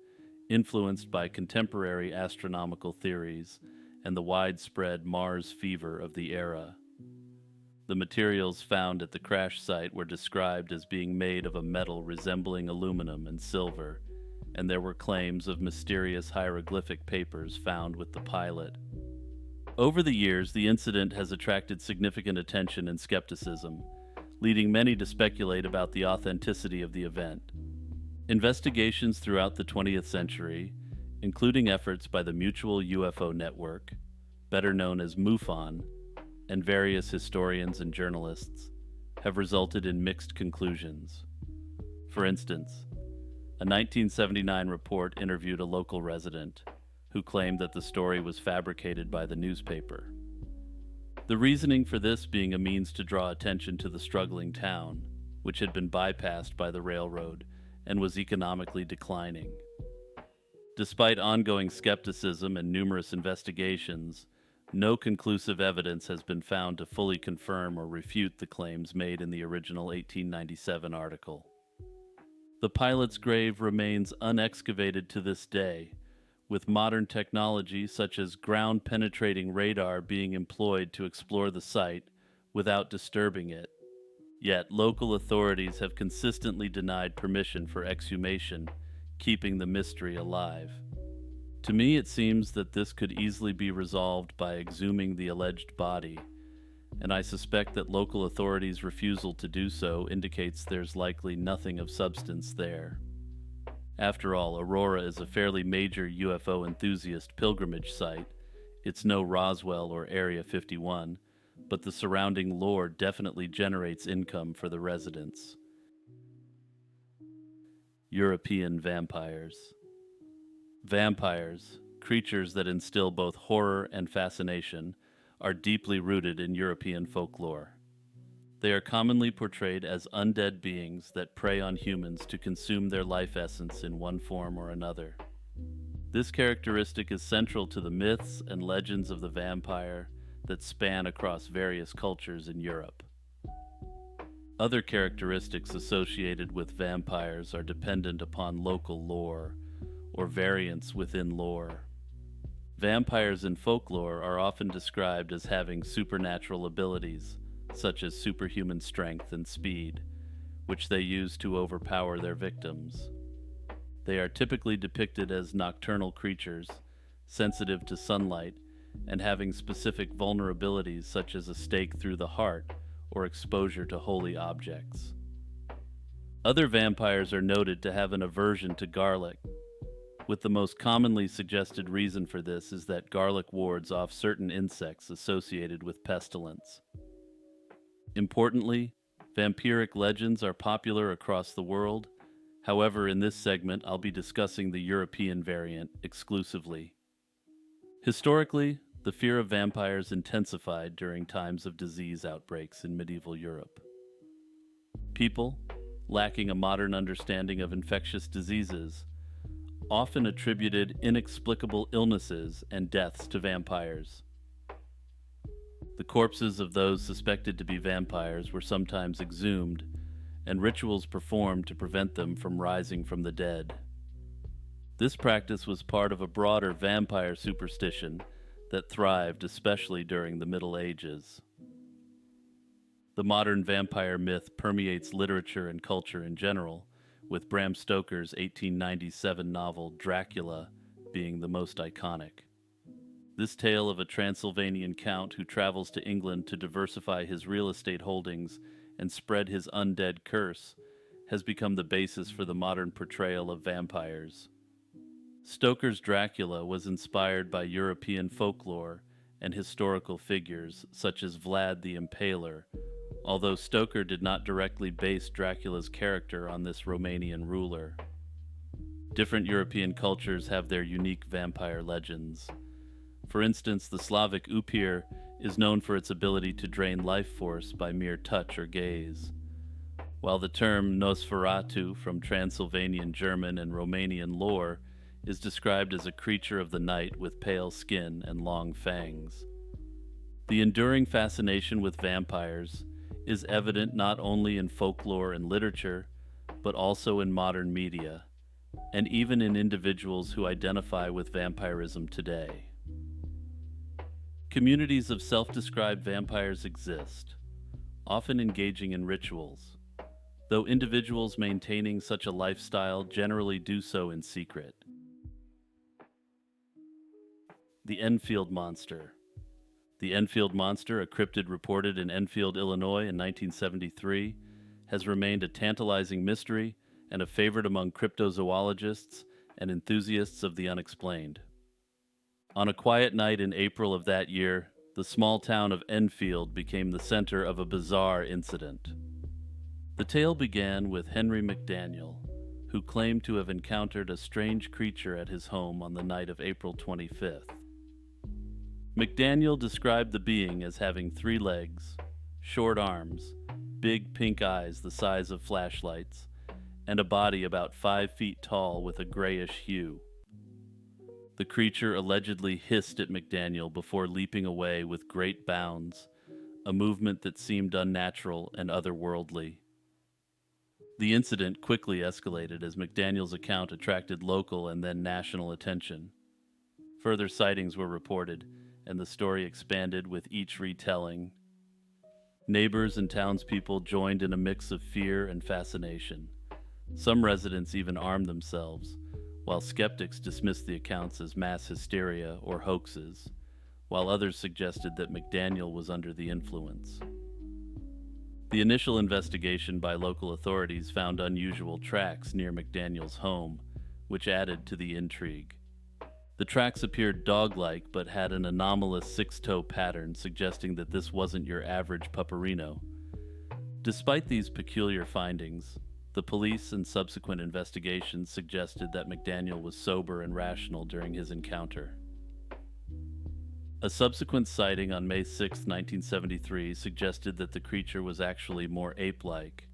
influenced by contemporary astronomical theories and the widespread Mars fever of the era. The materials found at the crash site were described as being made of a metal resembling aluminum and silver, and there were claims of mysterious hieroglyphic papers found with the pilot. Over the years, the incident has attracted significant attention and skepticism, leading many to speculate about the authenticity of the event. Investigations throughout the 20th century, including efforts by the Mutual UFO Network, better known as MUFON, and various historians and journalists, have resulted in mixed conclusions. For instance, a 1979 report interviewed a local resident who claimed that the story was fabricated by the newspaper. The reasoning for this being a means to draw attention to the struggling town, which had been bypassed by the railroad and was economically declining. Despite ongoing skepticism and numerous investigations, no conclusive evidence has been found to fully confirm or refute the claims made in the original 1897 article. The pilot's grave remains unexcavated to this day, with modern technology such as ground-penetrating radar being employed to explore the site without disturbing it. Yet, local authorities have consistently denied permission for exhumation, keeping the mystery alive. To me, it seems that this could easily be resolved by exhuming the alleged body, and I suspect that local authorities' refusal to do so indicates there's likely nothing of substance there. After all, Aurora is a fairly major UFO enthusiast pilgrimage site. It's no Roswell or Area 51, but the surrounding lore definitely generates income for the residents. European vampires. Vampires, creatures that instill both horror and fascination, are deeply rooted in European folklore. They are commonly portrayed as undead beings that prey on humans to consume their life essence in one form or another. This characteristic is central to the myths and legends of the vampire that span across various cultures in Europe. Other characteristics associated with vampires are dependent upon local lore or variants within lore. Vampires in folklore are often described as having supernatural abilities, such as superhuman strength and speed, which they use to overpower their victims. They are typically depicted as nocturnal creatures, sensitive to sunlight, and having specific vulnerabilities such as a stake through the heart or exposure to holy objects. Other vampires are noted to have an aversion to garlic, with the most commonly suggested reason for this is that garlic wards off certain insects associated with pestilence. Importantly, Vampiric legends are popular across the world. However, in this segment, I'll be discussing the European variant exclusively. Historically, the fear of vampires intensified during times of disease outbreaks in medieval Europe. People, lacking a modern understanding of infectious diseases, often attributed inexplicable illnesses and deaths to vampires. The corpses of those suspected to be vampires were sometimes exhumed, and rituals performed to prevent them from rising from the dead. This practice was part of a broader vampire superstition that thrived especially during the Middle Ages. The modern vampire myth permeates literature and culture in general, with Bram Stoker's 1897 novel Dracula being the most iconic. This tale of a Transylvanian count who travels to England to diversify his real estate holdings and spread his undead curse has become the basis for the modern portrayal of vampires. Stoker's Dracula was inspired by European folklore and historical figures such as Vlad the Impaler, although Stoker did not directly base Dracula's character on this Romanian ruler. Different European cultures have their unique vampire legends. For instance, the Slavic Upir is known for its ability to drain life force by mere touch or gaze, while the term Nosferatu from Transylvanian German and Romanian lore is described as a creature of the night with pale skin and long fangs. The enduring fascination with vampires is evident not only in folklore and literature, but also in modern media, and even in individuals who identify with vampirism today. Communities of self-described vampires exist, often engaging in rituals, though individuals maintaining such a lifestyle generally do so in secret. The Enfield Monster. The Enfield Monster, a cryptid reported in Enfield, Illinois in 1973, has remained a tantalizing mystery and a favorite among cryptozoologists and enthusiasts of the unexplained. On a quiet night in April of that year, the small town of Enfield became the center of a bizarre incident. The tale began with Henry McDaniel, who claimed to have encountered a strange creature at his home on the night of April 25th. McDaniel described the being as having 3 legs, short arms, big pink eyes the size of flashlights, and a body about 5 feet tall with a grayish hue. The creature allegedly hissed at McDaniel before leaping away with great bounds, a movement that seemed unnatural and otherworldly. The incident quickly escalated as McDaniel's account attracted local and then national attention. Further sightings were reported, and the story expanded with each retelling. Neighbors and townspeople joined in a mix of fear and fascination. Some residents even armed themselves, while skeptics dismissed the accounts as mass hysteria or hoaxes, while others suggested that McDaniel was under the influence. The initial investigation by local authorities found unusual tracks near McDaniel's home, which added to the intrigue. The tracks appeared dog-like but had an anomalous 6-toe pattern suggesting that this wasn't your average pupperino. Despite these peculiar findings, the police and subsequent investigations suggested that McDaniel was sober and rational during his encounter. A subsequent sighting on May 6, 1973 suggested that the creature was actually more ape-like.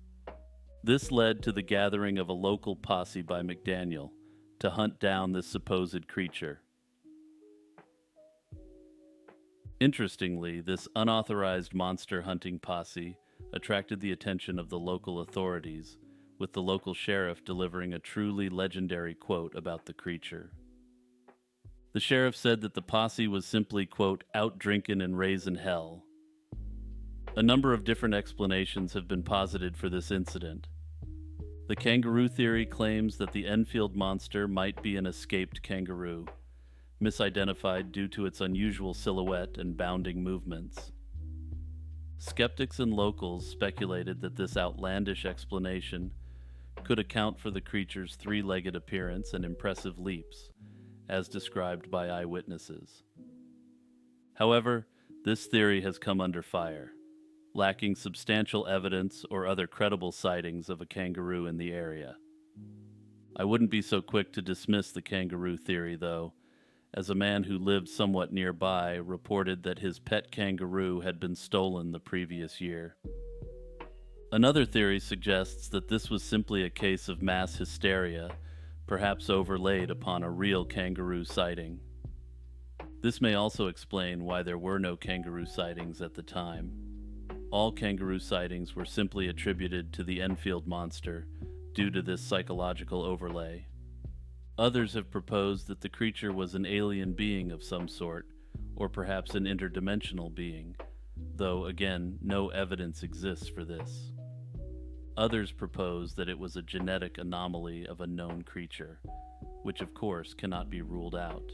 This led to the gathering of a local posse by McDaniel to hunt down this supposed creature. Interestingly, this unauthorized monster hunting posse attracted the attention of the local authorities, with the local sheriff delivering a truly legendary quote about the creature. The sheriff said that the posse was simply, quote, out drinkin' and raisin' hell. A number of different explanations have been posited for this incident. The kangaroo theory claims that the Enfield monster might be an escaped kangaroo, misidentified due to its unusual silhouette and bounding movements. Skeptics and locals speculated that this outlandish explanation could account for the creature's 3-legged appearance and impressive leaps, as described by eyewitnesses. However, this theory has come under fire. lacking substantial evidence or other credible sightings of a kangaroo in the area. I wouldn't be so quick to dismiss the kangaroo theory, though, as a man who lived somewhat nearby reported that his pet kangaroo had been stolen the previous year. Another theory suggests that this was simply a case of mass hysteria, perhaps overlaid upon a real kangaroo sighting. This may also explain why there were no kangaroo sightings at the time. All kangaroo sightings were simply attributed to the Enfield monster due to this psychological overlay. Others have proposed that the creature was an alien being of some sort, or perhaps an interdimensional being, though again, no evidence exists for this. Others propose that it was a genetic anomaly of a known creature, which of course cannot be ruled out.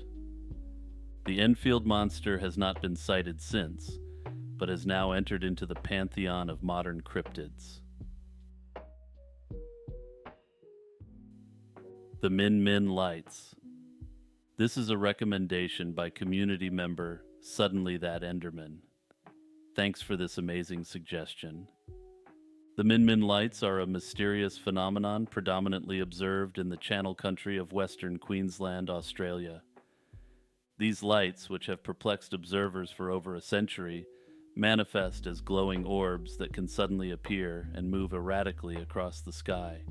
The Enfield monster has not been sighted since, but has now entered into the pantheon of modern cryptids. The Min Min Lights. This is a recommendation by community member Suddenly That Enderman. Thanks for this amazing suggestion. The Min Min Lights are a mysterious phenomenon predominantly observed in the Channel Country of Western Queensland, Australia. These lights, which have perplexed observers for over a century, manifest as glowing orbs that can suddenly appear and move erratically across the sky.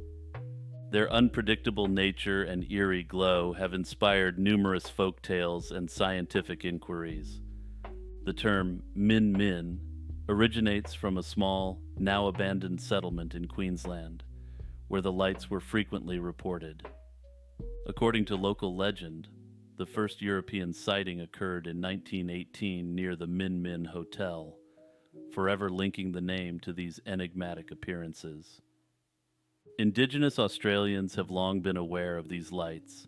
Their unpredictable nature and eerie glow have inspired numerous folk tales and scientific inquiries. The term Min Min originates from a small, now abandoned settlement in Queensland, where the lights were frequently reported. According to local legend, the first European sighting occurred in 1918 near the Min Min Hotel, forever linking the name to these enigmatic appearances. Indigenous Australians have long been aware of these lights,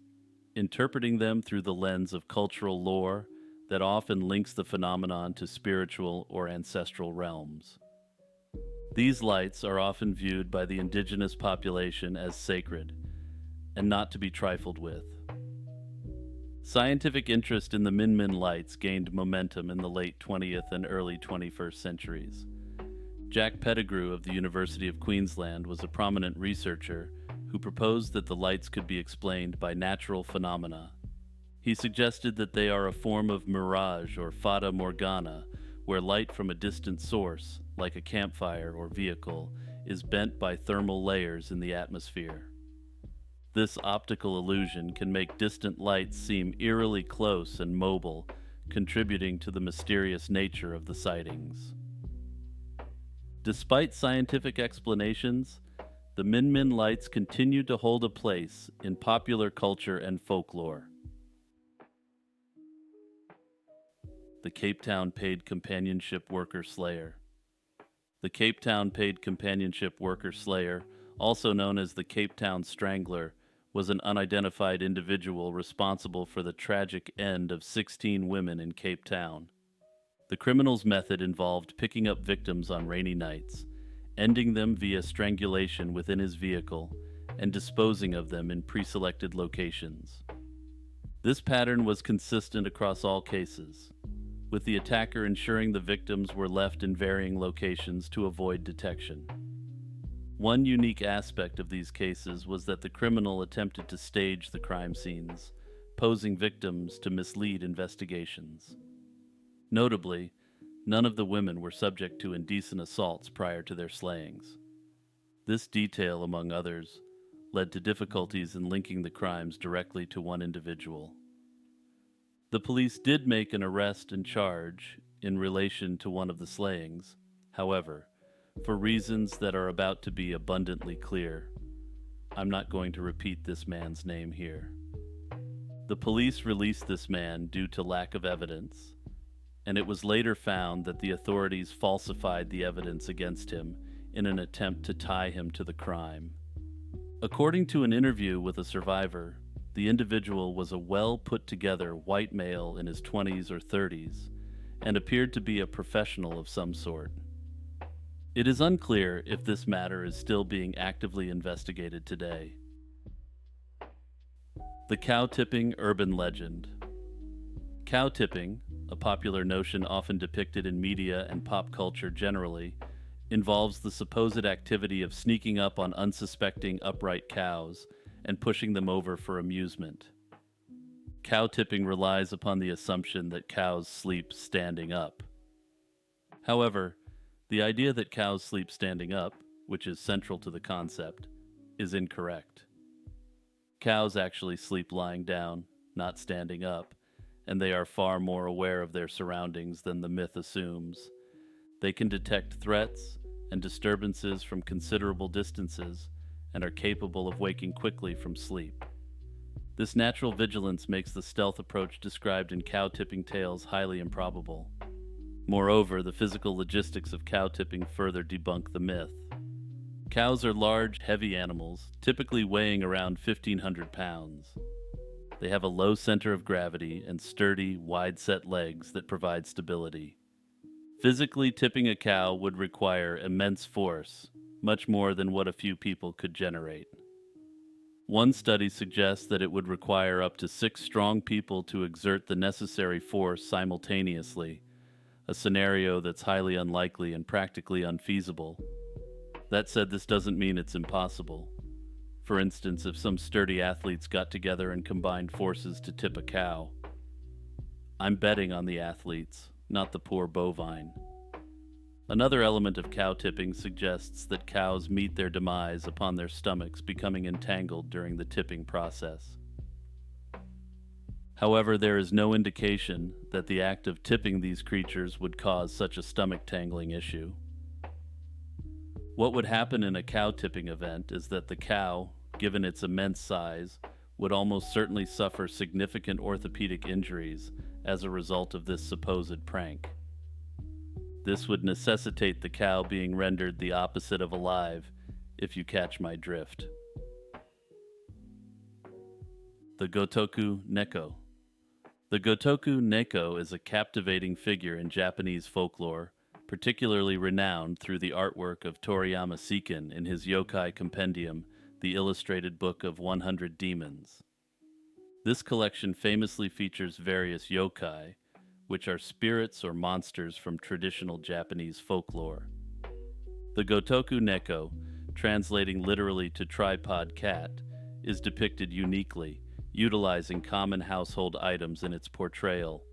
interpreting them through the lens of cultural lore that often links the phenomenon to spiritual or ancestral realms. These lights are often viewed by the indigenous population as sacred and not to be trifled with. Scientific interest in the Min Min lights gained momentum in the late 20th and early 21st centuries. Jack Pettigrew of the University of Queensland was a prominent researcher who proposed that the lights could be explained by natural phenomena. He suggested that they are a form of mirage or fata morgana, where light from a distant source, like a campfire or vehicle, is bent by thermal layers in the atmosphere. This optical illusion can make distant lights seem eerily close and mobile, contributing to the mysterious nature of the sightings. Despite scientific explanations, the Min Min lights continue to hold a place in popular culture and folklore. The Cape Town Paid Companionship Worker Slayer. The Cape Town Paid Companionship Worker Slayer, also known as the Cape Town Strangler, was an unidentified individual responsible for the tragic end of 16 women in Cape Town. The criminal's method involved picking up victims on rainy nights, ending them via strangulation within his vehicle, and disposing of them in pre-selected locations. This pattern was consistent across all cases, with the attacker ensuring the victims were left in varying locations to avoid detection. One unique aspect of these cases was that the criminal attempted to stage the crime scenes, posing victims to mislead investigations. Notably, none of the women were subject to indecent assaults prior to their slayings. This detail, among others, led to difficulties in linking the crimes directly to one individual. The police did make an arrest and charge in relation to one of the slayings. However, for reasons that are about to be abundantly clear, I'm not going to repeat this man's name here. The police released this man due to lack of evidence, and it was later found that the authorities falsified the evidence against him in an attempt to tie him to the crime. According to an interview with a survivor, the individual was a well-put-together white male in his 20s or 30s and appeared to be a professional of some sort. It is unclear if this matter is still being actively investigated today. The cow-tipping urban legend. Cow-tipping, a popular notion often depicted in media and pop culture generally, involves the supposed activity of sneaking up on unsuspecting upright cows and pushing them over for amusement. Cow tipping relies upon the assumption that cows sleep standing up. However, the idea that cows sleep standing up, which is central to the concept, is incorrect. Cows actually sleep lying down, not standing up, and they are far more aware of their surroundings than the myth assumes. They can detect threats and disturbances from considerable distances and are capable of waking quickly from sleep. This natural vigilance makes the stealth approach described in cow tipping tales highly improbable. Moreover, the physical logistics of cow tipping further debunk the myth. Cows are large, heavy animals, typically weighing around 1,500 pounds. They have a low center of gravity and sturdy, wide-set legs that provide stability. Physically tipping a cow would require immense force, much more than what a few people could generate. One study suggests that it would require up to 6 strong people to exert the necessary force simultaneously, a scenario that's highly unlikely and practically unfeasible. That said, this doesn't mean it's impossible. For instance, if some sturdy athletes got together and combined forces to tip a cow. I'm betting on the athletes, not the poor bovine. Another element of cow tipping suggests that cows meet their demise upon their stomachs becoming entangled during the tipping process. However, there is no indication that the act of tipping these creatures would cause such a stomach tangling issue. What would happen in a cow tipping event is that the cow, given its immense size, would almost certainly suffer significant orthopedic injuries as a result of this supposed prank. This would necessitate the cow being rendered the opposite of alive, if you catch my drift. The Goku Neco. The Goku Neco is a captivating figure in Japanese folklore, particularly renowned through the artwork of Toriyama Seiken in his yokai compendium, The Illustrated Book of 100 Demons. This collection famously features various yokai, which are spirits or monsters from traditional Japanese folklore. The Goku Neco, translating literally to tripod cat, is depicted uniquely, utilizing common household items in its portrayal.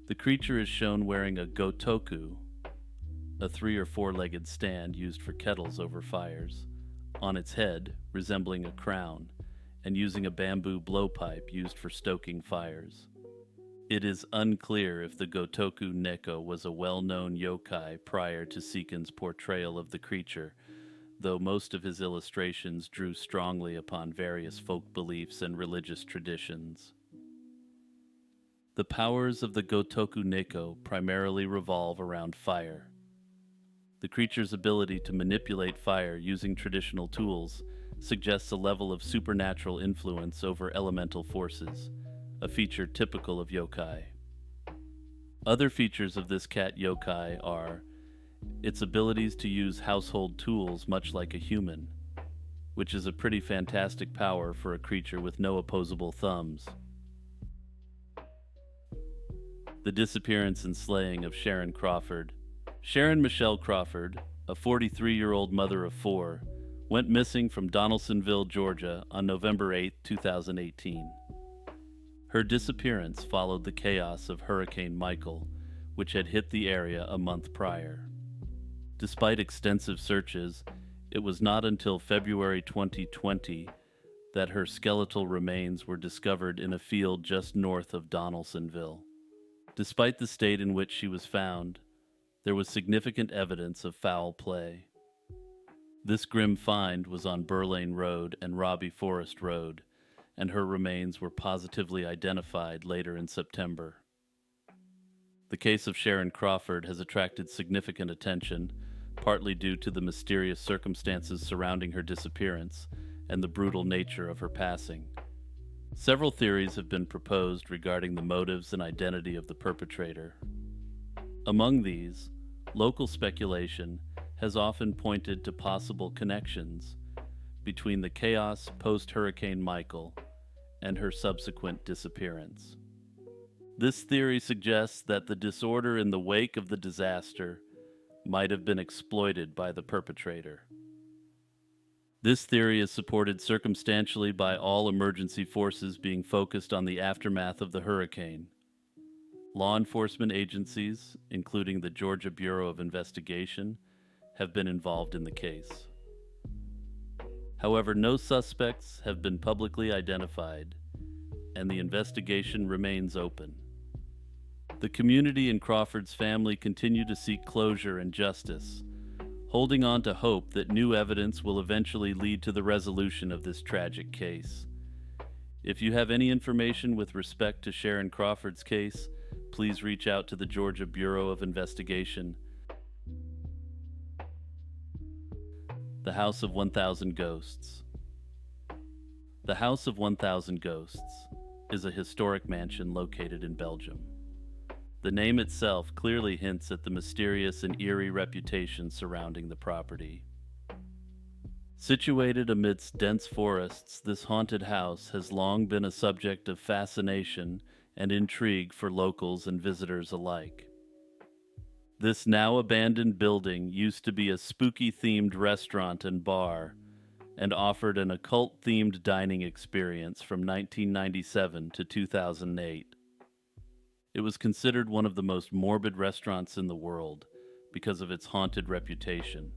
The creature is shown wearing a gotoku, a 3- or 4-legged stand used for kettles over fires, on its head, resembling a crown, and using a bamboo blowpipe used for stoking fires. It is unclear if the Goku Neco was a well-known yokai prior to Seiken's portrayal of the creature, though most of his illustrations drew strongly upon various folk beliefs and religious traditions. The powers of the Goku Neco primarily revolve around fire. The creature's ability to manipulate fire using traditional tools suggests a level of supernatural influence over elemental forces, a feature typical of yokai. Other features of this cat yokai are its abilities to use household tools much like a human, which is a pretty fantastic power for a creature with no opposable thumbs. The disappearance and slaying of Sharon Crawford. Sharon Michelle Crawford, a 43-year-old mother of 4, went missing from Donaldsonville, Georgia on November 8, 2018. Her disappearance followed the chaos of Hurricane Michael, which had hit the area a month prior. Despite extensive searches, it was not until February 2020 that her skeletal remains were discovered in a field just north of Donaldsonville. Despite the state in which she was found, there was significant evidence of foul play. This grim find was on Burlane Road and Robbie Forest Road, and her remains were positively identified later in September. The case of Sharon Crawford has attracted significant attention, partly due to the mysterious circumstances surrounding her disappearance and the brutal nature of her passing. Several theories have been proposed regarding the motives and identity of the perpetrator. Among these, local speculation has often pointed to possible connections between the chaos post-Hurricane Michael and her subsequent disappearance. This theory suggests that the disorder in the wake of the disaster might have been exploited by the perpetrator. This theory is supported circumstantially by all emergency forces being focused on the aftermath of the hurricane. Law enforcement agencies, including the Georgia Bureau of Investigation, have been involved in the case. However, no suspects have been publicly identified, and the investigation remains open. The community and Crawford's family continue to seek closure and justice, holding on to hope that new evidence will eventually lead to the resolution of this tragic case. If you have any information with respect to Sharon Crawford's case, please reach out to the Georgia Bureau of Investigation. The House of 1,000 Ghosts. The House of 1,000 Ghosts is a historic mansion located in Belgium. The name itself clearly hints at the mysterious and eerie reputation surrounding the property. Situated amidst dense forests, this haunted house has long been a subject of fascination and intrigue for locals and visitors alike. This now abandoned building used to be a spooky-themed restaurant and bar, and offered an occult-themed dining experience from 1997 to 2008. It was considered one of the most morbid restaurants in the world because of its haunted reputation.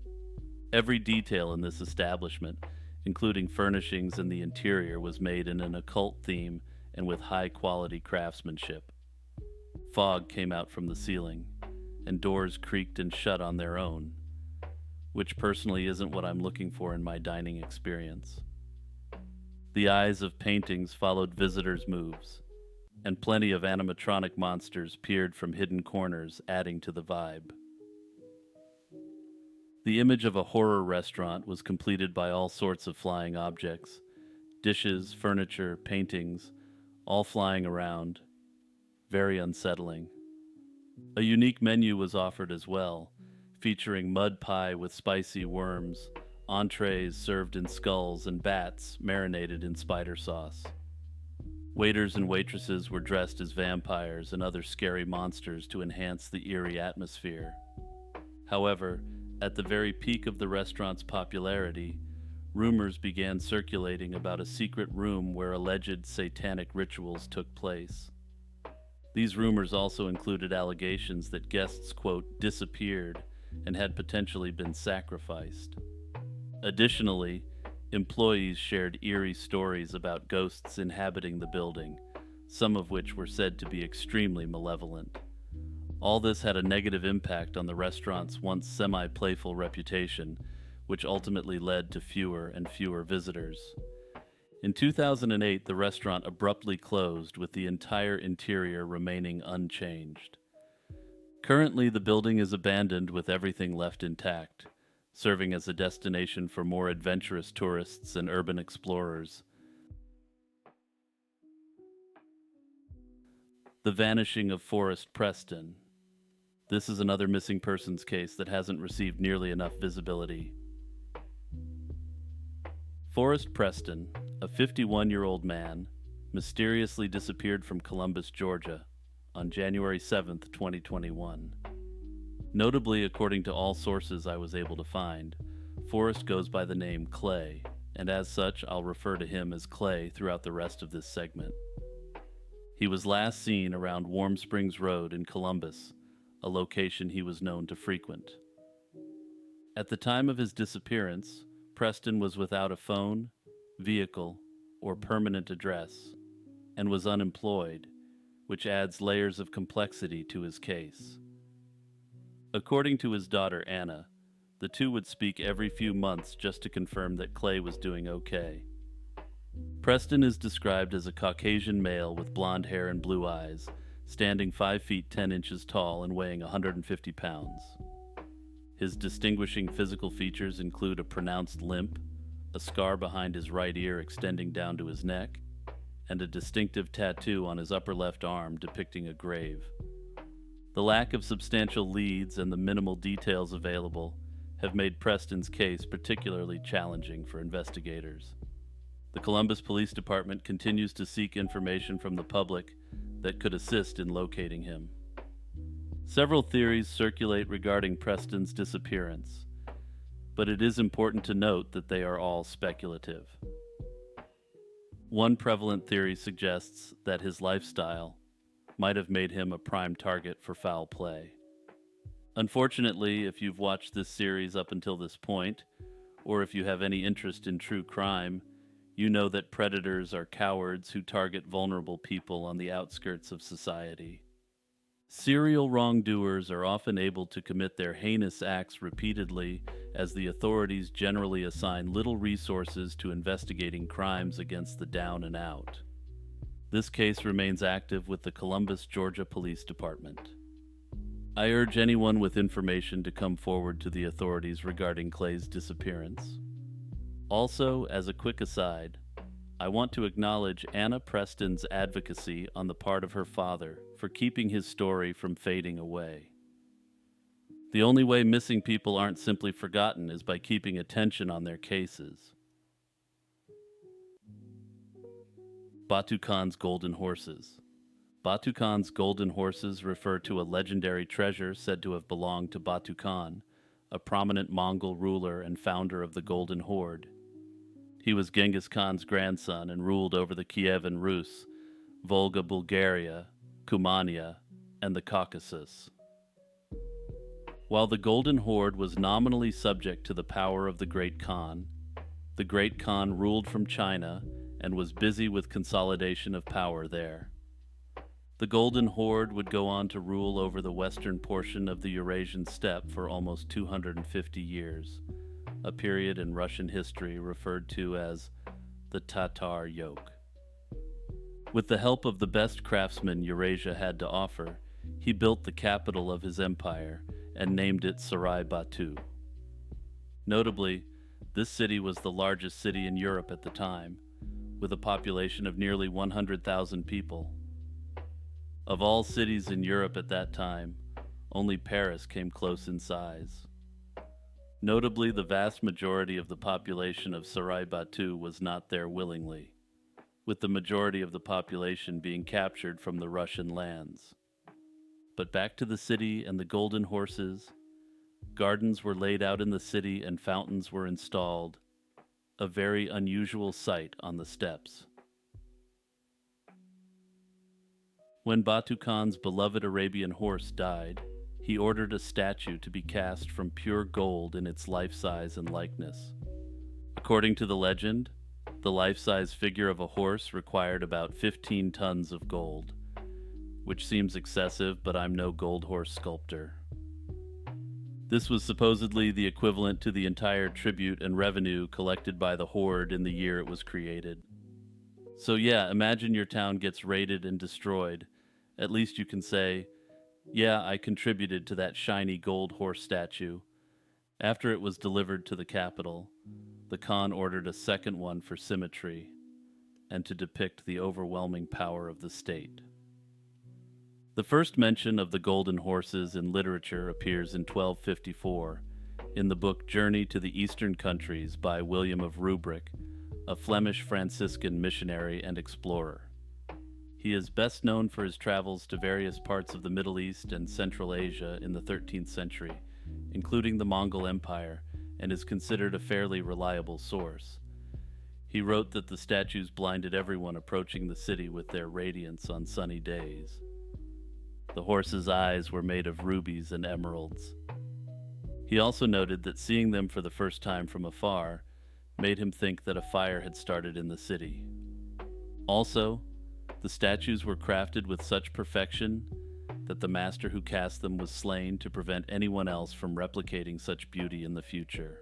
Every detail in this establishment, including furnishings and the interior, was made in an occult theme and with high-quality craftsmanship. Fog came out from the ceiling, and doors creaked and shut on their own, which personally isn't what I'm looking for in my dining experience. The eyes of paintings followed visitors' moves, and plenty of animatronic monsters peered from hidden corners, adding to the vibe. The image of a horror restaurant was completed by all sorts of flying objects, dishes, furniture, paintings, all flying around. Very unsettling. A unique menu was offered as well, featuring mud pie with spicy worms, entrees served in skulls, and bats marinated in spider sauce. Waiters and waitresses were dressed as vampires and other scary monsters to enhance the eerie atmosphere. However, at the very peak of the restaurant's popularity, rumors began circulating about a secret room where alleged satanic rituals took place. These rumors also included allegations that guests, quote, disappeared and had potentially been sacrificed. Additionally, employees shared eerie stories about ghosts inhabiting the building, some of which were said to be extremely malevolent. All this had a negative impact on the restaurant's once semi-playful reputation, which ultimately led to fewer and fewer visitors. In 2008, the restaurant abruptly closed, with the entire interior remaining unchanged. Currently, the building is abandoned with everything left intact, serving as a destination for more adventurous tourists and urban explorers. The Vanishing of Forrest Preston. This is another missing persons case that hasn't received nearly enough visibility. Forrest Preston, a 51-year-old man, mysteriously disappeared from Columbus, Georgia, on January 7, 2021. Notably, according to all sources I was able to find, Forrest goes by the name Clay, and as such, I'll refer to him as Clay throughout the rest of this segment. He was last seen around Warm Springs Road in Columbus, a location he was known to frequent. At the time of his disappearance, Preston was without a phone, vehicle, or permanent address, and was unemployed, which adds layers of complexity to his case. According to his daughter Anna, the two would speak every few months just to confirm that Clay was doing okay. Preston is described as a Caucasian male with blonde hair and blue eyes, standing 5 feet 10 inches tall and weighing 150 pounds. His distinguishing physical features include a pronounced limp, a scar behind his right ear extending down to his neck, and a distinctive tattoo on his upper left arm depicting a grave. The lack of substantial leads and the minimal details available have made Preston's case particularly challenging for investigators. The Columbus Police Department continues to seek information from the public that could assist in locating him. Several theories circulate regarding Preston's disappearance, but it is important to note that they are all speculative. One prevalent theory suggests that his lifestyle might have made him a prime target for foul play. Unfortunately, if you've watched this series up until this point, or if you have any interest in true crime, you know that predators are cowards who target vulnerable people on the outskirts of society. Serial wrongdoers are often able to commit their heinous acts repeatedly, as the authorities generally assign little resources to investigating crimes against the down and out. This case remains active with the Columbus, Georgia Police Department. I urge anyone with information to come forward to the authorities regarding Clay's disappearance. Also, as a quick aside, I want to acknowledge Anna Preston's advocacy on the part of her father for keeping his story from fading away. The only way missing people aren't simply forgotten is by keeping attention on their cases. Batuk Khan's golden horses. Batuk Khan's golden horses refer to a legendary treasure said to have belonged to Batuk Khan, a prominent Mongol ruler and founder of the Golden Horde. He was Genghis Khan's grandson and ruled over the Kievan Rus, Volga Bulgaria, Cumania, and the Caucasus. While the Golden Horde was nominally subject to the power of the Great Khan ruled from China and was busy with consolidation of power there. The Golden Horde would go on to rule over the western portion of the Eurasian steppe for almost 250 years, a period in Russian history referred to as the Tatar yoke. With the help of the best craftsmen Eurasia had to offer, he built the capital of his empire and named it Sarai Batu. Notably, this city was the largest city in Europe at the time, with a population of nearly 100,000 people. Of all cities in Europe at that time, only Paris came close in size. Notably, the vast majority of the population of Sarai Batu was not there willingly, with the majority of the population being captured from the Russian lands. But back to the city and the golden horses. Gardens were laid out in the city and fountains were installed, a very unusual sight on the steppes. When Batuk Khan's beloved Arabian horse died, he ordered a statue to be cast from pure gold in its life size and likeness. According to the legend, the life-size figure of a horse required about 15 tons of gold, which seems excessive, but I'm no gold horse sculptor. This was supposedly the equivalent to the entire tribute and revenue collected by the Horde in the year it was created. So yeah, imagine your town gets raided and destroyed. At least you can say, yeah, I contributed to that shiny gold horse statue. After it was delivered to the capital, the Khan ordered a second one for symmetry and to depict the overwhelming power of the state. The first mention of the golden horses in literature appears in 1254 in the book Journey to the Eastern Countries by William of Rubric, a Flemish Franciscan missionary and explorer. He is best known for his travels to various parts of the Middle East and Central Asia in the 13th century, including the Mongol Empire, and is considered a fairly reliable source. He wrote that the statues blinded everyone approaching the city with their radiance on sunny days. The horses' eyes were made of rubies and emeralds. He also noted that seeing them for the first time from afar made him think that a fire had started in the city. Also, the statues were crafted with such perfection that the master who cast them was slain to prevent anyone else from replicating such beauty in the future.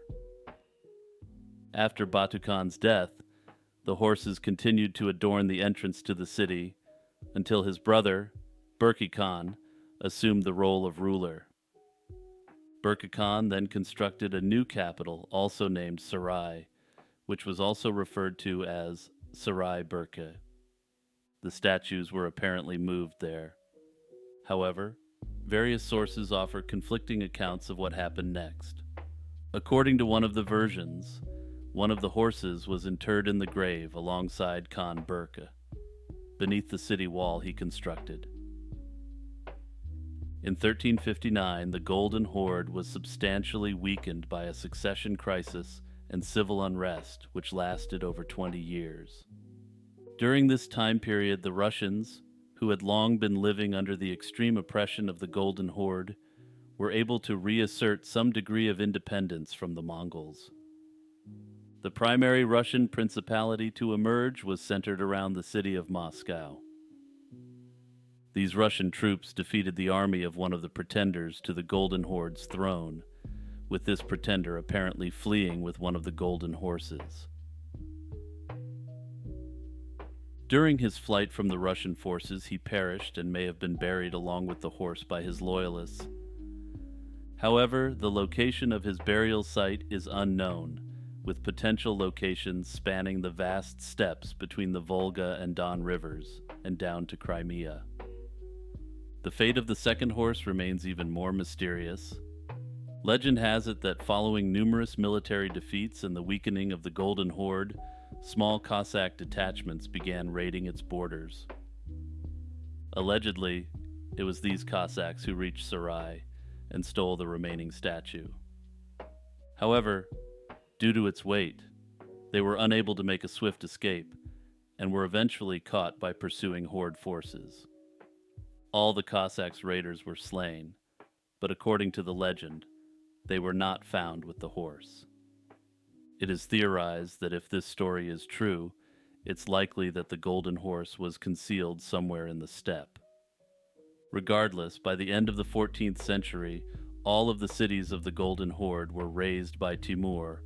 After Batuk Khan's death, the horses continued to adorn the entrance to the city until his brother, Berki Khan, assumed the role of ruler. Berki Khan then constructed a new capital also named Sarai, which was also referred to as Sarai Berke. The statues were apparently moved there. However, various sources offer conflicting accounts of what happened next. According to one of the versions, one of the horses was interred in the grave alongside Khan Berke, beneath the city wall he constructed. In 1359, the Golden Horde was substantially weakened by a succession crisis and civil unrest which lasted over 20 years. During this time period, the Russians, who had long been living under the extreme oppression of the Golden Horde, were able to reassert some degree of independence from the Mongols. The primary Russian principality to emerge was centered around the city of Moscow. These Russian troops defeated the army of one of the pretenders to the Golden Horde's throne, with this pretender apparently fleeing with one of the golden horses. During his flight from the Russian forces, he perished and may have been buried along with the horse by his loyalists. However, the location of his burial site is unknown, with potential locations spanning the vast steppes between the Volga and Don rivers and down to Crimea. The fate of the second horse remains even more mysterious. Legend has it that following numerous military defeats and the weakening of the Golden Horde, small Cossack detachments began raiding its borders. Allegedly, it was these Cossacks who reached Sarai and stole the remaining statue. However, due to its weight, they were unable to make a swift escape and were eventually caught by pursuing Horde forces. All the Cossacks' raiders were slain, but according to the legend, they were not found with the horse. It is theorized that if this story is true, it's likely that the Golden Horse was concealed somewhere in the steppe. Regardless, by the end of the 14th century, all of the cities of the Golden Horde were razed by Timur,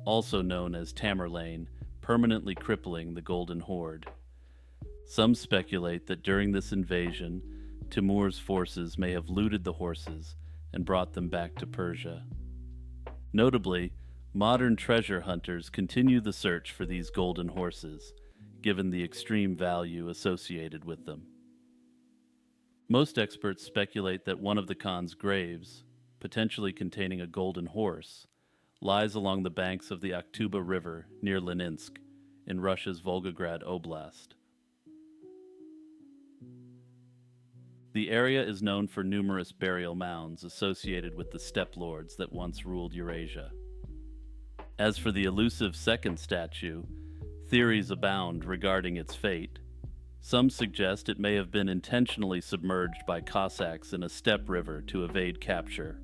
also known as Tamerlane, permanently crippling the Golden Horde. Some speculate that during this invasion, Timur's forces may have looted the horses and brought them back to Persia. Notably, modern treasure hunters continue the search for these golden horses, given the extreme value associated with them. Most experts speculate that one of the Khan's graves, potentially containing a golden horse, lies along the banks of the Aktuba River near Leninsk, in Russia's Volgograd Oblast. The area is known for numerous burial mounds associated with the steppe lords that once ruled Eurasia. As for the elusive second statue, theories abound regarding its fate. Some suggest it may have been intentionally submerged by Cossacks in a steppe river to evade capture.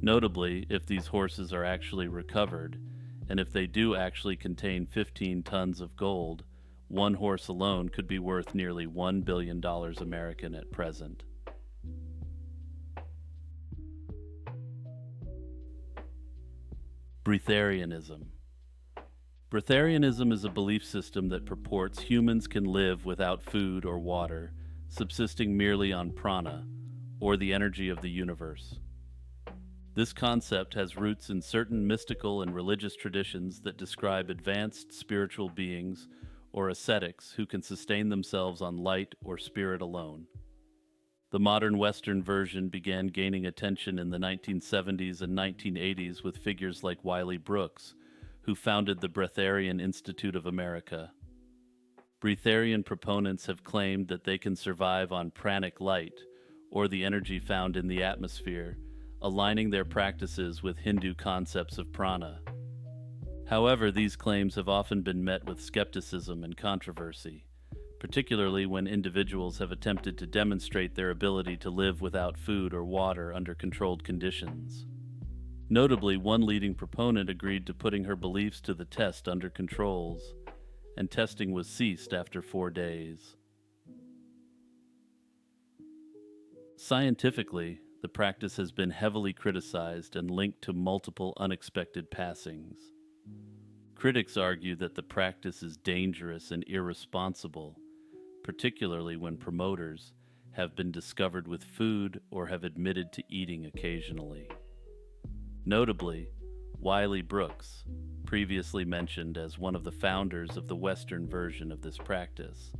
Notably, if these horses are actually recovered, and if they do actually contain 15 tons of gold, one horse alone could be worth nearly $1 billion American at present. Breatharianism. Breatharianism is a belief system that purports humans can live without food or water, subsisting merely on prana, or the energy of the universe. This concept has roots in certain mystical and religious traditions that describe advanced spiritual beings or ascetics who can sustain themselves on light or spirit alone. The modern Western version began gaining attention in the 1970s and 1980s with figures like Wiley Brooks, who founded the Breatharian Institute of America. Breatharian proponents have claimed that they can survive on pranic light, or the energy found in the atmosphere, aligning their practices with Hindu concepts of prana. However, these claims have often been met with skepticism and controversy, particularly when individuals have attempted to demonstrate their ability to live without food or water under controlled conditions. Notably, one leading proponent agreed to putting her beliefs to the test under controls, and testing was ceased after 4 days. Scientifically, the practice has been heavily criticized and linked to multiple unexpected passings. Critics argue that the practice is dangerous and irresponsible, particularly when promoters have been discovered with food or have admitted to eating occasionally. Notably, Wiley Brooks, previously mentioned as one of the founders of the Western version of this practice,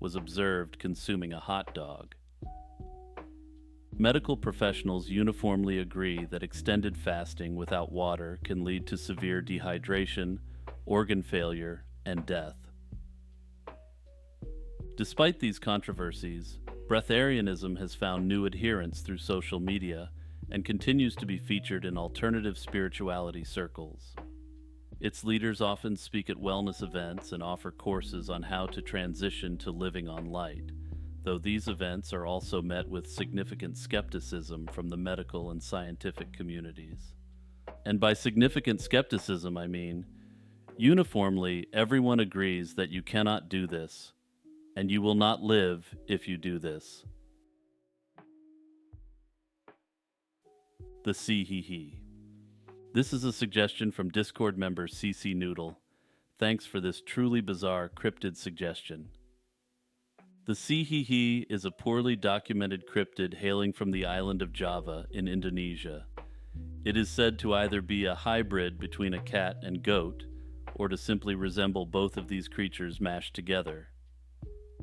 was observed consuming a hot dog. Medical professionals uniformly agree that extended fasting without water can lead to severe dehydration, organ failure, and death. Despite these controversies, Breatharianism has found new adherents through social media and continues to be featured in alternative spirituality circles. Its leaders often speak at wellness events and offer courses on how to transition to living on light, though these events are also met with significant skepticism from the medical and scientific communities. And by significant skepticism, I mean, uniformly, everyone agrees that you cannot do this, and you will not live if you do this. The See Hee Hee. This is a suggestion from Discord member CC Noodle. Thanks for this truly bizarre cryptid suggestion. The See Hee Hee is a poorly documented cryptid hailing from the island of Java in Indonesia. It is said to either be a hybrid between a cat and goat, or to simply resemble both of these creatures mashed together.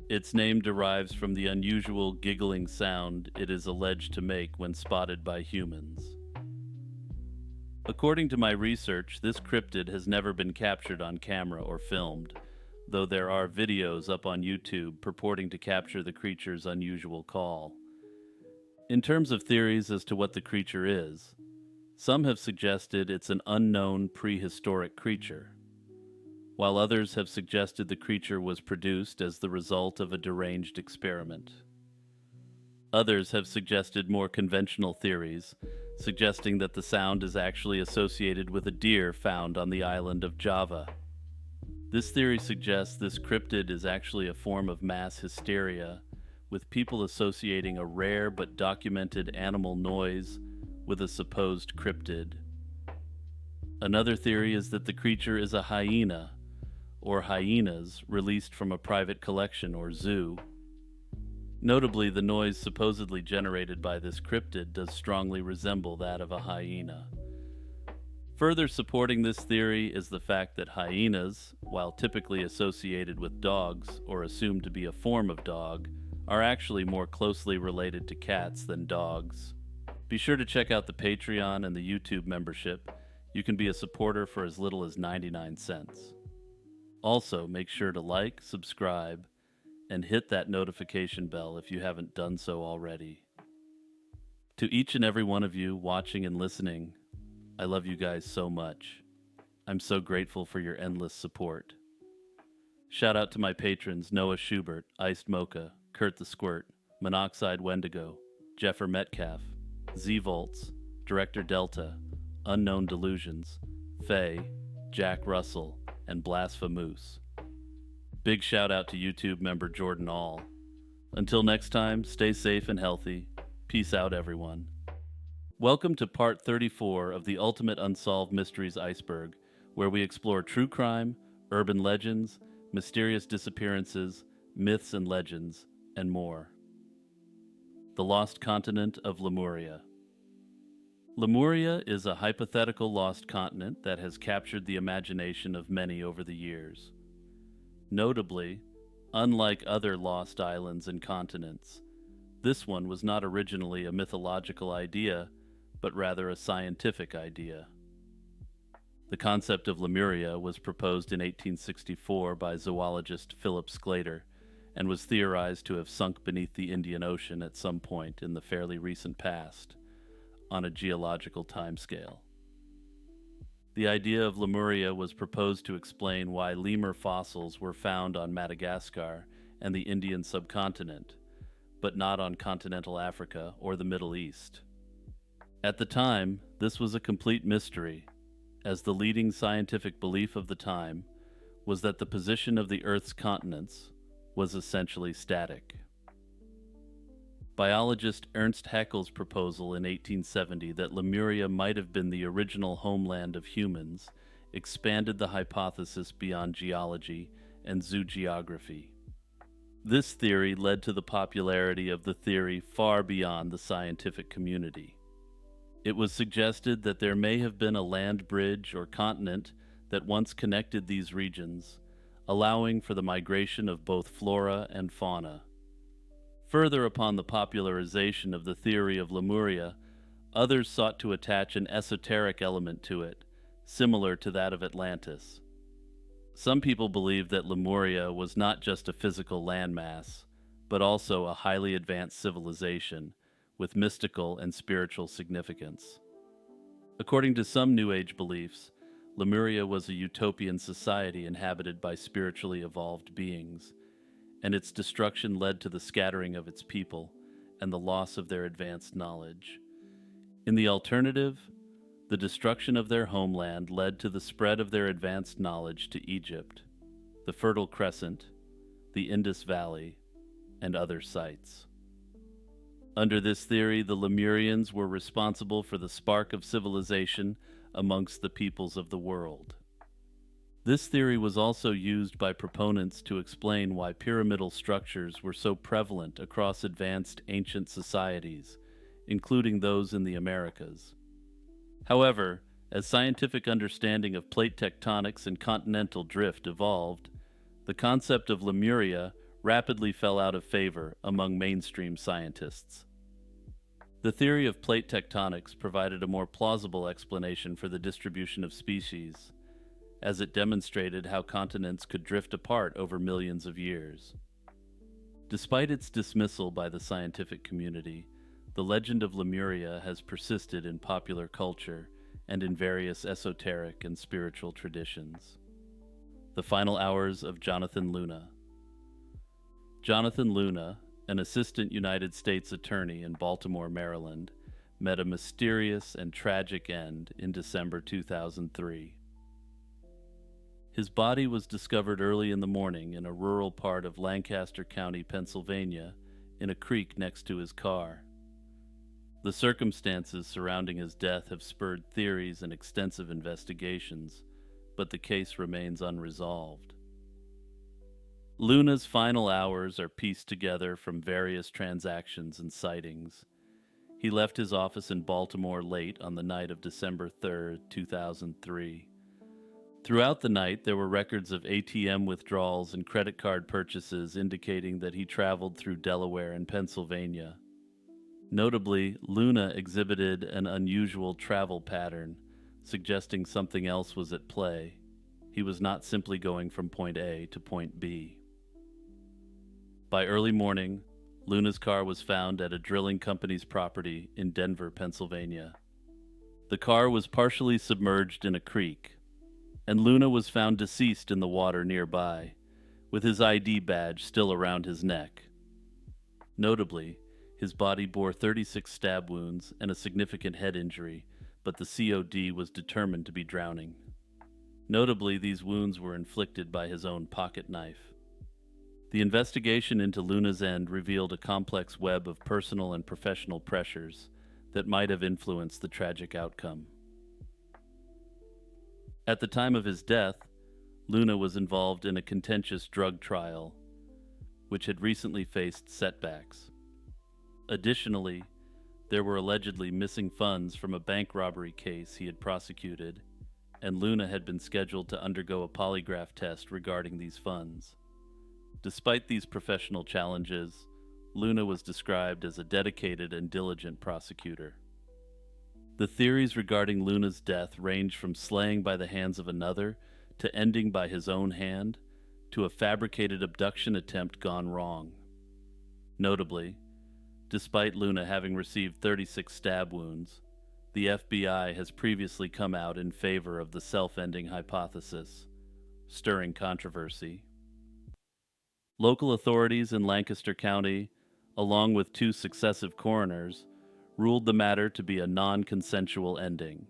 Its name derives from the unusual giggling sound it is alleged to make when spotted by humans. According to my research, this cryptid has never been captured on camera or filmed, though there are videos up on YouTube purporting to capture the creature's unusual call. In terms of theories as to what the creature is, some have suggested it's an unknown prehistoric creature, while others have suggested the creature was produced as the result of a deranged experiment. Others have suggested more conventional theories, suggesting that the sound is actually associated with a deer found on the island of Java. This theory suggests this cryptid is actually a form of mass hysteria, with people associating a rare but documented animal noise with a supposed cryptid. Another theory is that the creature is a hyena, or hyenas released from a private collection or zoo. Notably, the noise supposedly generated by this cryptid does strongly resemble that of a hyena. Further supporting this theory is the fact that hyenas, while typically associated with dogs or assumed to be a form of dog, are actually more closely related to cats than dogs. Be sure to check out the Patreon and the YouTube membership. You can be a supporter for as little as 99 cents. Also, make sure to like, subscribe, and hit that notification bell if you haven't done so already. To each and every one of you watching and listening, I love you guys so much. I'm so grateful for your endless support. Shout out to my patrons Noah Schubert, Iced Mocha, Kurt the Squirt, Monoxide Wendigo, Jeffer Metcalf, Z-Volts, Director Delta, Unknown Delusions, Faye, Jack Russell, and Blasphemous. Big shout out to YouTube member Jordan All. Until next time, stay safe and healthy. Peace out, everyone. Welcome to part 34 of the Ultimate Unsolved Mysteries Iceberg, where we explore true crime, urban legends, mysterious disappearances, myths and legends, and more. The Lost Continent of Lemuria. Lemuria is a hypothetical lost continent that has captured the imagination of many over the years. Notably, unlike other lost islands and continents, this one was not originally a mythological idea, but rather a scientific idea. The concept of Lemuria was proposed in 1864 by zoologist Philip Sclater and was theorized to have sunk beneath the Indian Ocean at some point in the fairly recent past, on a geological timescale. The idea of Lemuria was proposed to explain why lemur fossils were found on Madagascar and the Indian subcontinent, but not on continental Africa or the Middle East. At the time, this was a complete mystery, as the leading scientific belief of the time was that the position of the Earth's continents was essentially static. Biologist Ernst Haeckel's proposal in 1870 that Lemuria might have been the original homeland of humans expanded the hypothesis beyond geology and zoogeography. This theory led to the popularity of the theory far beyond the scientific community. It was suggested that there may have been a land bridge or continent that once connected these regions, allowing for the migration of both flora and fauna. Further upon the popularization of the theory of Lemuria, others sought to attach an esoteric element to it, similar to that of Atlantis. Some people believed that Lemuria was not just a physical landmass, but also a highly advanced civilization with mystical and spiritual significance. According to some New Age beliefs, Lemuria was a utopian society inhabited by spiritually evolved beings, and its destruction led to the scattering of its people and the loss of their advanced knowledge. In the alternative, the destruction of their homeland led to the spread of their advanced knowledge to Egypt, the Fertile Crescent, the Indus Valley, and other sites. Under this theory, the Lemurians were responsible for the spark of civilization amongst the peoples of the world. This theory was also used by proponents to explain why pyramidal structures were so prevalent across advanced ancient societies, including those in the Americas. However, as scientific understanding of plate tectonics and continental drift evolved, the concept of Lemuria rapidly fell out of favor among mainstream scientists. The theory of plate tectonics provided a more plausible explanation for the distribution of species, as it demonstrated how continents could drift apart over millions of years. Despite its dismissal by the scientific community, the legend of Lemuria has persisted in popular culture and in various esoteric and spiritual traditions. The Final Hours of Jonathan Luna. Jonathan Luna, an assistant United States attorney in Baltimore, Maryland, met a mysterious and tragic end in December 2003. His body was discovered early in the morning in a rural part of Lancaster County, Pennsylvania, in a creek next to his car. The circumstances surrounding his death have spurred theories and extensive investigations, but the case remains unresolved. Luna's final hours are pieced together from various transactions and sightings. He left his office in Baltimore late on the night of December 3, 2003. Throughout the night, there were records of ATM withdrawals and credit card purchases indicating that he traveled through Delaware and Pennsylvania. Notably, Luna exhibited an unusual travel pattern, suggesting something else was at play. He was not simply going from point A to point B. By early morning, Luna's car was found at a drilling company's property in Denver, Pennsylvania. The car was partially submerged in a creek, and Luna was found deceased in the water nearby, with his ID badge still around his neck. Notably, his body bore 36 stab wounds and a significant head injury, but the COD was determined to be drowning. Notably, these wounds were inflicted by his own pocket knife. The investigation into Luna's end revealed a complex web of personal and professional pressures that might have influenced the tragic outcome. At the time of his death, Luna was involved in a contentious drug trial, which had recently faced setbacks. Additionally, there were allegedly missing funds from a bank robbery case he had prosecuted, and Luna had been scheduled to undergo a polygraph test regarding these funds. Despite these professional challenges, Luna was described as a dedicated and diligent prosecutor. The theories regarding Luna's death range from slaying by the hands of another to ending by his own hand to a fabricated abduction attempt gone wrong. Notably, despite Luna having received 36 stab wounds, the FBI has previously come out in favor of the self-ending hypothesis, stirring controversy. Local authorities in Lancaster County, along with 2 successive coroners, ruled the matter to be a non-consensual ending.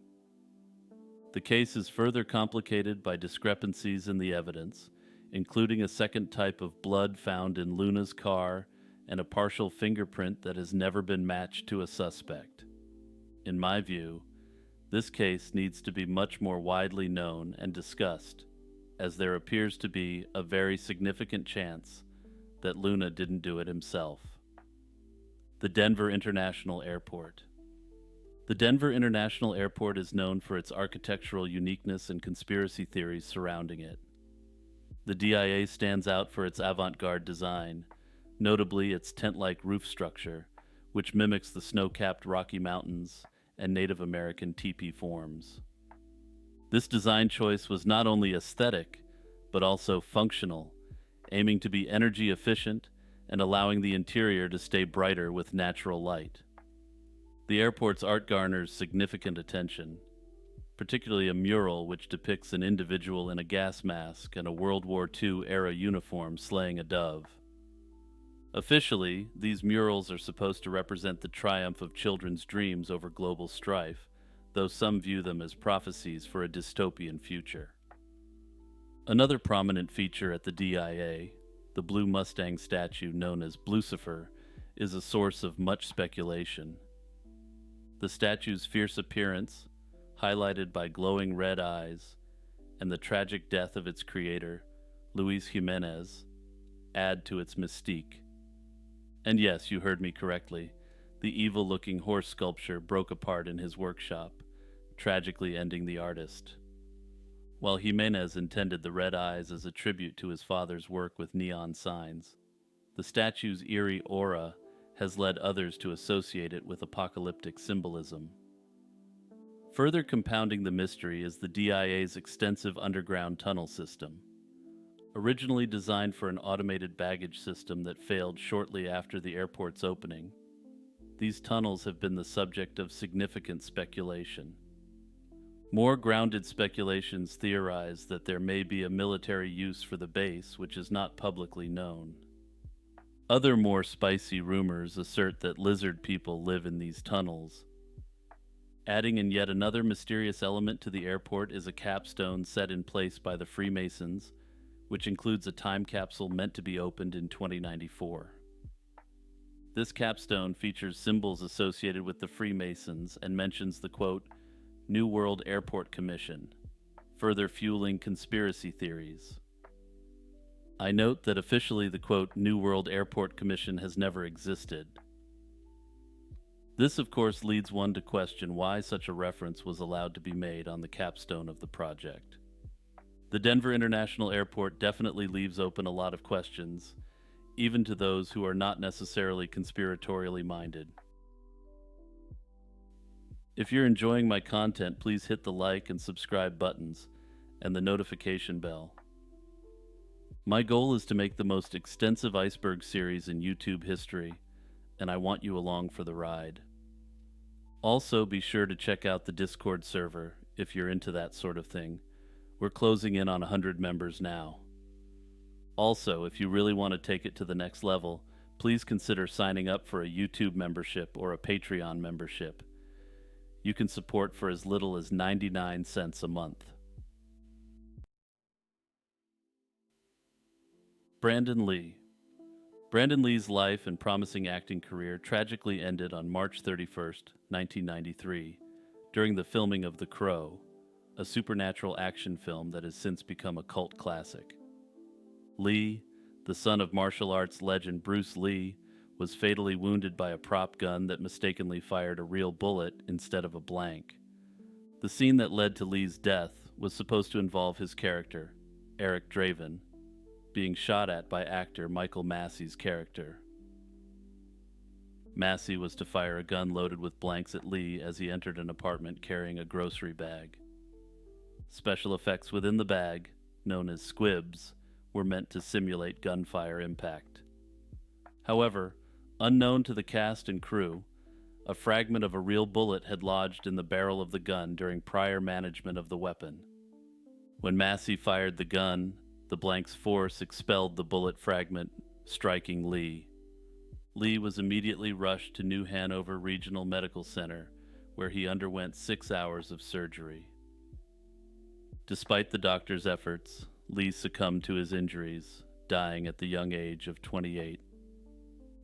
The case is further complicated by discrepancies in the evidence, including a second type of blood found in Luna's car and a partial fingerprint that has never been matched to a suspect. In my view, this case needs to be much more widely known and discussed, as there appears to be a very significant chance that Luna didn't do it himself. The Denver International Airport. The Denver International Airport is known for its architectural uniqueness and conspiracy theories surrounding it. The DIA stands out for its avant-garde design, notably its tent-like roof structure, which mimics the snow-capped Rocky Mountains and Native American teepee forms. This design choice was not only aesthetic, but also functional, aiming to be energy efficient and allowing the interior to stay brighter with natural light. The airport's art garners significant attention, particularly a mural which depicts an individual in a gas mask and a World War II-era uniform slaying a dove. Officially, these murals are supposed to represent the triumph of children's dreams over global strife, though some view them as prophecies for a dystopian future. Another prominent feature at the DIA, the Blue Mustang statue known as Blucifer, is a source of much speculation. The statue's fierce appearance, highlighted by glowing red eyes, and the tragic death of its creator, Luis Jimenez, add to its mystique. And yes, you heard me correctly, the evil-looking horse sculpture broke apart in his workshop, tragically ending the artist. While Jimenez intended the red eyes as a tribute to his father's work with neon signs, the statue's eerie aura has led others to associate it with apocalyptic symbolism. Further compounding the mystery is the DIA's extensive underground tunnel system. Originally designed for an automated baggage system that failed shortly after the airport's opening, these tunnels have been the subject of significant speculation. More grounded speculations theorize that there may be a military use for the base which is not publicly known. Other more spicy rumors assert that lizard people live in these tunnels. Adding in yet another mysterious element to the airport is a capstone set in place by the Freemasons, which includes a time capsule meant to be opened in 2094. This capstone features symbols associated with the Freemasons and mentions the, quote, New World Airport Commission, further fueling conspiracy theories. I note that officially the, quote, New World Airport Commission has never existed. This, of course, leads one to question why such a reference was allowed to be made on the capstone of the project. The Denver International Airport definitely leaves open a lot of questions, even to those who are not necessarily conspiratorially minded. If you're enjoying my content, please hit the like and subscribe buttons and the notification bell. My goal is to make the most extensive Iceberg series in YouTube history, and I want you along for the ride. Also, be sure to check out the Discord server if you're into that sort of thing. We're closing in on 100 members now. Also, if you really want to take it to the next level, please consider signing up for a YouTube membership or a Patreon membership. You can support for as little as 99 cents a month. Brandon Lee. Brandon Lee's life and promising acting career tragically ended on March 31st, 1993, during the filming of The Crow, a supernatural action film that has since become a cult classic. Lee, the son of martial arts legend Bruce Lee, was fatally wounded by a prop gun that mistakenly fired a real bullet instead of a blank. The scene that led to Lee's death was supposed to involve his character, Eric Draven, being shot at by actor Michael Massey's character. Massey was to fire a gun loaded with blanks at Lee as he entered an apartment carrying a grocery bag. Special effects within the bag, known as squibs, were meant to simulate gunfire impact. However, unknown to the cast and crew, a fragment of a real bullet had lodged in the barrel of the gun during prior management of the weapon. When Massey fired the gun, the blank's force expelled the bullet fragment, striking Lee. Lee was immediately rushed to New Hanover Regional Medical Center, where he underwent 6 hours of surgery. Despite the doctor's efforts, Lee succumbed to his injuries, dying at the young age of 28.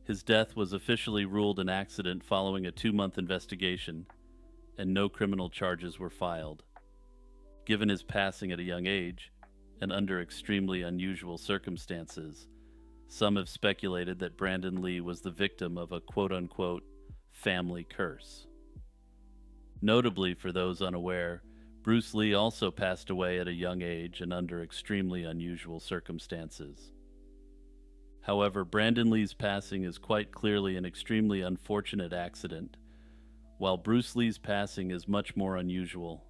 His death was officially ruled an accident following a 2-month investigation, and no criminal charges were filed. Given his passing at a young age, and under extremely unusual circumstances, some have speculated that Brandon Lee was the victim of a quote-unquote family curse. Notably, for those unaware, Bruce Lee also passed away at a young age and under extremely unusual circumstances. However, Brandon Lee's passing is quite clearly an extremely unfortunate accident, while Bruce Lee's passing is much more unusual.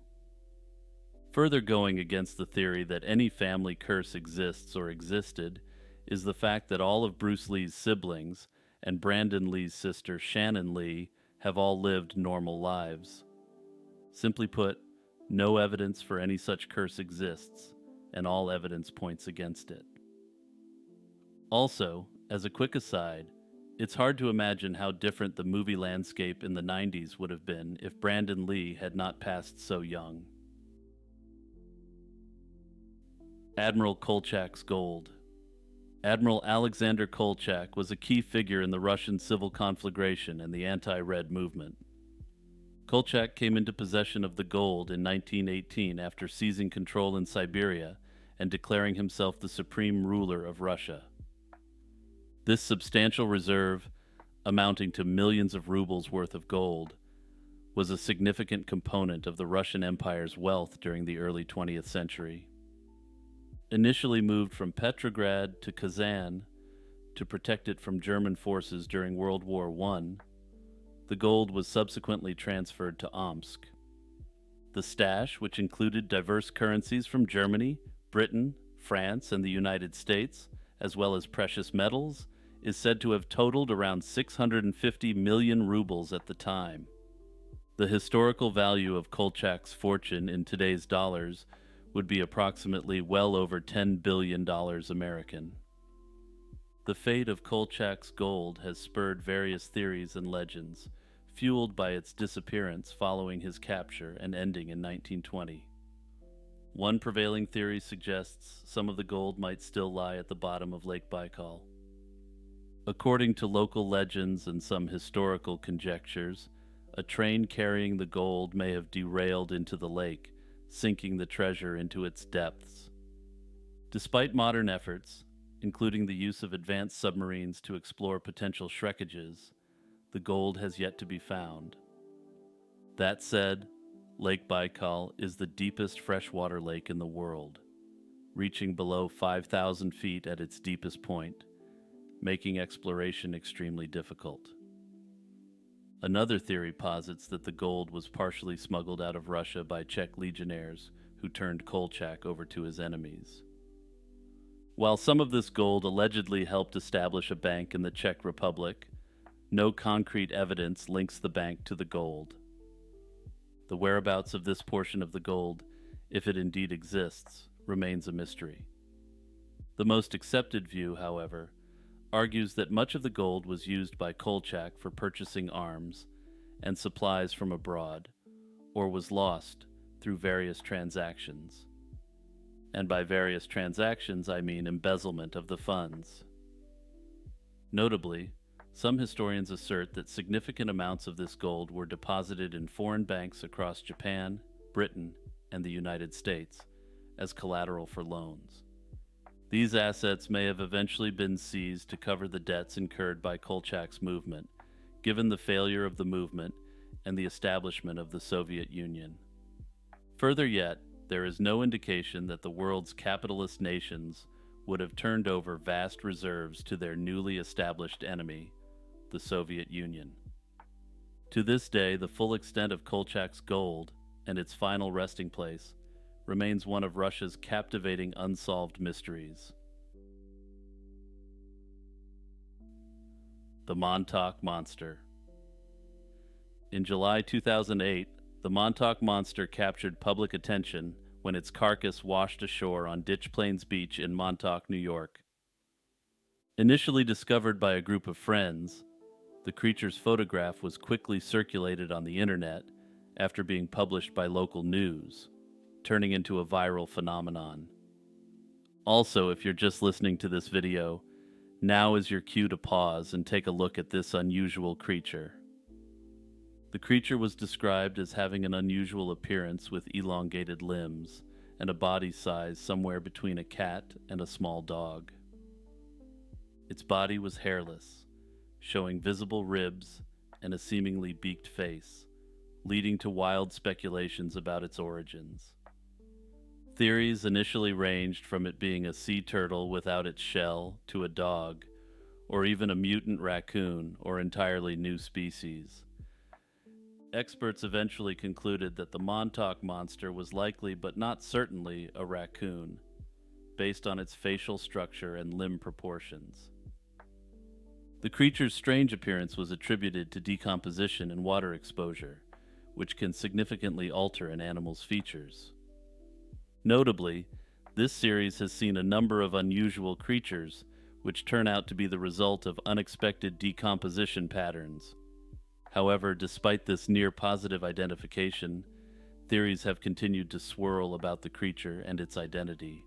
Further going against the theory that any family curse exists or existed is the fact that all of Bruce Lee's siblings and Brandon Lee's sister Shannon Lee have all lived normal lives. Simply put, no evidence for any such curse exists, and all evidence points against it. Also, as a quick aside, it's hard to imagine how different the movie landscape in the 90s would have been if Brandon Lee had not passed so young. Admiral Kolchak's gold. Admiral Alexander Kolchak was a key figure in the Russian civil conflagration and the anti-Red movement. Kolchak came into possession of the gold in 1918 after seizing control in Siberia and declaring himself the supreme ruler of Russia. This substantial reserve, amounting to millions of rubles worth of gold, was a significant component of the Russian Empire's wealth during the early 20th century. Initially moved from Petrograd to Kazan to protect it from German forces during World War I, the gold was subsequently transferred to Omsk. The stash, which included diverse currencies from Germany, Britain, France, and the United States, as well as precious metals, is said to have totaled around 650 million rubles at the time. The historical value of Kolchak's fortune in today's dollars would be approximately well over $10 billion American. The fate of Kolchak's gold has spurred various theories and legends, fueled by its disappearance following his capture and ending in 1920. One prevailing theory suggests some of the gold might still lie at the bottom of Lake Baikal. According to local legends and some historical conjectures, a train carrying the gold may have derailed into the lake, sinking the treasure into its depths. Despite modern efforts, including the use of advanced submarines to explore potential shrekkages, the gold has yet to be found. That said, Lake Baikal is the deepest freshwater lake in the world, reaching below 5,000 feet at its deepest point, making exploration extremely difficult. Another theory posits that the gold was partially smuggled out of Russia by Czech legionnaires who turned Kolchak over to his enemies. While some of this gold allegedly helped establish a bank in the Czech Republic, no concrete evidence links the bank to the gold. The whereabouts of this portion of the gold, if it indeed exists, remains a mystery. The most accepted view, however, argues that much of the gold was used by Kolchak for purchasing arms and supplies from abroad, or was lost through various transactions. And by various transactions, I mean embezzlement of the funds. Notably, some historians assert that significant amounts of this gold were deposited in foreign banks across Japan, Britain, and the United States as collateral for loans. These assets may have eventually been seized to cover the debts incurred by Kolchak's movement, given the failure of the movement and the establishment of the Soviet Union. Further yet, there is no indication that the world's capitalist nations would have turned over vast reserves to their newly established enemy, the Soviet Union. To this day, the full extent of Kolchak's gold and its final resting place remains one of Russia's captivating unsolved mysteries. The Montauk Monster. In July 2008, the Montauk Monster captured public attention when its carcass washed ashore on Ditch Plains Beach in Montauk, New York. Initially discovered by a group of friends, the creature's photograph was quickly circulated on the internet after being published by local news, turning into a viral phenomenon. Also, if you're just listening to this video, now is your cue to pause and take a look at this unusual creature. The creature was described as having an unusual appearance with elongated limbs and a body size somewhere between a cat and a small dog. Its body was hairless, showing visible ribs and a seemingly beaked face, leading to wild speculations about its origins. Theories initially ranged from it being a sea turtle without its shell to a dog, or even a mutant raccoon or entirely new species. Experts eventually concluded that the Montauk Monster was likely but not certainly a raccoon, based on its facial structure and limb proportions. The creature's strange appearance was attributed to decomposition and water exposure, which can significantly alter an animal's features. Notably, this series has seen a number of unusual creatures which turn out to be the result of unexpected decomposition patterns. However, despite this near-positive identification, theories have continued to swirl about the creature and its identity.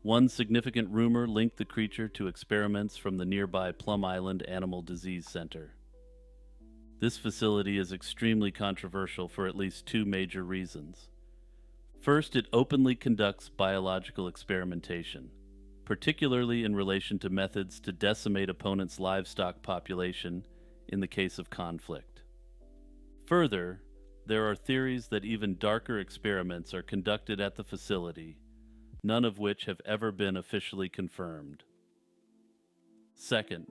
One significant rumor linked the creature to experiments from the nearby Plum Island Animal Disease Center. This facility is extremely controversial for at least two major reasons. First, it openly conducts biological experimentation, particularly in relation to methods to decimate opponents' livestock population in the case of conflict. Further, there are theories that even darker experiments are conducted at the facility, none of which have ever been officially confirmed. Second,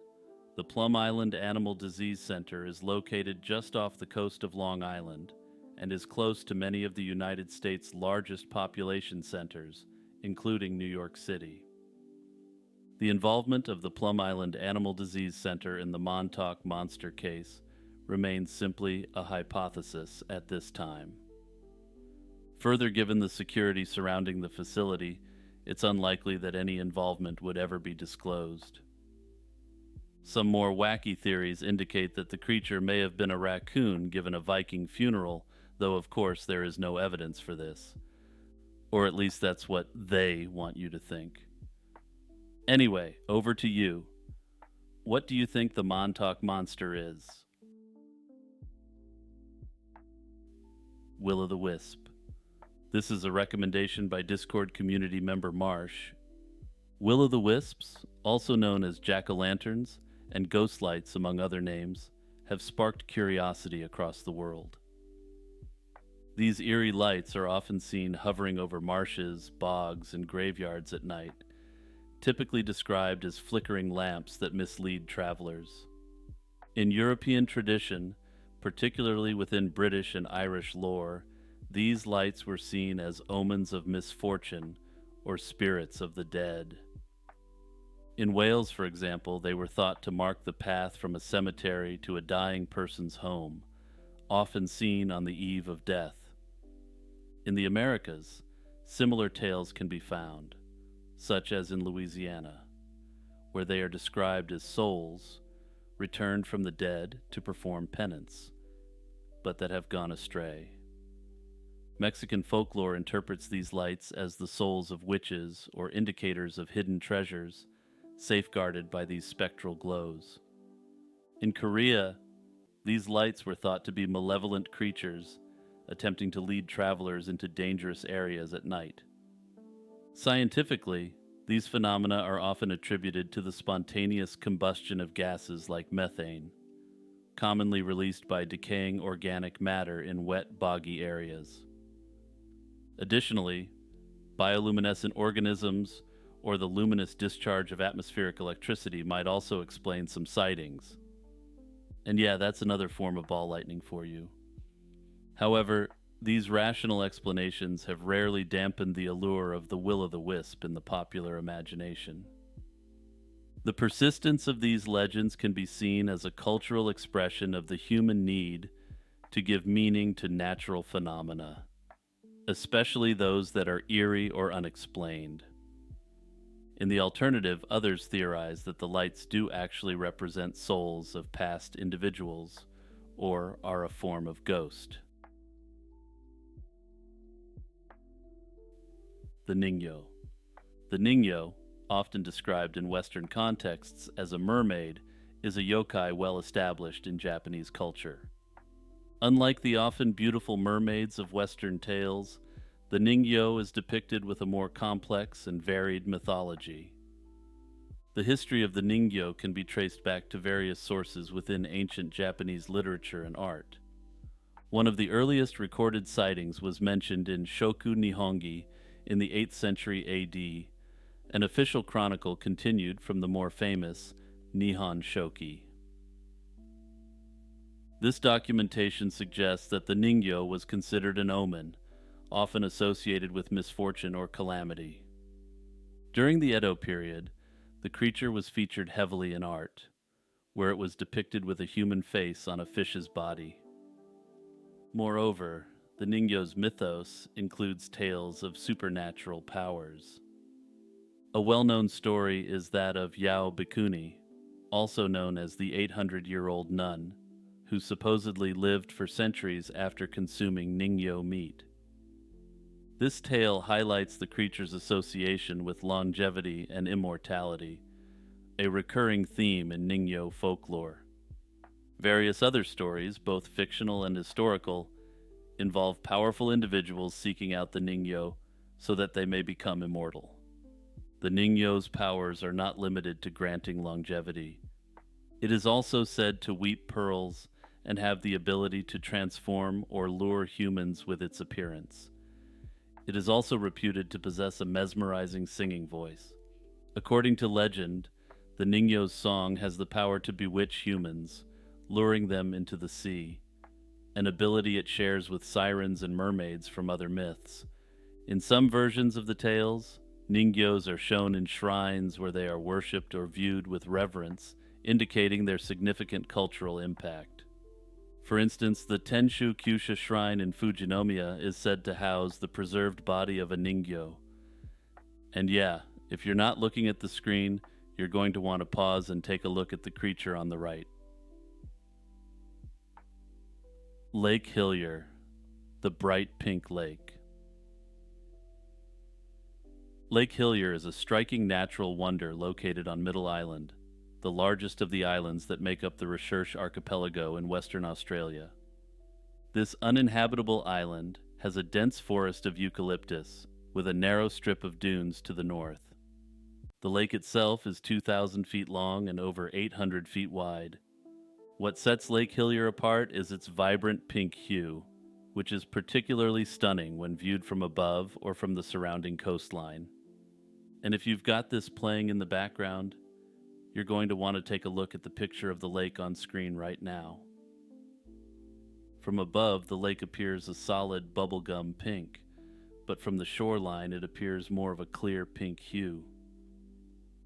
the Plum Island Animal Disease Center is located just off the coast of Long Island and is close to many of the United States' largest population centers, including New York City. The involvement of the Plum Island Animal Disease Center in the Montauk monster case remains simply a hypothesis at this time. Further, given the security surrounding the facility, it's unlikely that any involvement would ever be disclosed. Some more wacky theories indicate that the creature may have been a raccoon given a Viking funeral, though of course there is no evidence for this. Or at least that's what they want you to think. Anyway, over to you. What do you think the Montauk Monster is? Will-o'-the-wisp. This is a recommendation by Discord community member Marsh. Will-o'-the-wisps, also known as jack-o'-lanterns and ghost lights among other names, have sparked curiosity across the world. These eerie lights are often seen hovering over marshes, bogs, and graveyards at night, typically described as flickering lamps that mislead travelers. In European tradition, particularly within British and Irish lore, these lights were seen as omens of misfortune or spirits of the dead. In Wales, for example, they were thought to mark the path from a cemetery to a dying person's home, often seen on the eve of death. In the Americas, similar tales can be found, such as in Louisiana, where they are described as souls returned from the dead to perform penance, but that have gone astray. Mexican folklore interprets these lights as the souls of witches or indicators of hidden treasures, safeguarded by these spectral glows. In Korea, these lights were thought to be malevolent creatures attempting to lead travelers into dangerous areas at night. Scientifically, these phenomena are often attributed to the spontaneous combustion of gases like methane, commonly released by decaying organic matter in wet, boggy areas. Additionally, bioluminescent organisms or the luminous discharge of atmospheric electricity might also explain some sightings. And yeah, that's another form of ball lightning for you. However, these rational explanations have rarely dampened the allure of the will-o'-the-wisp in the popular imagination. The persistence of these legends can be seen as a cultural expression of the human need to give meaning to natural phenomena, especially those that are eerie or unexplained. In the alternative, others theorize that the lights do actually represent souls of past individuals, or are a form of ghost. The Ningyo. The Ningyo, often described in Western contexts as a mermaid, is a yokai well established in Japanese culture. Unlike the often beautiful mermaids of Western tales, the Ningyo is depicted with a more complex and varied mythology. The history of the Ningyo can be traced back to various sources within ancient Japanese literature and art. One of the earliest recorded sightings was mentioned in Shoku Nihongi in the 8th century AD. An official chronicle continued from the more famous Nihon Shoki. This documentation suggests that the Ningyo was considered an omen, often associated with misfortune or calamity. During the Edo period, the creature was featured heavily in art, where it was depicted with a human face on a fish's body. Moreover, the Ningyo's mythos includes tales of supernatural powers. A well-known story is that of Yao Bikuni, also known as the 800-year-old nun, who supposedly lived for centuries after consuming Ningyo meat. This tale highlights the creature's association with longevity and immortality, a recurring theme in Ningyo folklore. Various other stories, both fictional and historical, involve powerful individuals seeking out the Ningyo so that they may become immortal. The Ningyo's powers are not limited to granting longevity. It is also said to weep pearls and have the ability to transform or lure humans with its appearance. It is also reputed to possess a mesmerizing singing voice. According to legend, the Ningyo's song has the power to bewitch humans, luring them into the sea, an ability it shares with sirens and mermaids from other myths. In some versions of the tales, Ningyos are shown in shrines where they are worshipped or viewed with reverence, indicating their significant cultural impact. For instance, the Tenshu Kyusha Shrine in Fujinomiya is said to house the preserved body of a Ningyo. And yeah, if you're not looking at the screen, you're going to want to pause and take a look at the creature on the right. Lake Hillier, the bright pink lake. Lake Hillier is a striking natural wonder located on Middle Island, the largest of the islands that make up the Recherche Archipelago in Western Australia. This uninhabitable island has a dense forest of eucalyptus, with a narrow strip of dunes to the north. The lake itself is 2,000 feet long and over 800 feet wide. What sets Lake Hillier apart is its vibrant pink hue, which is particularly stunning when viewed from above or from the surrounding coastline. And if you've got this playing in the background, you're going to want to take a look at the picture of the lake on screen right now. From above, the lake appears a solid bubblegum pink, but from the shoreline it appears more of a clear pink hue.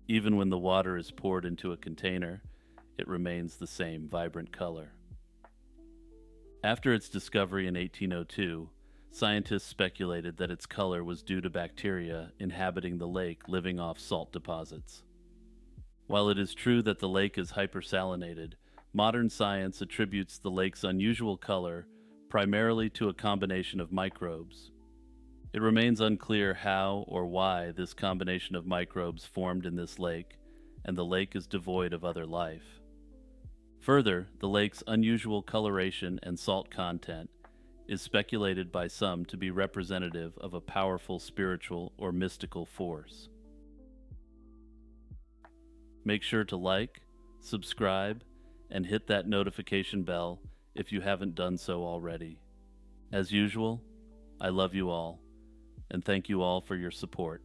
Even when the water is poured into a container, it remains the same vibrant color. After its discovery in 1802, scientists speculated that its color was due to bacteria inhabiting the lake living off salt deposits. While it is true that the lake is hypersalinated, modern science attributes the lake's unusual color primarily to a combination of microbes. It remains unclear how or why this combination of microbes formed in this lake, and the lake is devoid of other life. Further, the lake's unusual coloration and salt content is speculated by some to be representative of a powerful spiritual or mystical force. Make sure to like, subscribe, and hit that notification bell if you haven't done so already. As usual, I love you all, and thank you all for your support.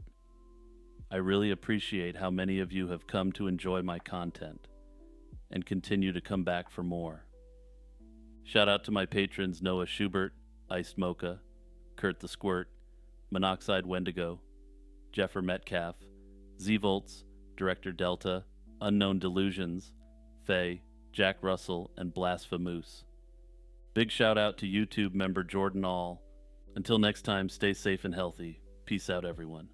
I really appreciate how many of you have come to enjoy my content and continue to come back for more. Shout out to my patrons Noah Schubert, Iced Mocha, Kurt the Squirt, Monoxide Wendigo, Jeffer Metcalf, Z-Volts, Director Delta, Unknown Delusions, Faye, Jack Russell, and Blasphemous. Big shout out to YouTube member Jordan All. Until next time, stay safe and healthy. Peace out, everyone.